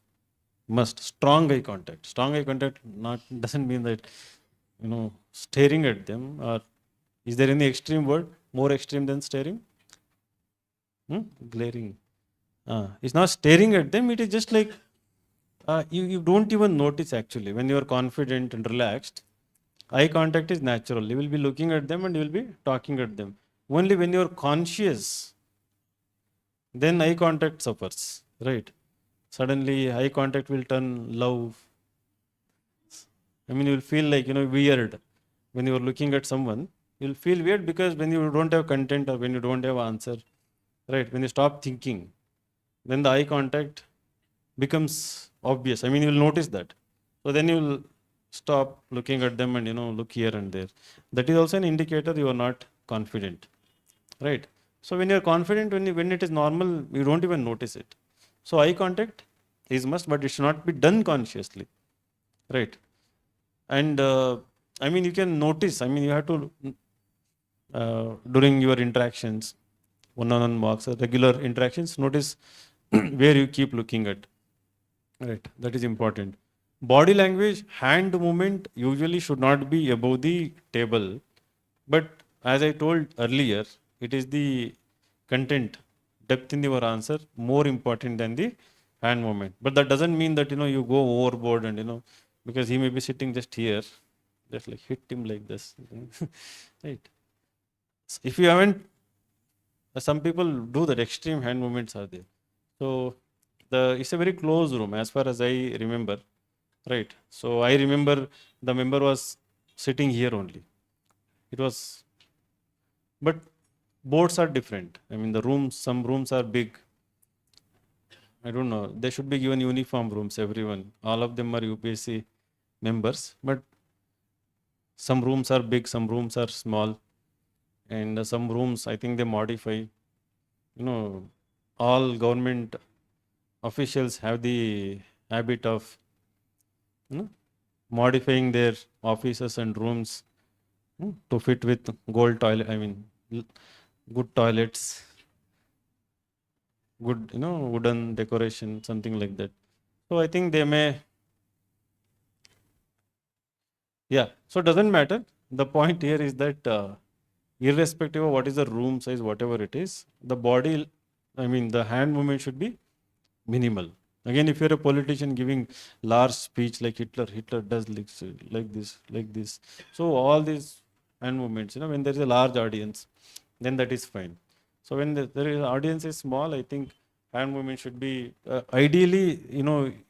must. Strong eye contact. Strong eye contact not doesn't mean that staring at them, or is there any extreme word more extreme than staring? Glaring. It's not staring at them. It is just like you don't even notice actually when you are confident and relaxed. Eye contact is natural. You will be looking at them and you will be talking at them. Only when you are conscious, then eye contact suffers, right? Suddenly, eye contact will turn love. I mean, you'll feel like, weird when you're looking at someone. You'll feel weird because when you don't have content or when you don't have answer, right? When you stop thinking, then the eye contact becomes obvious. I mean, you'll notice that. So then you'll stop looking at them and, look here and there. That is also an indicator you are not confident, right? So when you're confident, when it is normal, you don't even notice it. So eye contact is must, but it should not be done consciously, right? And I mean, you can notice. I mean, you have to during your interactions, one-on-one walks, or regular interactions, notice where you keep looking at. Right, that is important. Body language, hand movement usually should not be above the table, but as I told earlier, it is the content, depth in your answer more important than the hand movement. But that doesn't mean that you go overboard and because he may be sitting just here, just like hit him like this, right? If you haven't, some people do that. Extreme hand movements are there. So it's a very close room as far as I remember. Right. So I remember the member was sitting here only. It was, but boards are different. I mean, the rooms, some rooms are big. I don't know. They should be given uniform rooms, everyone. All of them are UPSC members, but some rooms are big, some rooms are small, and some rooms I think they modify. All government officials have the habit of, you know, modifying their offices and rooms to fit with gold toilet, good toilets, good, wooden decoration, something like that. So I think they may, yeah. So it doesn't matter. The point here is that irrespective of what is the room size, whatever it is, the body, the hand movement should be minimal. Again, if you're a politician giving large speech like Hitler does like this. So all these hand movements, when there is a large audience, then that is fine. So when there is audience is small, I think hand movement should be ideally,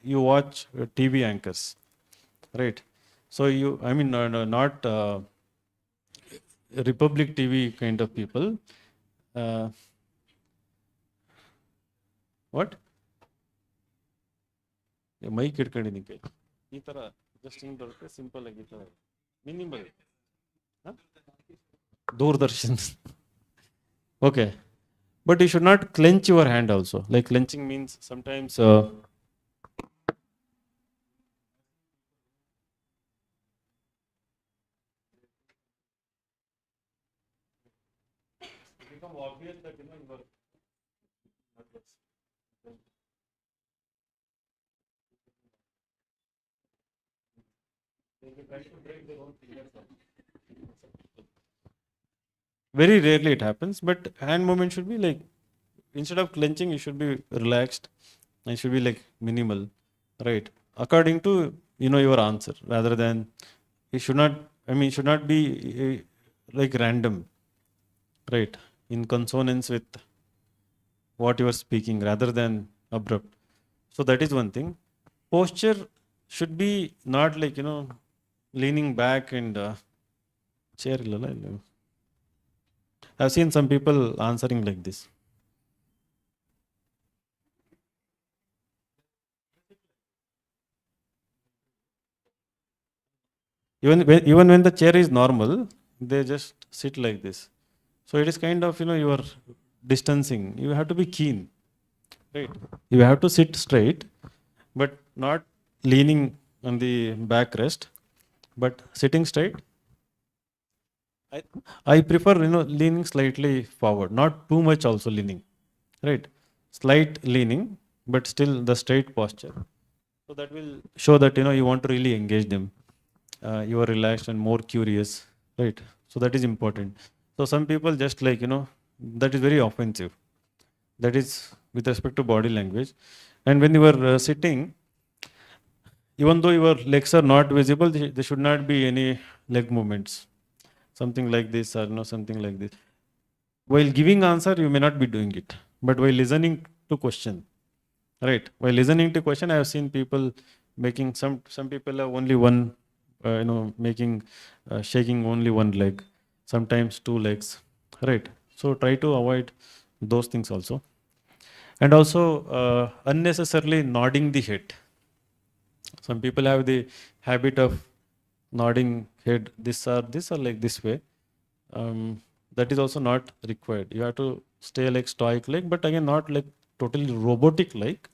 you watch TV anchors, right? So you, no, not Republic TV kind of people. Uh, what? Mic ಇಟ್ಕೊಂಡಿದ್ದೀನಿ ಕೈ ಈ ಥರ just ಹಿಂಗೆ ಬರುತ್ತೆ simple ಆಗಿ ಈ ಥರ minimal ದೂರದರ್ಶನ್ okay but you should not clench your hand also like clenching means sometimes very rarely it happens, but hand movement should be like, instead of clenching, you should be relaxed and should be like minimal, right? According to your answer, rather than it should not. It should not be like random, right? In consonance with what you are speaking, rather than abrupt. So that is one thing. Posture should be not like leaning back and chair. I've seen some people answering like this. Even when the chair is normal, they just sit like this. So it is kind of you are distancing. You have to be keen, right? You have to sit straight, but not leaning on the backrest, but sitting straight. I prefer leaning slightly forward, not too much also leaning, right? Slight leaning, but still the straight posture. So that will show that you want to really engage them. You are relaxed and more curious, right? So that is important. So some people just like that is very offensive. That is with respect to body language. And when you are sitting, even though your legs are not visible, there should not be any leg movements, something like this or something like this. While giving answer, you may not be doing it, but while listening to question, right? While listening to question, I have seen people making some people have only one, making shaking only one leg, sometimes two legs, right? So try to avoid those things also, and also unnecessarily nodding the head. Some people have the habit of nodding head this or like this way. That is also not required. You have to stay like stoic like, but again not like totally robotic like,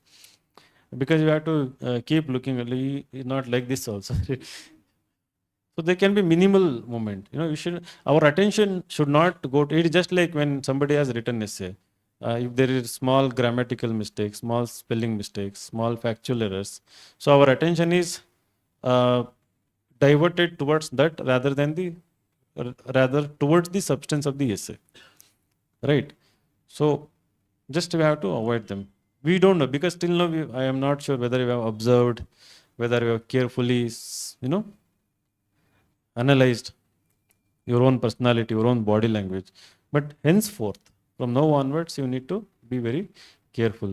because you have to keep looking not like this also. So there can be minimal movement. Our attention should not go to it. Is just like when somebody has written essay. If there is small grammatical mistakes, small spelling mistakes, small factual errors, so our attention is diverted towards that rather towards the substance of the essay, right? So just we have to avoid them. We don't know, because till now I am not sure whether you have observed, whether you have carefully analyzed your own personality, your own body language. But henceforth, from now onwards, you need to be very careful.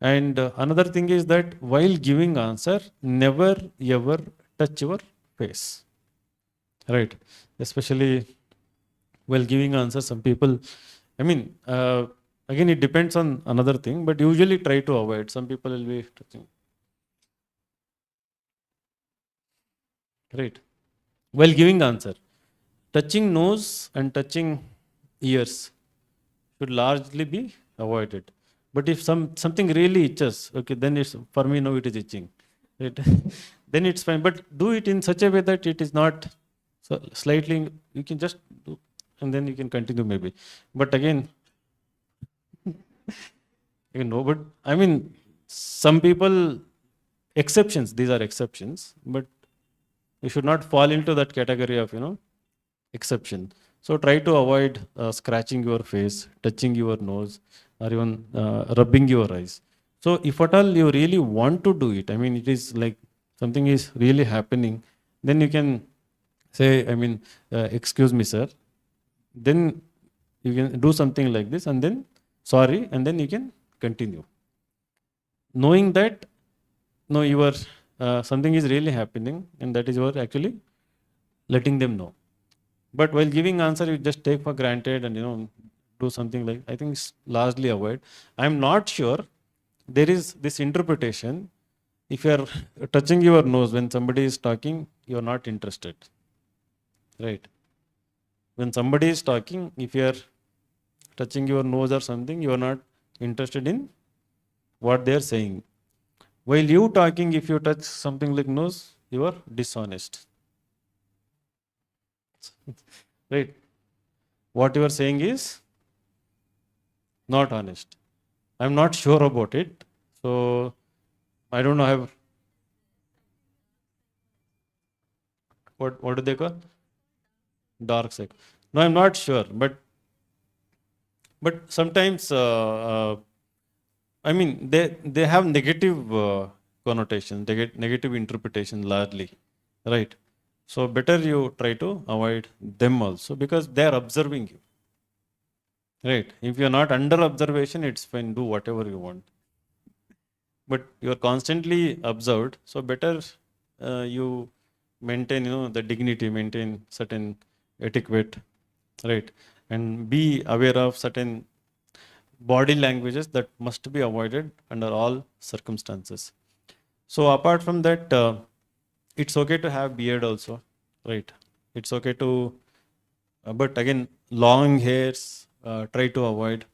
And another thing is that while giving answer, never ever touch your face, right? Especially while giving answer, some people, again, it depends on another thing, but usually try to avoid. Some people will be touching, right? While giving answer, touching nose and touching ears should largely be avoided. But if something really itches, okay, then it's for me now it is itching. Right? then it's fine. But do it in such a way that it is not so slightly, you can just do, and then you can continue maybe. But again, you know, but I mean, some people, exceptions, these are exceptions, but you should not fall into that category of, exception. So try to avoid scratching your face, touching your nose, or even rubbing your eyes. So if at all you really want to do it, I mean, it is like something is really happening, then you can say, I mean, excuse me, sir. Then you can do something like this, and then sorry, and then you can continue. Knowing that, no, you are something is really happening, and that is you are actually letting them know. But while giving answer, you just take for granted and do something like, I think it's largely avoid. I'm not sure there is this interpretation. If you are touching your nose when somebody is talking, you are not interested, right? When somebody is talking, if you are touching your nose or something, you are not interested in what they are saying. While you talking, if you touch something like nose, you are dishonest, right? What you are saying is not honest. I'm not sure about it. So I don't know. I have what do they call dark side? No, I'm not sure. But sometimes I mean they have negative connotations. They get negative interpretation largely, right? So better you try to avoid them also because they are observing you, right? If you are not under observation, it's fine. Do whatever you want. But you are constantly observed, so better you maintain the dignity, maintain certain etiquette, right? And be aware of certain body languages that must be avoided under all circumstances. So apart from that, it's okay to have beard also, right? It's okay to but again, long hairs try to avoid.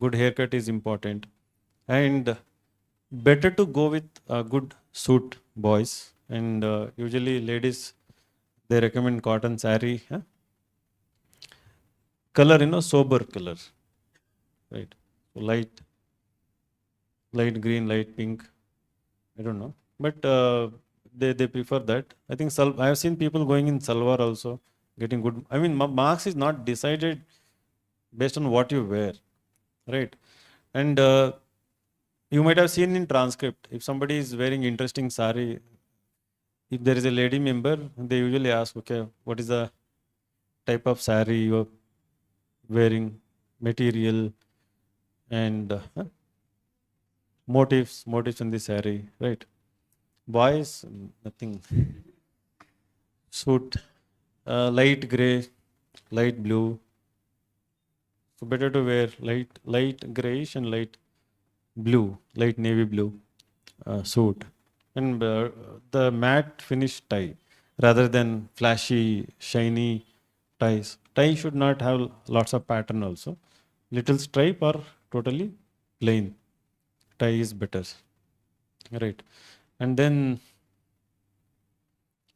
Good haircut is important, and better to go with a good suit, boys. And usually ladies, they recommend cotton saree, huh? Color, sober color, right? So light green, light pink, I don't know, but they prefer that. I think I have seen people going in salwar also, getting good. I mean, marks is not decided based on what you wear, right? And you might have seen in transcript, if somebody is wearing interesting sari, if there is a lady member, they usually ask, okay, what is the type of sari you're wearing, material, and motifs in the sari, right? Boys, nothing. Suit, light gray, light blue. So better to wear light grayish and light blue, light navy blue suit, and the matte finish tie rather than flashy, shiny ties. Tie should not have lots of pattern also. Little stripe or totally plain. Tie is better, right? And then,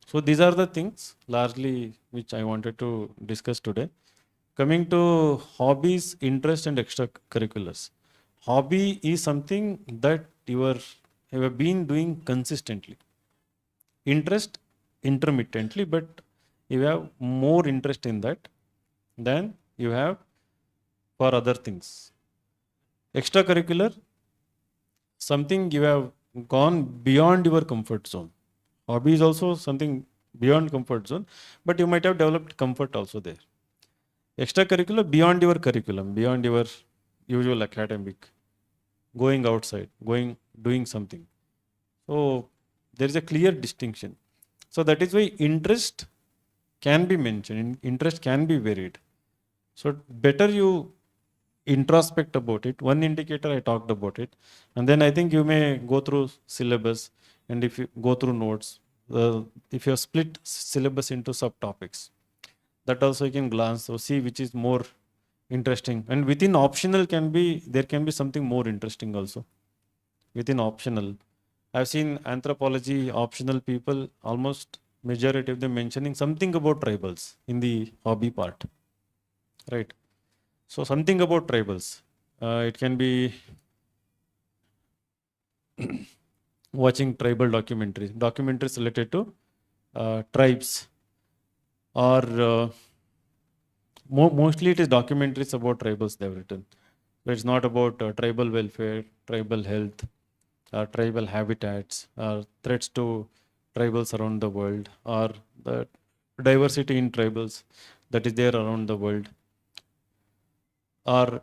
so these are the things largely which I wanted to discuss today. Coming to hobbies, interest, and extracurriculars. Hobby is something that you have been doing consistently. Interest, intermittently, but you have more interest in that than you have for other things. Extracurricular, something you have gone beyond your comfort zone. Hobby is also something beyond comfort zone, but you might have developed comfort also there. Extracurricular, beyond your curriculum, beyond your usual academic, going outside, doing something. So there is a clear distinction. So that is why interest can be mentioned, interest can be varied. So better you introspect about it. One indicator I talked about it, and then I think you may go through syllabus, and if you go through notes, if you have split syllabus into subtopics, that also you can glance or see which is more interesting. And within optional there can be something more interesting also within optional. I've seen anthropology optional people, almost majority of them mentioning something about tribals in the hobby part, right? So something about tribals. It can be watching tribal documentaries related to tribes, or mostly it is documentaries about tribals they've written. So it's not about tribal welfare, tribal health, tribal habitats, threats to tribals around the world, or the diversity in tribals that is there around the world, or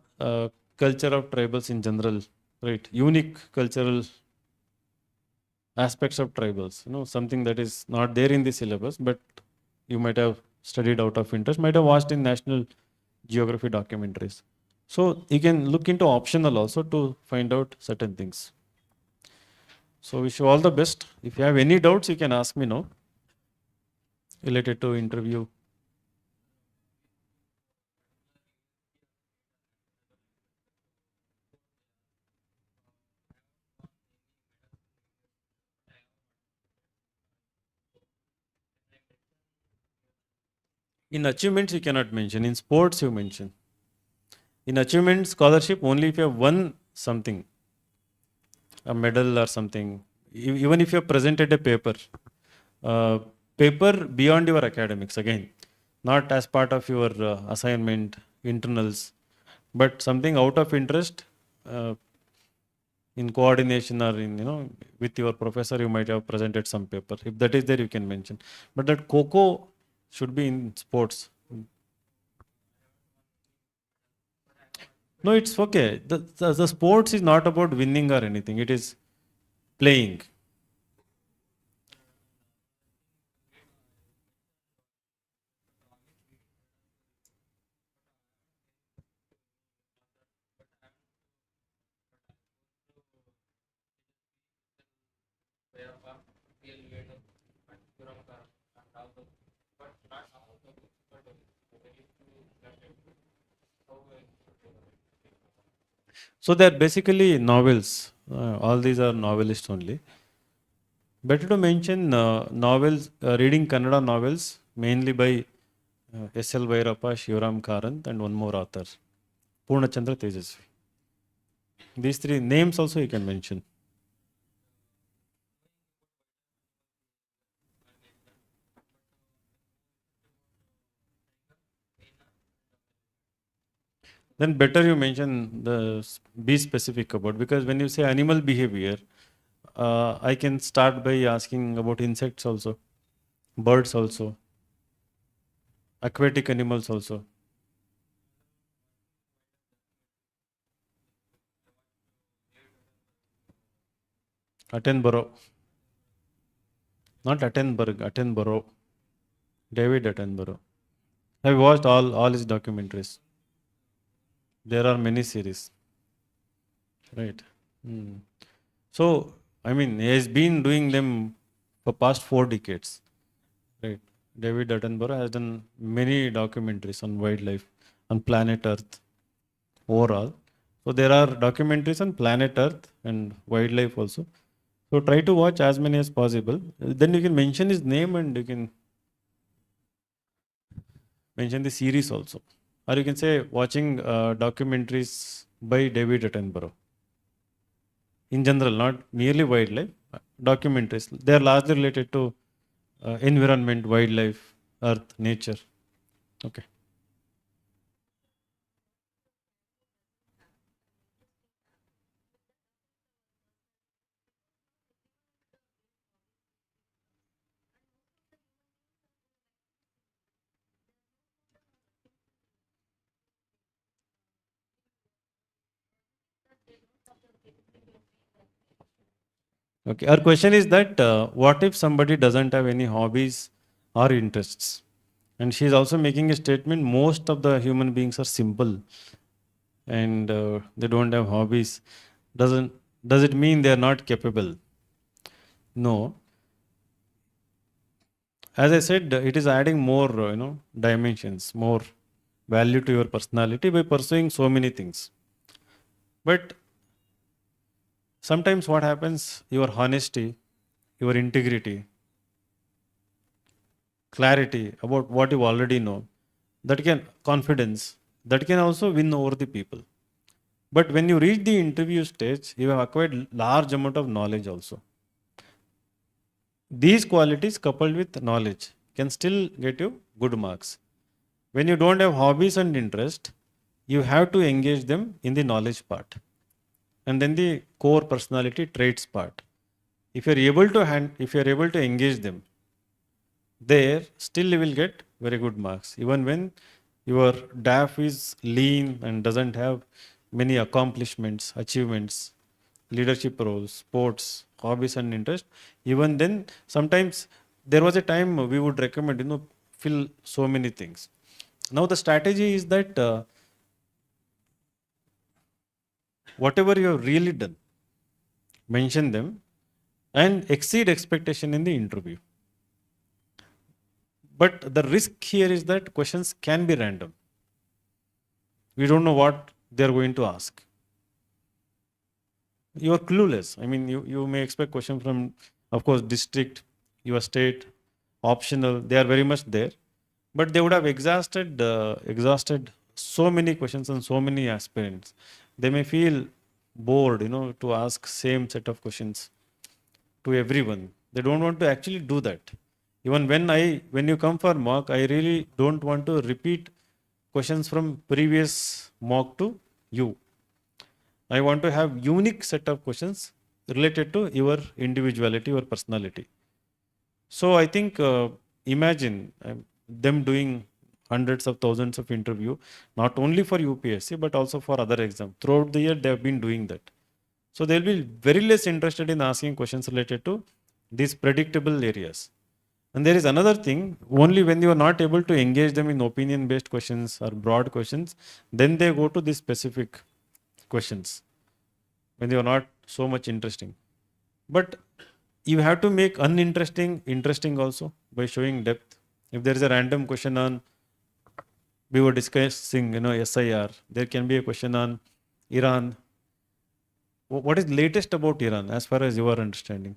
culture of tribals in general, right? Unique cultural aspects of tribals, something that is not there in the syllabus, but you might have studied out of interest, might have watched in national geography documentaries. So you can look into optional also to find out certain things. So wish you all the best. If you have any doubts, you can ask me now related to interview. In achievements, you cannot mention. In sports, you mention. In achievement scholarship, only if you have won something, a medal or something. Even if you have presented a uh, paper beyond your academics, again, not as part of your assignment, internals, but something out of interest, uh, in coordination or in, with your professor, you might have presented some paper. If that is there, you can mention. But that coco should be in sports. No, it's okay. The sports is not about winning or anything. It is playing. So they're basically novels. All these are novelists only. Better to mention novels, reading Kannada novels, mainly by S.L. Vairappa, Shivaram Karanth, and one more author, Purnachandra Tejasvi. These three names also you can mention. Then better you mention be specific about, because when you say animal behavior, I can start by asking about insects also, birds also, aquatic animals also. Attenborough, not Attenberg, Attenborough, David Attenborough. I've watched all his documentaries. There are many series, right? Hmm. So, I mean, he has been doing them for past 4 decades, right? David Attenborough has done many documentaries on wildlife, on planet Earth overall. So there are documentaries on planet Earth and wildlife also. So try to watch as many as possible. Then you can mention his name and you can mention the series also. Or you can say watching documentaries by David Attenborough. In general, not merely wildlife, documentaries. They are largely related to environment, wildlife, earth, nature. Okay. Okay. Our question is that what if somebody doesn't have any hobbies or interests? And she is also making a statement most of the human beings are simple and they don't have hobbies. Doesn't does it mean they are not capable? No. As I said, it is adding more, dimensions, more value to your personality by pursuing so many things. But sometimes what happens, your honesty, your integrity, clarity about what you already know, that can confidence, that can also win over the people. But when you reach the interview stage, you have acquired large amount of knowledge also. These qualities coupled with knowledge can still get you good marks. When you don't have hobbies and interest, you have to engage them in the knowledge part and then the core personality traits part. If you're able to if you're able to engage them, there still you will get very good marks. Even when your DAF is lean and doesn't have many accomplishments, achievements, leadership roles, sports, hobbies and interest, even then sometimes there was a time we would recommend, fill so many things. Now the strategy is that whatever you have really done, mention them and exceed expectation in the interview. But the risk here is that questions can be random. We don't know what they are going to ask. You are clueless. I mean, you may expect question from, of course, district, your state, optional. They are very much there, but they would have exhausted so many questions and so many aspirants. They may feel bored, to ask same set of questions to everyone. They don't want to actually do that. Even when you come for mock, I really don't want to repeat questions from previous mock to you. I want to have unique set of questions related to your individuality or personality. So I think imagine them doing hundreds of thousands of interview, not only for UPSC but also for other exams. Throughout the year, they have been doing that. So they'll be very less interested in asking questions related to these predictable areas. And there is another thing, only when you are not able to engage them in opinion based questions or broad questions, then they go to these specific questions when they are not so much interesting. But you have to make uninteresting interesting also by showing depth. If there is a random question on, we were discussing, SIR, there can be a question on Iran. What is latest about Iran as far as your understanding?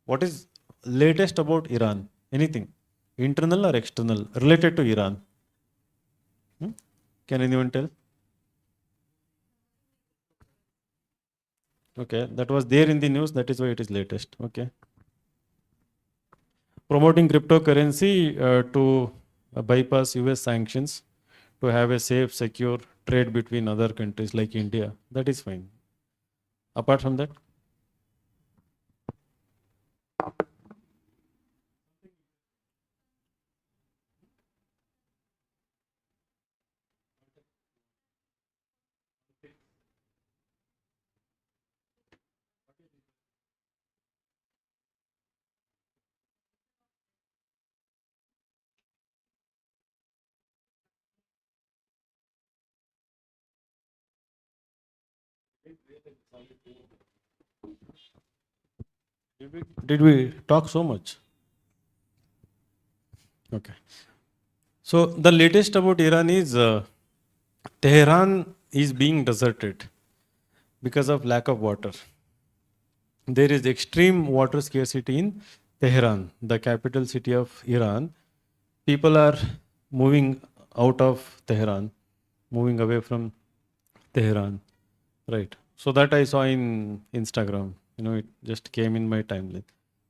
What is latest about Iran? Anything, internal or external, related to Iran? Can anyone tell? Okay, that was there in the news. That is why it is latest. Okay. Promoting cryptocurrency to bypass US sanctions to have a safe, secure trade between other countries like India. That is fine. Apart from that, did we talk so much? Okay. So the latest about Iran is Tehran is being deserted because of lack of water. There is extreme water scarcity in Tehran, the capital city of Iran. People are moving out of Tehran, moving away from Tehran, right? So that I saw in Instagram. It just came in my timeline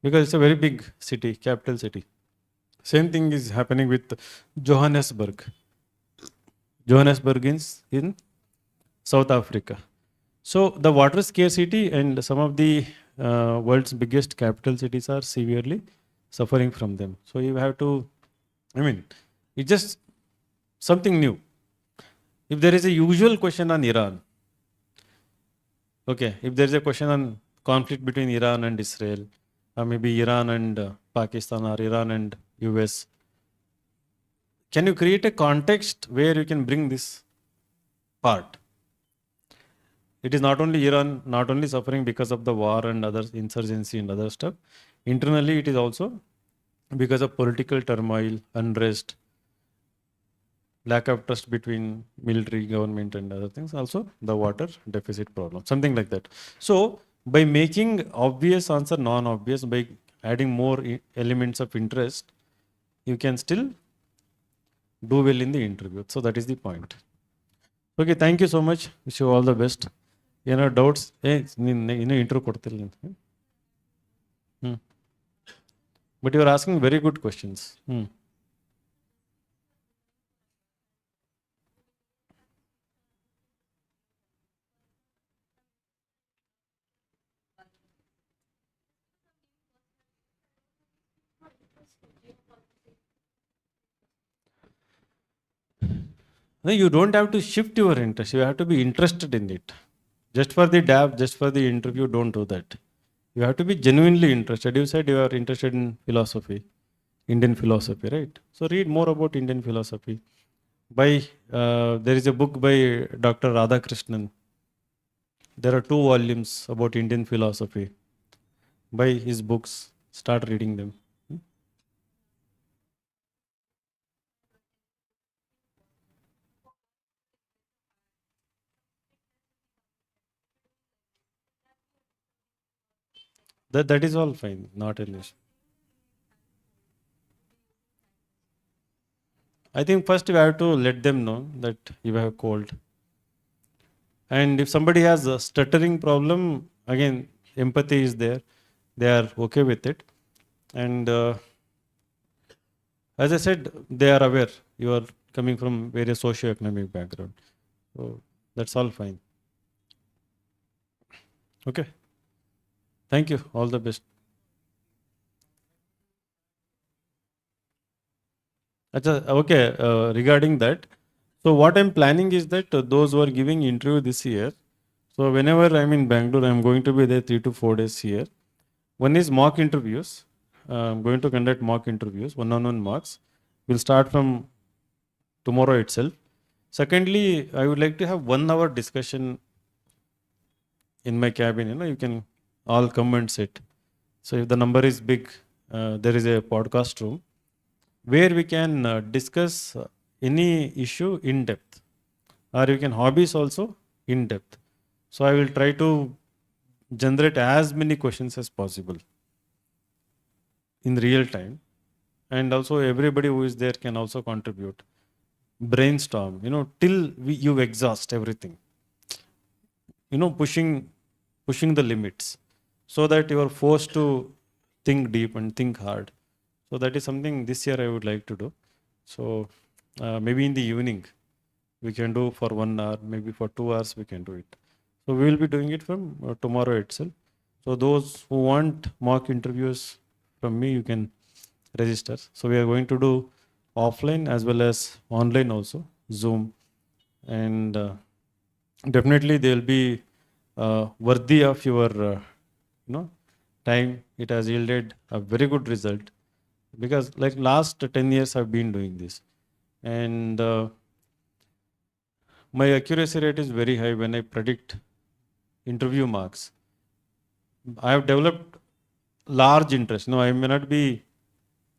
because it's a very big city, capital city. Same thing is happening with Johannesburg. Johannesburg is in South Africa. So the water scarcity and some of the world's biggest capital cities are severely suffering from them. So you have to, it's just something new. If there is a usual question on Iran, okay, if there is a question on conflict between Iran and Israel, or maybe Iran and Pakistan, or Iran and US, can you create a context where you can bring this part? It is not only Iran, not only suffering because of the war and other insurgency and other stuff. Internally, it is also because of political turmoil, unrest, lack of trust between military, government, and other things. Also, the water deficit problem, something like that. So, by making obvious answer non-obvious, by adding more elements of interest, you can still do well in the interview. So that is the point. Okay, thank you so much. Wish you all the best. ಏನೋ doubts ಇನ್ನೂ ಇಂಟ್ರೂ ಕೊಡ್ತಿಲ್ಲ but you are asking very good questions No, you don't have to shift your interest. You have to be interested in it. Just for the dab, just for the interview, don't do that. You have to be genuinely interested. You said you are interested in philosophy, Indian philosophy, right? So read more about Indian philosophy. There is a book by Dr. Radhakrishnan. There are 2 volumes about Indian philosophy. Buy his books, start reading them. That is all fine, not an issue. I think first you have to let them know that you have cold. And if somebody has a stuttering problem, again, empathy is there. They are okay with it. And as I said, they are aware you are coming from various socio-economic background. So that's all fine. Okay. Thank you. All the best. Okay, regarding that, so what I'm planning is that those who are giving interview this year, so whenever I'm in Bangalore, I'm going to be there 3 to 4 days here. One is mock interviews. I'm going to conduct mock interviews, one-on-one mocks. We'll start from tomorrow itself. Secondly, I would like to have 1 hour discussion in my cabin. You can all come and sit. So if the number is big, there is a podcast room where we can discuss any issue in depth, or you can hobbies also in depth. So I will try to generate as many questions as possible in real time, and also everybody who is there can also contribute. Brainstorm, till you exhaust everything. Pushing the limits, so that you are forced to think deep and think hard. So that is something this year I would like to do. So maybe in the evening we can do for 1 hour, maybe for 2 hours we can do it. So we will be doing it from tomorrow itself. So those who want mock interviews from me, you can register. So we are going to do offline as well as online also, Zoom, and definitely they will be worthy of your time. It has yielded a very good result, because like last 10 years I've been doing this, and my accuracy rate is very high when I predict interview marks. I have developed large interest. I may not be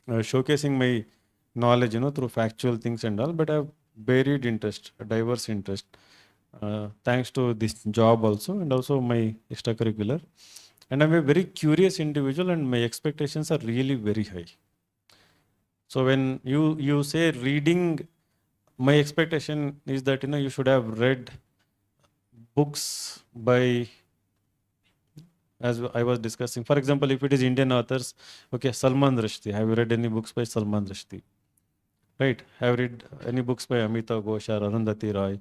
showcasing my knowledge, through factual things and all, but I have varied interest, a diverse interest, thanks to this job also, and also my extracurricular. And I'm a very curious individual, and my expectations are really very high. So when you say reading, my expectation is that you should have read books by, as I was discussing. For example, if it is Indian authors, okay, Salman Rushdie. Have you read any books by Salman Rushdie? Right? Have you read any books by Amitav Ghosh or Arundhati Roy?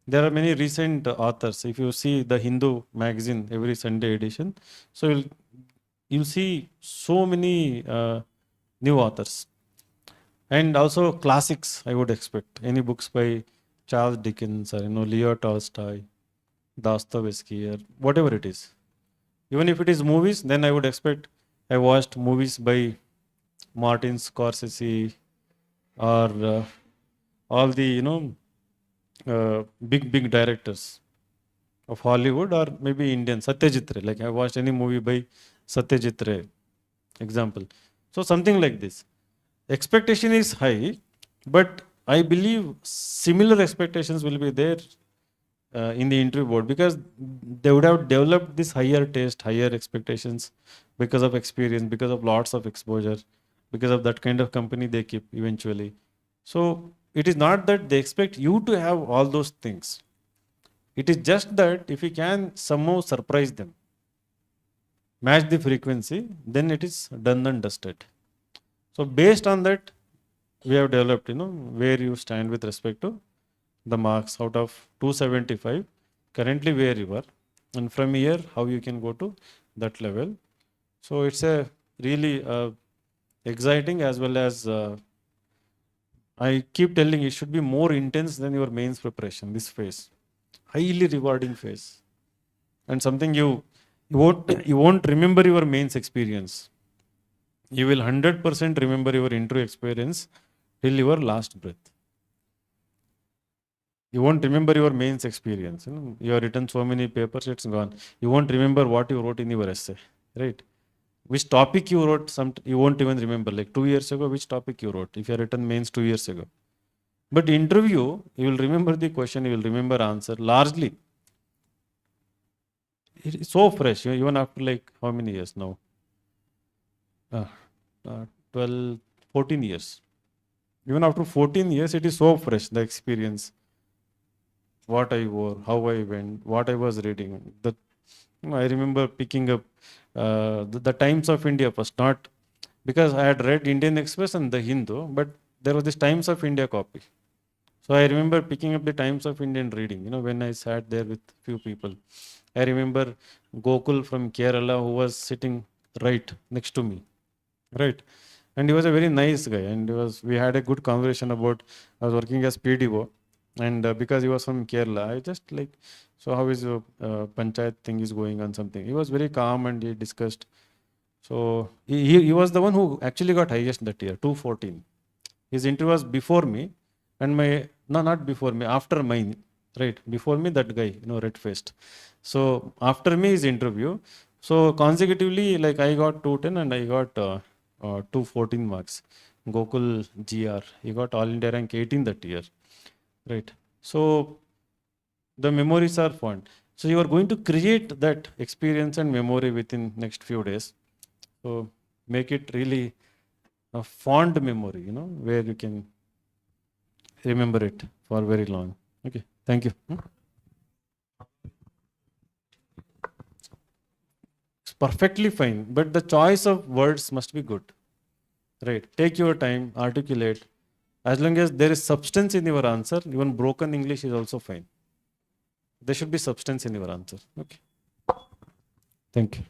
There are many recent authors. If you see the Hindu magazine every Sunday edition, so you'll see so many new authors. And also classics, I would expect. Any books by Charles Dickens or Leo Tolstoy, Dostoevsky, or whatever it is. Even if it is movies, then I would expect I watched movies by Martin Scorsese, or all the big directors of Hollywood, or maybe Indian, Satyajit Ray. Like I watched any movie by Satyajit Ray, example. So something like this. Expectation is high, but I believe similar expectations will be there in the interview board, because they would have developed this higher taste, higher expectations because of experience, because of lots of exposure, because of that kind of company they keep eventually. So it is not that they expect you to have all those things. It is just that if you can somehow surprise them, match the frequency, then it is done and dusted. So based on that, we have developed, where you stand with respect to the marks out of 275, currently where you are, and from here how you can go to that level. So it's a really exciting, as well as I keep telling, it should be more intense than your mains preparation. This phase, highly rewarding phase, and something you won't remember your mains experience. You will 100% remember your interview experience till your last breath. You won't remember your mains experience. You have written so many papers, it's gone. You won't remember what you wrote in your essay, right? Which topic you wrote, you won't even remember. Like 2 years ago, which topic you wrote, if you have written mains 2 years ago. But interview, you will remember the question, you will remember answer largely. It is so fresh, even after like how many years now? Uh, 12, 14 years. Even after 14 years, it is so fresh, the experience. What I wore, how I went, what I was reading. I remember picking up the Times of India first, not because I had read Indian Express and the Hindu, but there was this Times of India copy. So I remember picking up the Times of India and reading, when I sat there with few people. I remember Gokul from Kerala, who was sitting right next to me, right? And he was a very nice guy, and we had a good conversation about, I was working as PDO, and because he was from Kerala, I just like, so how is your panchayat thing is going on, something. He was very calm and he discussed. So he was the one who actually got highest that year, 214. His interview was before me, and not before me, after mine, right? Before me, that guy, red faced. So after me, his interview. So consecutively, like I got 210 and I got 214 marks. Gokul GR, he got All India rank 18 that year, right? So the memories are fond. So you are going to create that experience and memory within next few days. So make it really a fond memory, where you can remember it for very long. Okay, thank you. It's perfectly fine, but the choice of words must be good. Right. Take your time, articulate. As long as there is substance in your answer, even broken English is also fine. There should be substance in your answer. Okay. Thank you.